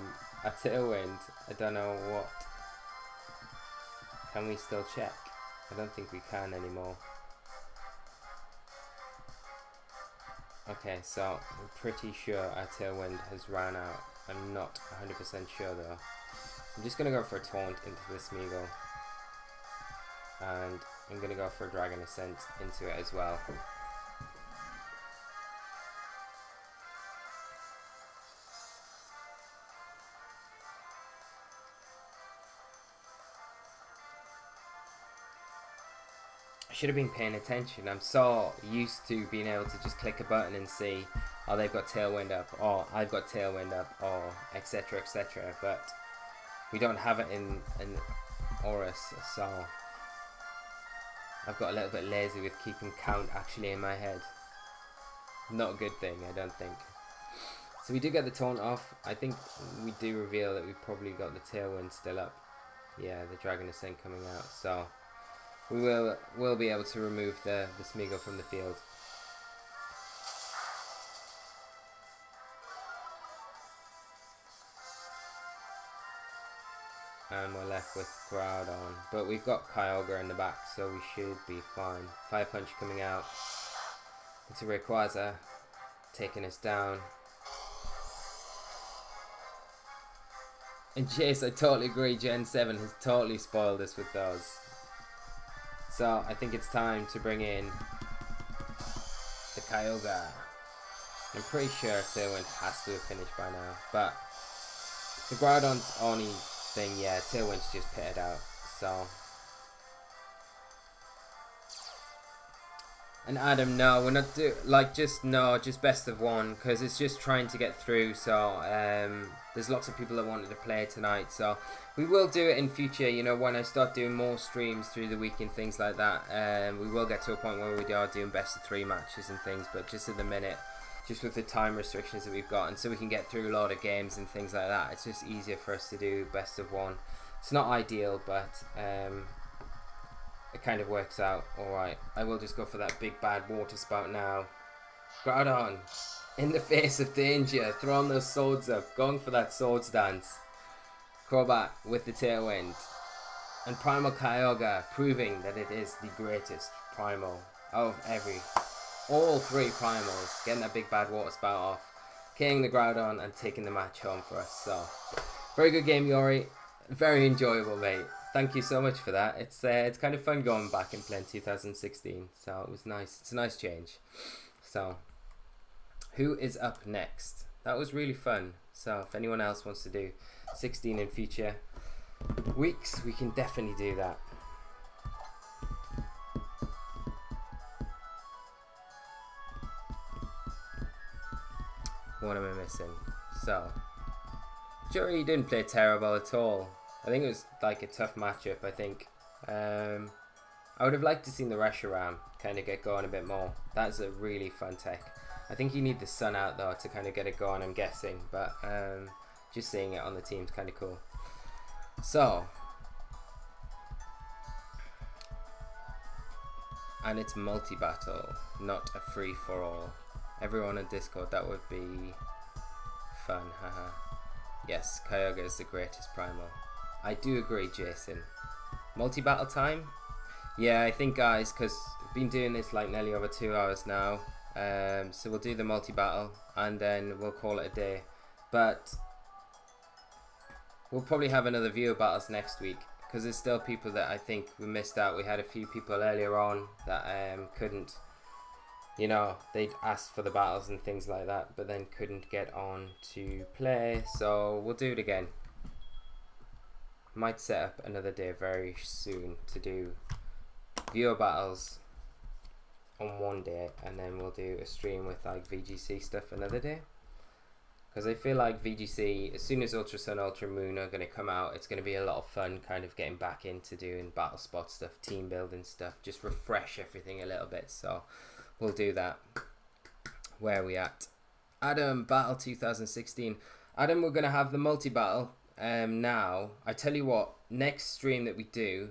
Tailwind. I don't know what. Can we still check? I don't think we can anymore. Okay, so I'm pretty sure our Tailwind has ran out. I'm not 100% sure though. I'm just going to go for a Taunt into the Smeagol. And I'm going to go for a Dragon Ascent into it as well. I should have been paying attention. I'm so used to being able to just click a button and see, oh, they've got Tailwind up, or I've got Tailwind up, or etc, etc. But we don't have it in Horus, so I've got a little bit lazy with keeping count actually in my head. Not a good thing, I don't think. So we do get the taunt off. I think we do reveal that we've probably got the Tailwind still up. Yeah, the Dragon Ascent coming out, so we will be able to remove the Smeagol from the field. And we're left with Groudon. But we've got Kyogre in the back, so we should be fine. Fire Punch coming out. It's a Rayquaza taking us down. And Chase, I totally agree, Gen 7 has totally spoiled us with those. So I think it's time to bring in the Kyogre. I'm pretty sure Tailwind has to have finished by now. But the Groudon's only thing, yeah, Tailwind's just pitted out. So. And Adam, no, we're not just best of one, because it's just trying to get through. So there's lots of people that wanted to play tonight, so we will do it in future. You know, when I start doing more streams through the week and things like that, we will get to a point where we are doing best of 3 matches and things. But just at the minute, just with the time restrictions that we've got, and so we can get through a lot of games and things like that, it's just easier for us to do best of one. It's not ideal, but it kind of works out alright. I will just go for that big bad water spout now. Groudon, in the face of danger, throwing those swords up, going for that swords dance. Crobat with the Tailwind. And Primal Kyogre, proving that it is the greatest Primal of all 3 Primals. Getting that big bad water spout off, killing the Groudon and taking the match home for us. So, very good game, Yori. Very enjoyable, mate. Thank you so much for that. It's kind of fun going back and playing 2016. So it was nice. It's a nice change. So, who is up next? That was really fun. So if anyone else wants to do 16 in future weeks, we can definitely do that. What am I missing? So, Jury didn't play terrible at all. I think it was like a tough matchup, I think. I would have liked to see the Reshiram kind of get going a bit more. That's a really fun tech. I think you need the sun out though to kind of get it going, I'm guessing. But just seeing it on the team is kind of cool. So. And it's multi-battle, not a free-for-all. Everyone on Discord, that would be fun, haha. Yes, Kyogre is the greatest Primal. I do agree, Jason. Multi-battle time? Yeah, I think, guys, because I've been doing this like nearly over 2 hours now. So we'll do the multi-battle and then we'll call it a day. But we'll probably have another viewer battles next week, because there's still people that I think we missed out. We had a few people earlier on that couldn't, you know, they'd asked for the battles and things like that, but then couldn't get on to play. So we'll do it again. Might set up another day very soon to do viewer battles on one day, and then we'll do a stream with like VGC stuff another day. Because I feel like VGC, as soon as Ultra Sun, Ultra Moon are going to come out, it's going to be a lot of fun kind of getting back into doing battle spot stuff, team building stuff, just refresh everything a little bit. So we'll do that. Where are we at? Adam, Battle 2016. Adam, we're going to have the multi-battle now. I tell you what, next stream that we do,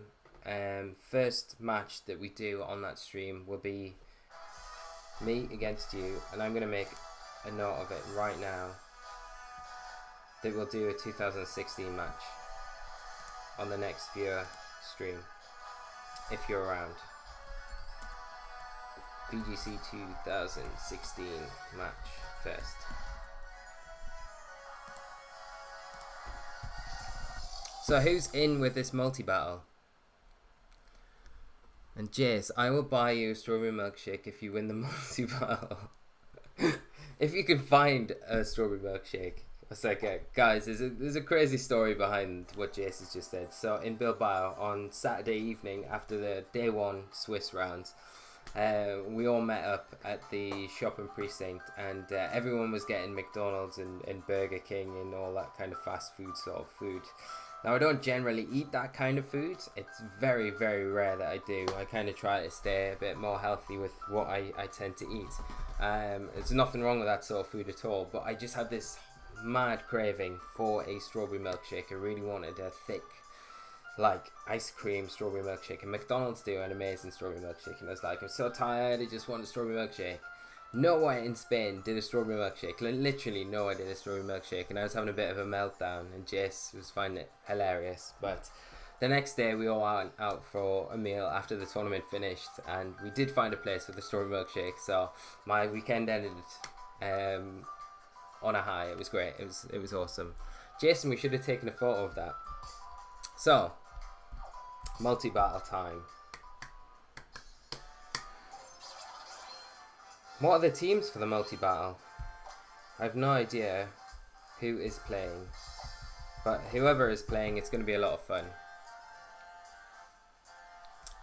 first match that we do on that stream will be me against you. And I'm going to make a note of it right now. That we'll do a 2016 match on the next viewer stream, if you're around. VGC 2016 match first. So who's in with this multi-battle? And Jace, I will buy you a strawberry milkshake if you win the multi-battle. If you can find a strawberry milkshake. It's like, guys, there's a crazy story behind what Jace has just said. So in Bilbao on Saturday evening after the day one Swiss rounds, we all met up at the shopping precinct, and everyone was getting McDonald's and Burger King and all that kind of fast food sort of food. Now, I don't generally eat that kind of food. It's very, very rare that I do. I kind of try to stay a bit more healthy with what I tend to eat. There's nothing wrong with that sort of food at all, but I just had this mad craving for a strawberry milkshake. I really wanted a thick, like, ice cream strawberry milkshake. And McDonald's do an amazing strawberry milkshake. And I was like, I'm so tired, I just want a strawberry milkshake. No one in Spain did a strawberry milkshake. Literally no one did a strawberry milkshake, and I was having a bit of a meltdown, and Jace was finding it hilarious. But the next day we all went out for a meal after the tournament finished, and we did find a place with a strawberry milkshake. So my weekend ended on a high. It was great. It was awesome. Jason, we should have taken a photo of that. So multi-battle time. What are the teams for the multi-battle? I have no idea who is playing, but whoever is playing, it's going to be a lot of fun.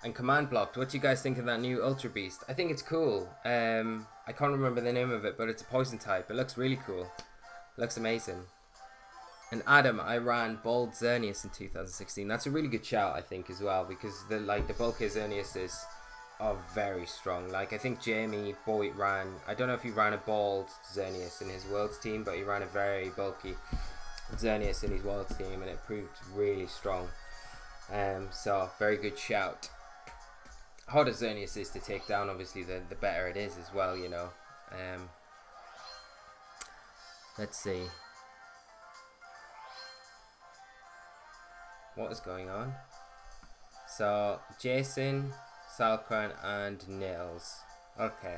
And command blocked, what do you guys think of that new Ultra Beast? I think it's cool. I can't remember the name of it, but it's a poison type. It looks really cool. It looks amazing. And Adam, I ran Bald Xerneas in 2016. That's a really good shout, I think, as well, because the bulky Xerneases are very strong. Like, I think Jamie Boyd ran, I don't know if he ran a bald Xerneas in his Worlds team, but he ran a very bulky Xerneas in his Worlds team, and it proved really strong. So very good shout. Harder Xerneas is to take down, obviously the better it is as well, you know. Let's see what is going on. So Jason, Salkran and Nils. Okay.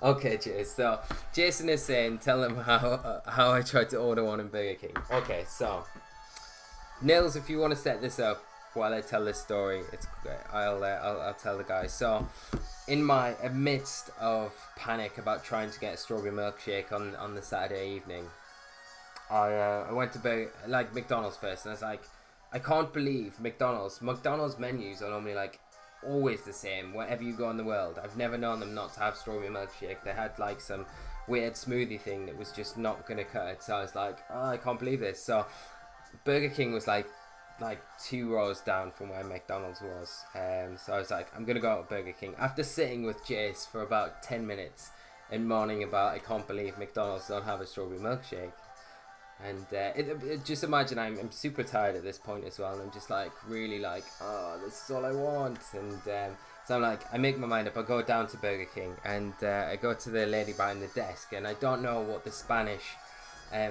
Okay, cheers. So Jason is saying, tell him how I tried to order one in Burger King. Okay, so Nils, if you want to set this up while I tell this story, it's I'll tell the guys. So in my amidst of panic about trying to get a strawberry milkshake on the Saturday evening, I went to McDonald's first, and I was like, I can't believe McDonald's menus are normally like always the same wherever you go in the world. I've never known them not to have strawberry milkshake. They had like some weird smoothie thing that was just not gonna cut it. So I was like, oh, I can't believe this. So Burger King was like 2 rows down from where McDonald's was. So I was like, I'm gonna go out to Burger King after sitting with Jace for about 10 minutes and moaning about I can't believe McDonald's don't have a strawberry milkshake. And just imagine I'm super tired at this point as well, and I'm just like really like, oh, this is all I want. And so I'm like, I make my mind up. I go down to Burger King, and I go to the lady behind the desk, and I don't know what the Spanish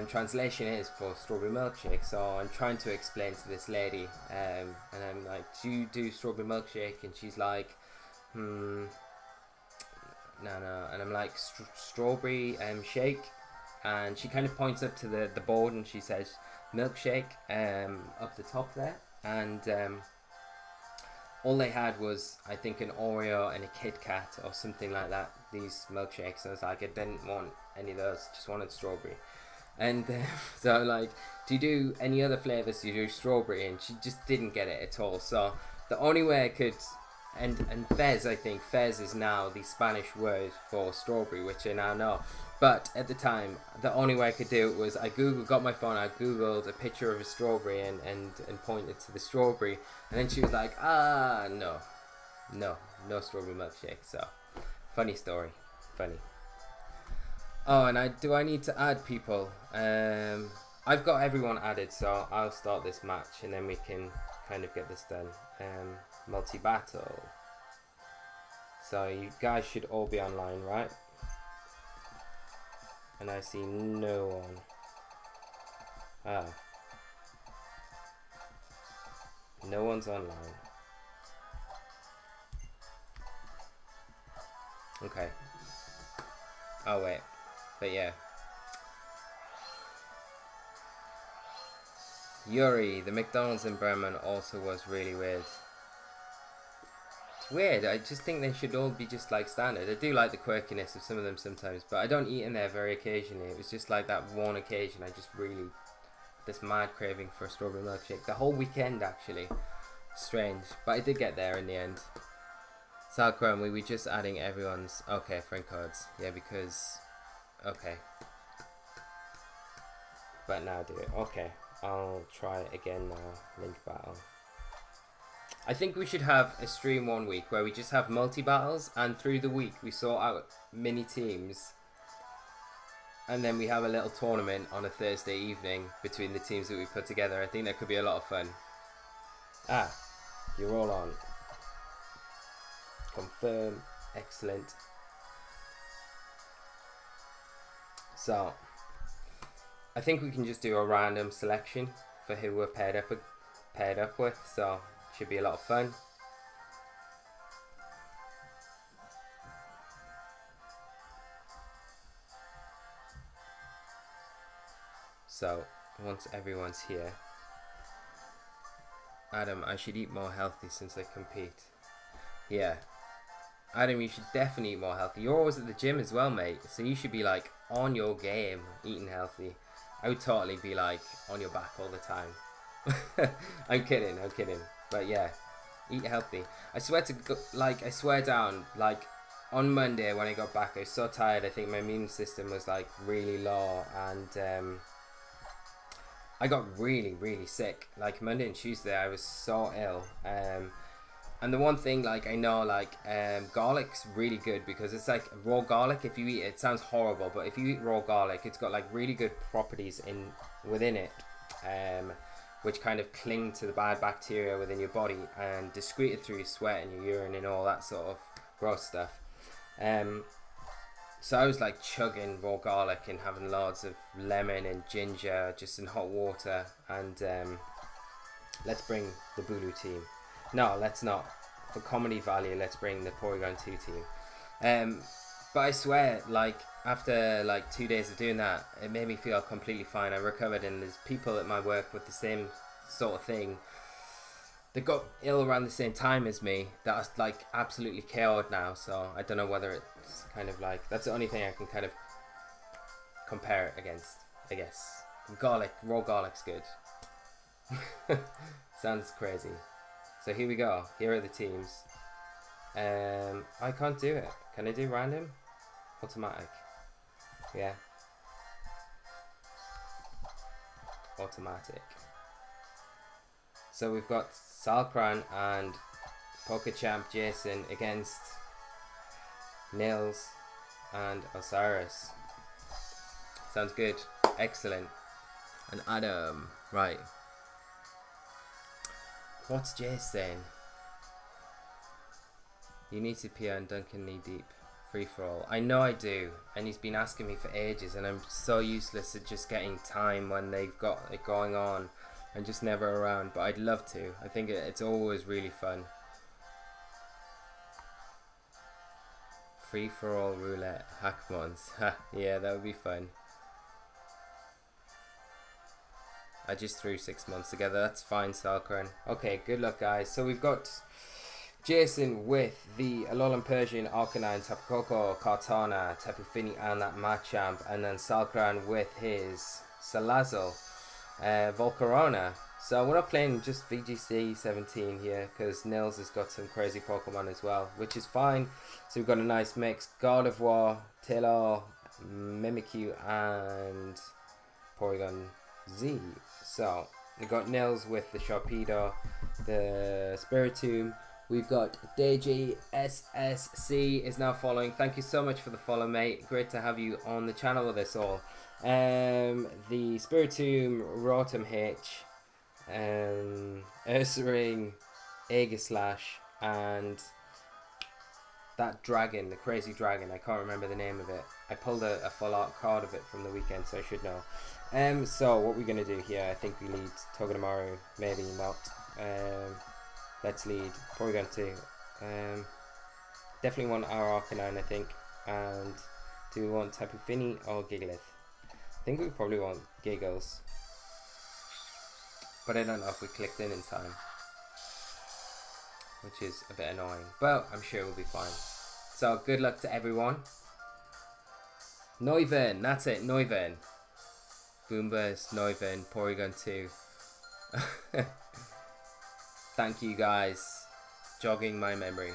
translation is for strawberry milkshake. So I'm trying to explain to this lady, and I'm like, do you do strawberry milkshake? And she's like, no. And I'm like, strawberry shake. And she kind of points up to the board, and she says milkshake up the top there. And all they had was, I think, an Oreo and a Kit Kat or something like that, these milkshakes. And I was like, I didn't want any of those, just wanted strawberry. And so I'm like, do you do any other flavours? Do you do strawberry? And she just didn't get it at all. So the only way I could, and fez, I think, fez is now the Spanish word for strawberry, which I now know. But at the time, the only way I could do it was I got my phone, I googled a picture of a strawberry and pointed to the strawberry. And then she was like, no strawberry milkshake. So, funny story. Funny. Oh, and do I need to add people? I've got everyone added, so I'll start this match and then we can kind of get this done. Multi-battle. So you guys should all be online, right? And I see no one. No one's online. Okay. Oh wait. But yeah. Yuri, the McDonald's in Bremen also was really weird. It's weird. I just think they should all be just like standard. I do like the quirkiness of some of them sometimes, but I don't eat in there very occasionally. It was just like that one occasion I just really, this mad craving for a strawberry milkshake. The whole weekend actually. Strange. But I did get there in the end. Sauerkraut, we were just adding everyone's, okay, friend codes. Yeah, because, okay. But now do it. Okay. I'll try it again now. Link battle. I think we should have a stream one week where we just have multi-battles, and through the week we sort out mini teams, and then we have a little tournament on a Thursday evening between the teams that we put together. I think that could be a lot of fun. Ah, you're all on. Confirm. Excellent. So, I think we can just do a random selection for who we're paired up with. So, should be a lot of fun. So, once everyone's here, Adam, I should eat more healthy since I compete. Yeah. Adam, you should definitely eat more healthy. You're always at the gym as well, mate. So you should be like on your game, eating healthy. I would totally be like on your back all the time. I'm kidding. But yeah, eat healthy. I swear to go, I swear down, like on Monday when I got back, I was so tired. I think my immune system was like really low, and I got really, really sick. Like Monday and Tuesday, I was so ill. And the one thing, like, I know, like, garlic's really good because it's like raw garlic. If you eat it, it sounds horrible, but if you eat raw garlic, it's got like really good properties within it, which kind of cling to the bad bacteria within your body and discrete it through your sweat and your urine and all that sort of gross stuff. So I was like chugging raw garlic and having loads of lemon and ginger just in hot water. And let's bring the Bulu team. No, let's not. For comedy value, let's bring the Porygon 2 team. But I swear, like, after like 2 days of doing that, it made me feel completely fine. I recovered, and there's people at my work with the same sort of thing. They got ill around the same time as me. That was like absolutely KO'd now. So I don't know whether it's kind of like, that's the only thing I can kind of compare it against, I guess. Raw garlic's good. Sounds crazy. So here we go. Here are the teams. I can't do it. Can I do random? Automatic. Yeah. Automatic. So we've got Salkran and PokeChamp Jason against Nils and Osiris. Sounds good. Excellent. And Adam. Right. What's Jay saying? You need to pee on Duncan knee deep. Free for all. I know I do. And he's been asking me for ages, and I'm so useless at just getting time when they've got it going on. I'm just never around, but I'd love to. I think it's always really fun. Free for all roulette. Hackmons. Ha, yeah, that would be fun. I just threw 6 months together. That's fine, Salkran. Okay, good luck, guys. So we've got Jason with the Alolan Persian, Arcanine, Tapu Koko, Kartana, Tapu Fini, and that Machamp. And then Salkran with his Salazzle, Volcarona. So we're not playing just VGC 17 here, because Nils has got some crazy Pokemon as well, which is fine. So we've got a nice mix. God of War, Taylor, Mimikyu, and Porygon Z. So we've got Nils with the Sharpedo, the Spiritomb. We've got Deji SSC is now following. Thank you so much for the follow, mate. Great to have you on the channel with us all. The Spiritomb, Rotom H, Ursaring, Aegislash, and that dragon, the crazy dragon. I can't remember the name of it. I pulled a full art card of it from the weekend, so I should know. So what we're going to do here, I think we lead Togedemaru, maybe not. Let's lead. Porygon 2. Definitely want our Arcanine, I think. And do we want Tapu Fini or Gigalith? I think we probably want Giggles. But I don't know if we clicked in time. Which is a bit annoying. But I'm sure we'll be fine. So good luck to everyone. Noivern, that's it, Noivern. Boomburst, Noivern, Porygon 2. Thank you guys. Jogging my memory.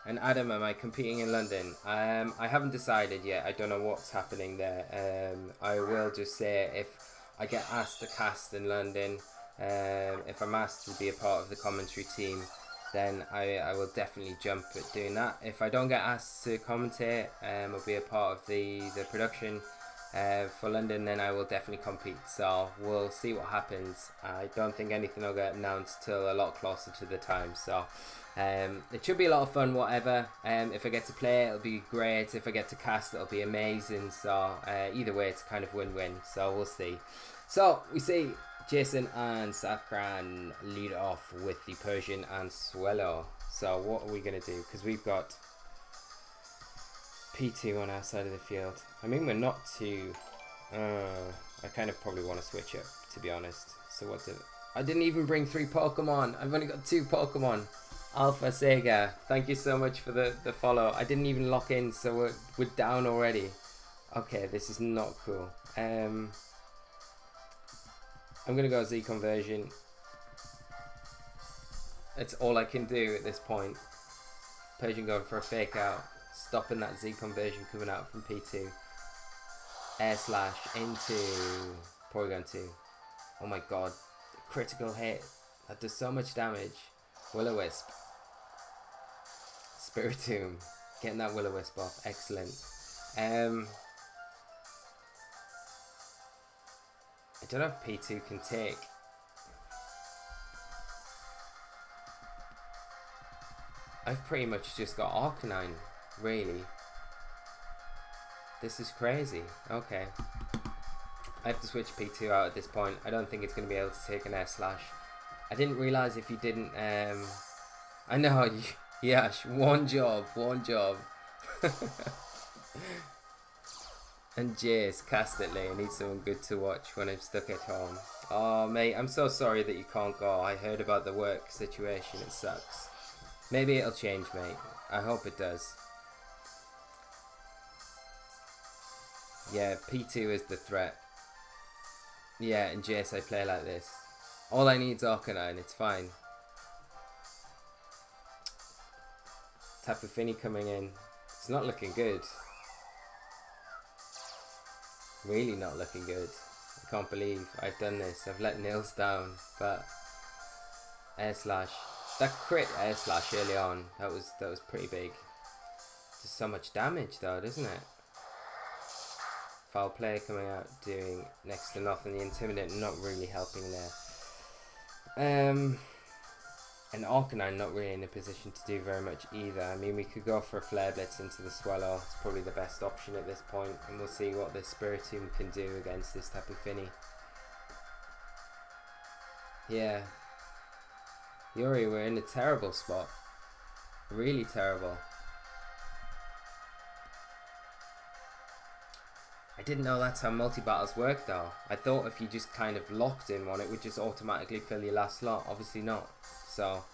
And Adam, am I competing in London? I haven't decided yet. I don't know what's happening there. I will just say if I get asked to cast in London, if I'm asked to be a part of the commentary team, then I will definitely jump at doing that. If I don't get asked to commentate or be a part of the production for London, then I will definitely compete. So we'll see what happens. I don't think anything will get announced till a lot closer to the time. So it should be a lot of fun, whatever. If I get to play, it'll be great. If I get to cast, it'll be amazing. So either way, it's kind of win-win. So we'll see. So we see Jason and Sakran lead off with the Persian and Swellow. So what are we going to do? Because we've got P2 on our side of the field. I mean, we're not too... I kind of probably want to switch up, to be honest. So what did... I didn't even bring 3 Pokemon. I've only got 2 Pokemon. Alpha Sega, thank you so much for the follow. I didn't even lock in, so we're down already. Okay, this is not cool. I'm going to go Z conversion. That's all I can do at this point. Persian going for a fake out. Stopping that Z conversion coming out from P2. Air slash into Porygon 2. Oh my god. Critical hit. That does so much damage. Will-O-Wisp. Spiritomb. Getting that Will-O-Wisp off. Excellent. I don't know if P2 can take. I've pretty much just got Arcanine, really. This is crazy. Okay. I have to switch P2 out at this point. I don't think it's going to be able to take an Air Slash. I didn't realise if you didn't... I know, Yash, one job. And Jace, Castitly, I need someone good to watch when I'm stuck at home. Oh, mate, I'm so sorry that you can't go. I heard about the work situation, it sucks. Maybe it'll change, mate. I hope it does. Yeah, P2 is the threat. Yeah, and Jace, I play like this. All I need is Arcanine, it's fine. Tapu Fini coming in. It's not looking good. Really not looking good. I can't believe I've done this. I've let Nils down, but Air Slash. That crit Air Slash early on, that was pretty big. Just so much damage though, doesn't it? Foul play coming out doing next to nothing. The Intimidate not really helping there. And Arcanine not really in a position to do very much either. I mean, we could go for a Flare Blitz into the Swellow. It's probably the best option at this point, and we'll see what this Spiritomb can do against this Tapu Fini. Yeah. Yuri, we're in a terrible spot. Really terrible. I didn't know that's how multi-battles work though. I thought if you just kind of locked in one, it would just automatically fill your last slot. Obviously not. So,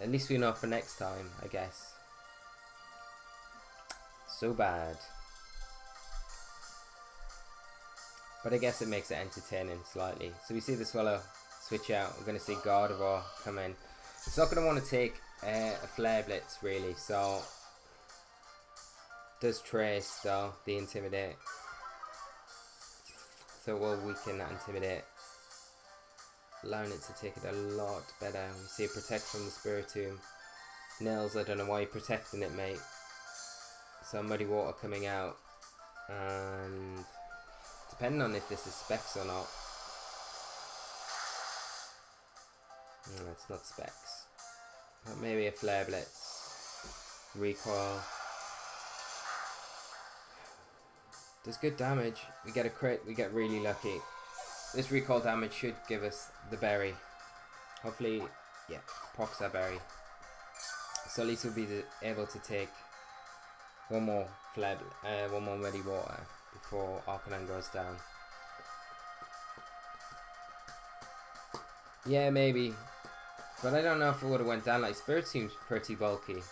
at least we know for next time, I guess. So bad. But I guess it makes it entertaining slightly. So we see the Swellow switch out. We're going to see Gardevoir come in. It's not going to want to take a Flare Blitz really, so... Does Trace though, the Intimidate. So we'll weaken that Intimidate. Allowing it to take it a lot better. We see a Protect from the Spiritomb. Nils, I don't know why you're protecting it, mate. So Muddy Water coming out. And depending on if this is Specs or not. No, it's not Specs. But maybe a Flare Blitz. Recoil. Does good damage. We get a crit. We get really lucky. This recall damage should give us the berry. Hopefully, yeah, procs our berry. So at least we'll be able to take one more muddy water before Arcanine goes down. Yeah, maybe. But I don't know if it would have went down. Like, Spirit seems pretty bulky.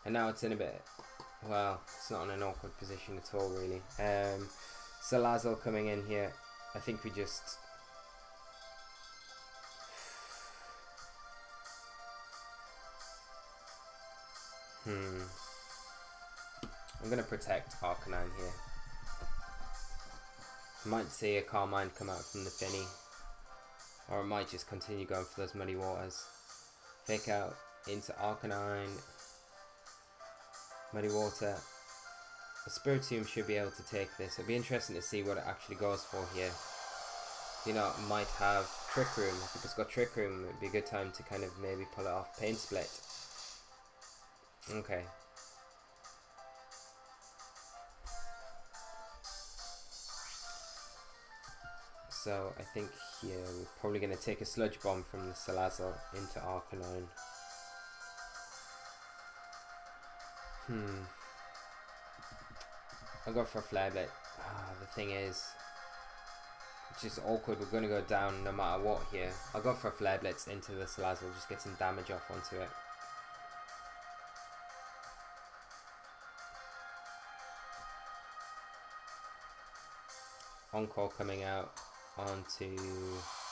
And now it's in a bit... Well, it's not in an awkward position at all, really. Salazzle coming in here. I think we just... I'm going to protect Arcanine here. Might see a Carmine come out from the Finny. Or it might just continue going for those muddy waters. Fake out into Arcanine. Muddy water. The Spiritomb should be able to take this. It'll be interesting to see what it actually goes for here. You know, it might have Trick Room. If it's got Trick Room, it'd be a good time to kind of maybe pull it off. Pain Split. Okay. So I think here we're probably going to take a Sludge Bomb from the Salazzle into Arcanine. I'll go for a Flare Blade. The thing is, it's just awkward. We're going to go down no matter what here. I'll go for a Flare Blitz into the Salazzle, just get some damage off onto it. Encore coming out onto...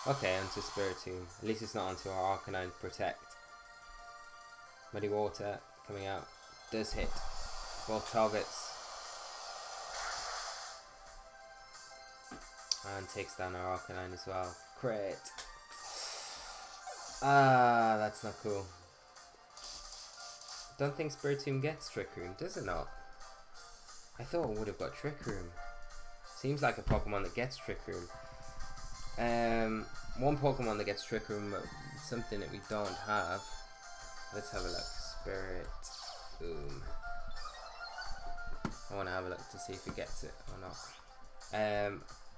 Okay, onto Spiritomb. At least it's not onto our Arcanine Protect. Muddy Water coming out. Does hit both targets. And takes down our Arcanine as well. Crit. That's not cool. Don't think Spiritomb gets Trick Room, does it not? I thought it would have got Trick Room. Seems like a Pokemon that gets Trick Room. One Pokemon that gets Trick Room, but something that we don't have. Let's have a look. Spirit. Boom. I want to have a look to see if it gets it or not.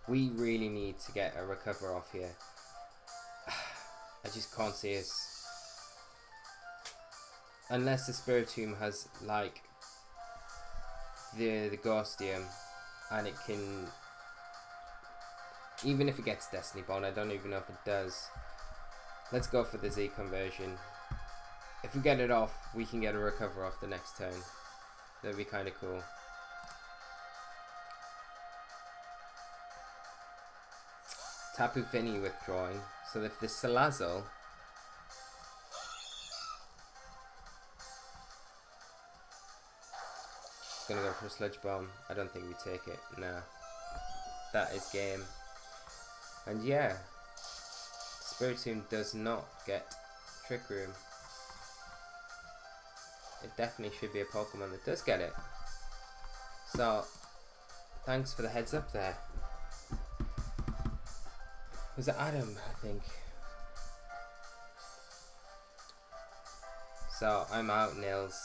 We really need to get a recover off here. I just can't see us. Unless the Spiritomb has like the Ghostium and it can, even if it gets Destiny Bond, I don't even know if it does. Let's go for the Z conversion. If we get it off, we can get a recover off the next turn. That'd be kind of cool. Tapu Fini withdrawing. So if the Salazzle is gonna go for a Sludge Bomb, I don't think we take it. Nah. That is game. And yeah, Spiritomb does not get Trick Room. It definitely should be a Pokemon that does get it. So, thanks for the heads up there. Was it Adam, I think? So, I'm out, Nils.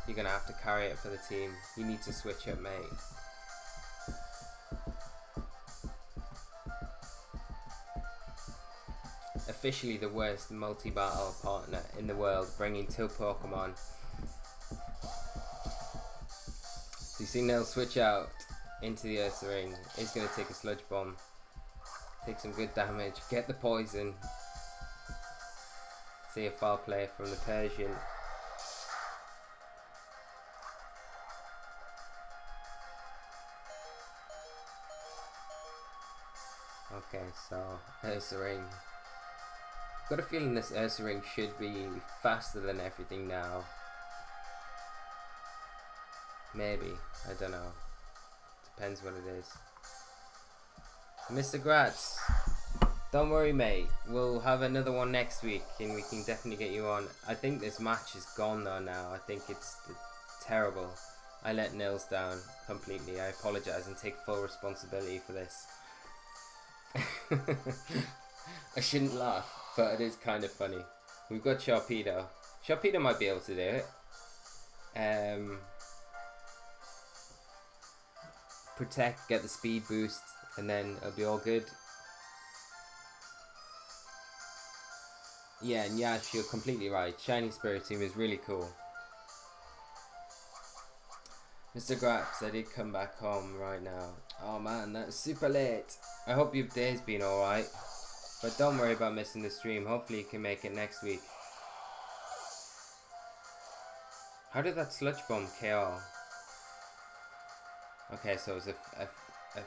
You're going to have to carry it for the team. You need to switch up, mate. Officially the worst multi-battle partner in the world, bringing 2 Pokemon. So you see Nils switch out into the Earth Ring. He's going to take a Sludge Bomb. Take some good damage. Get the poison. See a foul play from the Persian. Okay, so Ursaring. Got a feeling this Ursaring should be faster than everything now. Maybe, I don't know. Depends what it is. Mr. Gratz, don't worry, mate. We'll have another one next week, and we can definitely get you on. I think this match is gone though now. I think it's terrible. I let Nils down completely. I apologize and take full responsibility for this. I shouldn't laugh, but it is kind of funny. We've got Sharpedo. Sharpedo might be able to do it. Protect, get the speed boost, and then it'll be all good. Yeah, and Yash, you're completely right. Shiny Spiritomb is really cool. Mr. Graps, I did come back home right now. Oh man, that's super late. I hope your day's been alright. But don't worry about missing the stream. Hopefully you can make it next week. How did that Sludge Bomb KO? Okay, so it was a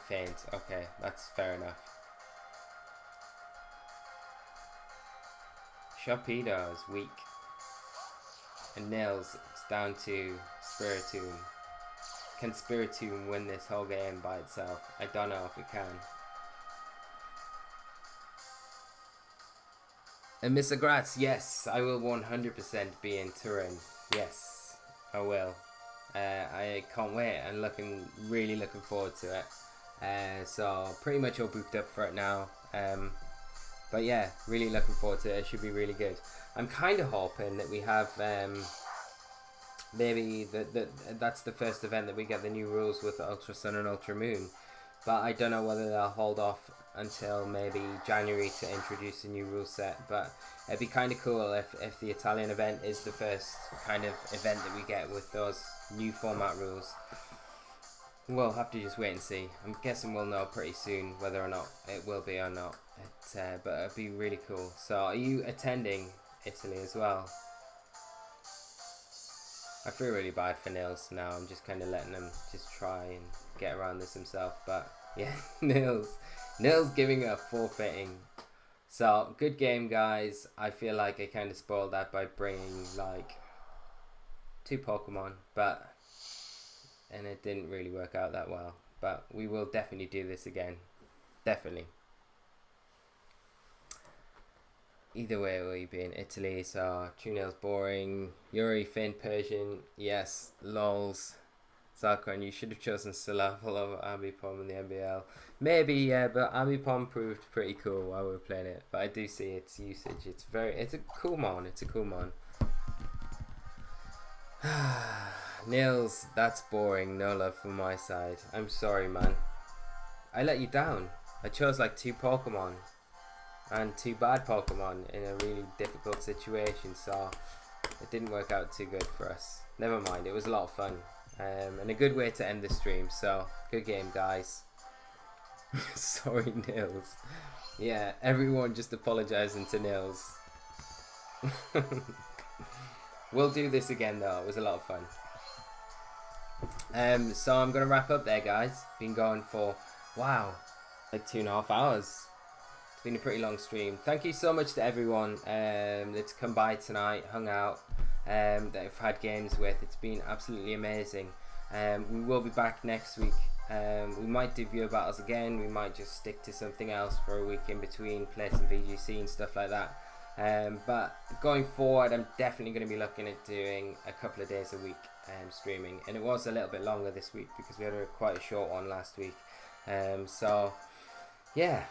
feint. Okay, that's fair enough. Sharpedo is weak. And Nils, it's down to Spiritomb. Can Spiritomb win this whole game by itself? I don't know if it can. And Mr. Gratz, yes, I will 100% be in Turin. Yes, I will. I can't wait. I'm really looking forward to it. So pretty much all booked up for it now. But yeah, really looking forward to it. It should be really good. I'm kind of hoping that we have maybe that's the first event that we get the new rules with Ultra Sun and Ultra Moon. But I don't know whether they'll hold off until maybe January to introduce a new rule set. But it'd be kind of cool if the Italian event is the first kind of event that we get with those new format rules. We'll have to just wait and see. I'm guessing we'll know pretty soon whether or not it will be or not. But it'd be really cool. So are you attending Italy as well? I feel really bad for Nils now. I'm just kind of letting him just try and get around this himself. But yeah, Nils giving up forfeiting. So good game, guys. I feel like I kind of spoiled that by bringing like 2 Pokemon, and it didn't really work out that well. But we will definitely do this again. Definitely. Either way, we'll be in Italy, so Trunel's boring. Yuri, Finn, Persian, yes, lols. Zarkon, you should have chosen Salafel over Ambipom in the NBL. Maybe, yeah, but Ambipom proved pretty cool while we were playing it. But I do see its usage. It's a cool mon. It's a cool mon. Nils, that's boring. No love from my side. I'm sorry, man. I let you down. I chose like 2 Pokemon. And 2 bad Pokemon in a really difficult situation, so it didn't work out too good for us. Never mind, it was a lot of fun, and a good way to end the stream. So good game, guys. Sorry, Nils. Yeah, everyone just apologizing to Nils. We'll do this again though. It was a lot of fun. So I'm gonna wrap up there, guys. Been going for like 2.5 hours. Been a pretty long stream. Thank you so much to everyone that's come by tonight, hung out, that I've had games with. It's been absolutely amazing. We will be back next week. We might do viewer battles again. We might just stick to something else for a week in between, play some VGC and stuff like that. But going forward, I'm definitely going to be looking at doing a couple of days a week streaming. And it was a little bit longer this week because we had quite a short one last week. So yeah.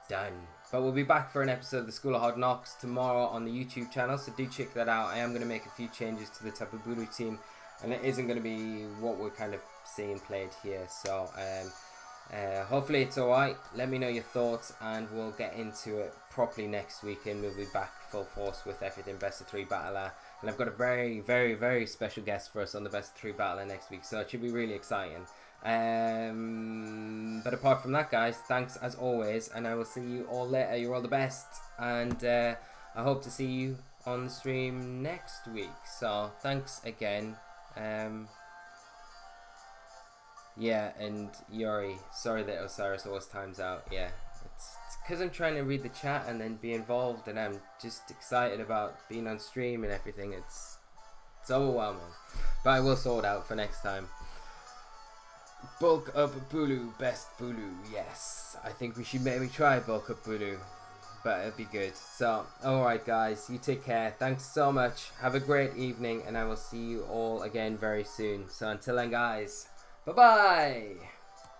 Done. But we'll be back for an episode of the School of Hard Knocks tomorrow on the YouTube channel, so do check that out. I am going to make a few changes to the Tapu Bulu team, and it isn't going to be what we're kind of seeing played here. So hopefully it's alright. Let me know your thoughts, and we'll get into it properly next week, and we'll be back full force with everything Best of 3 Battler. And I've got a very, very, very special guest for us on the Best of 3 Battler next week, so it should be really exciting. But apart from that, guys, thanks as always, and I will see you all later. You're all the best, and I hope to see you on the stream next week. So thanks again. Yeah, and Yuri, sorry that Osiris always times out. Yeah, it's because I'm trying to read the chat and then be involved, and I'm just excited about being on stream and everything. It's overwhelming, but I will sort it out for next time. Bulk up Bulu, best Bulu, yes. I think we should maybe try bulk up Bulu, but it'd be good. So, alright guys, you take care. Thanks so much. Have a great evening, and I will see you all again very soon. So until then, guys, bye-bye.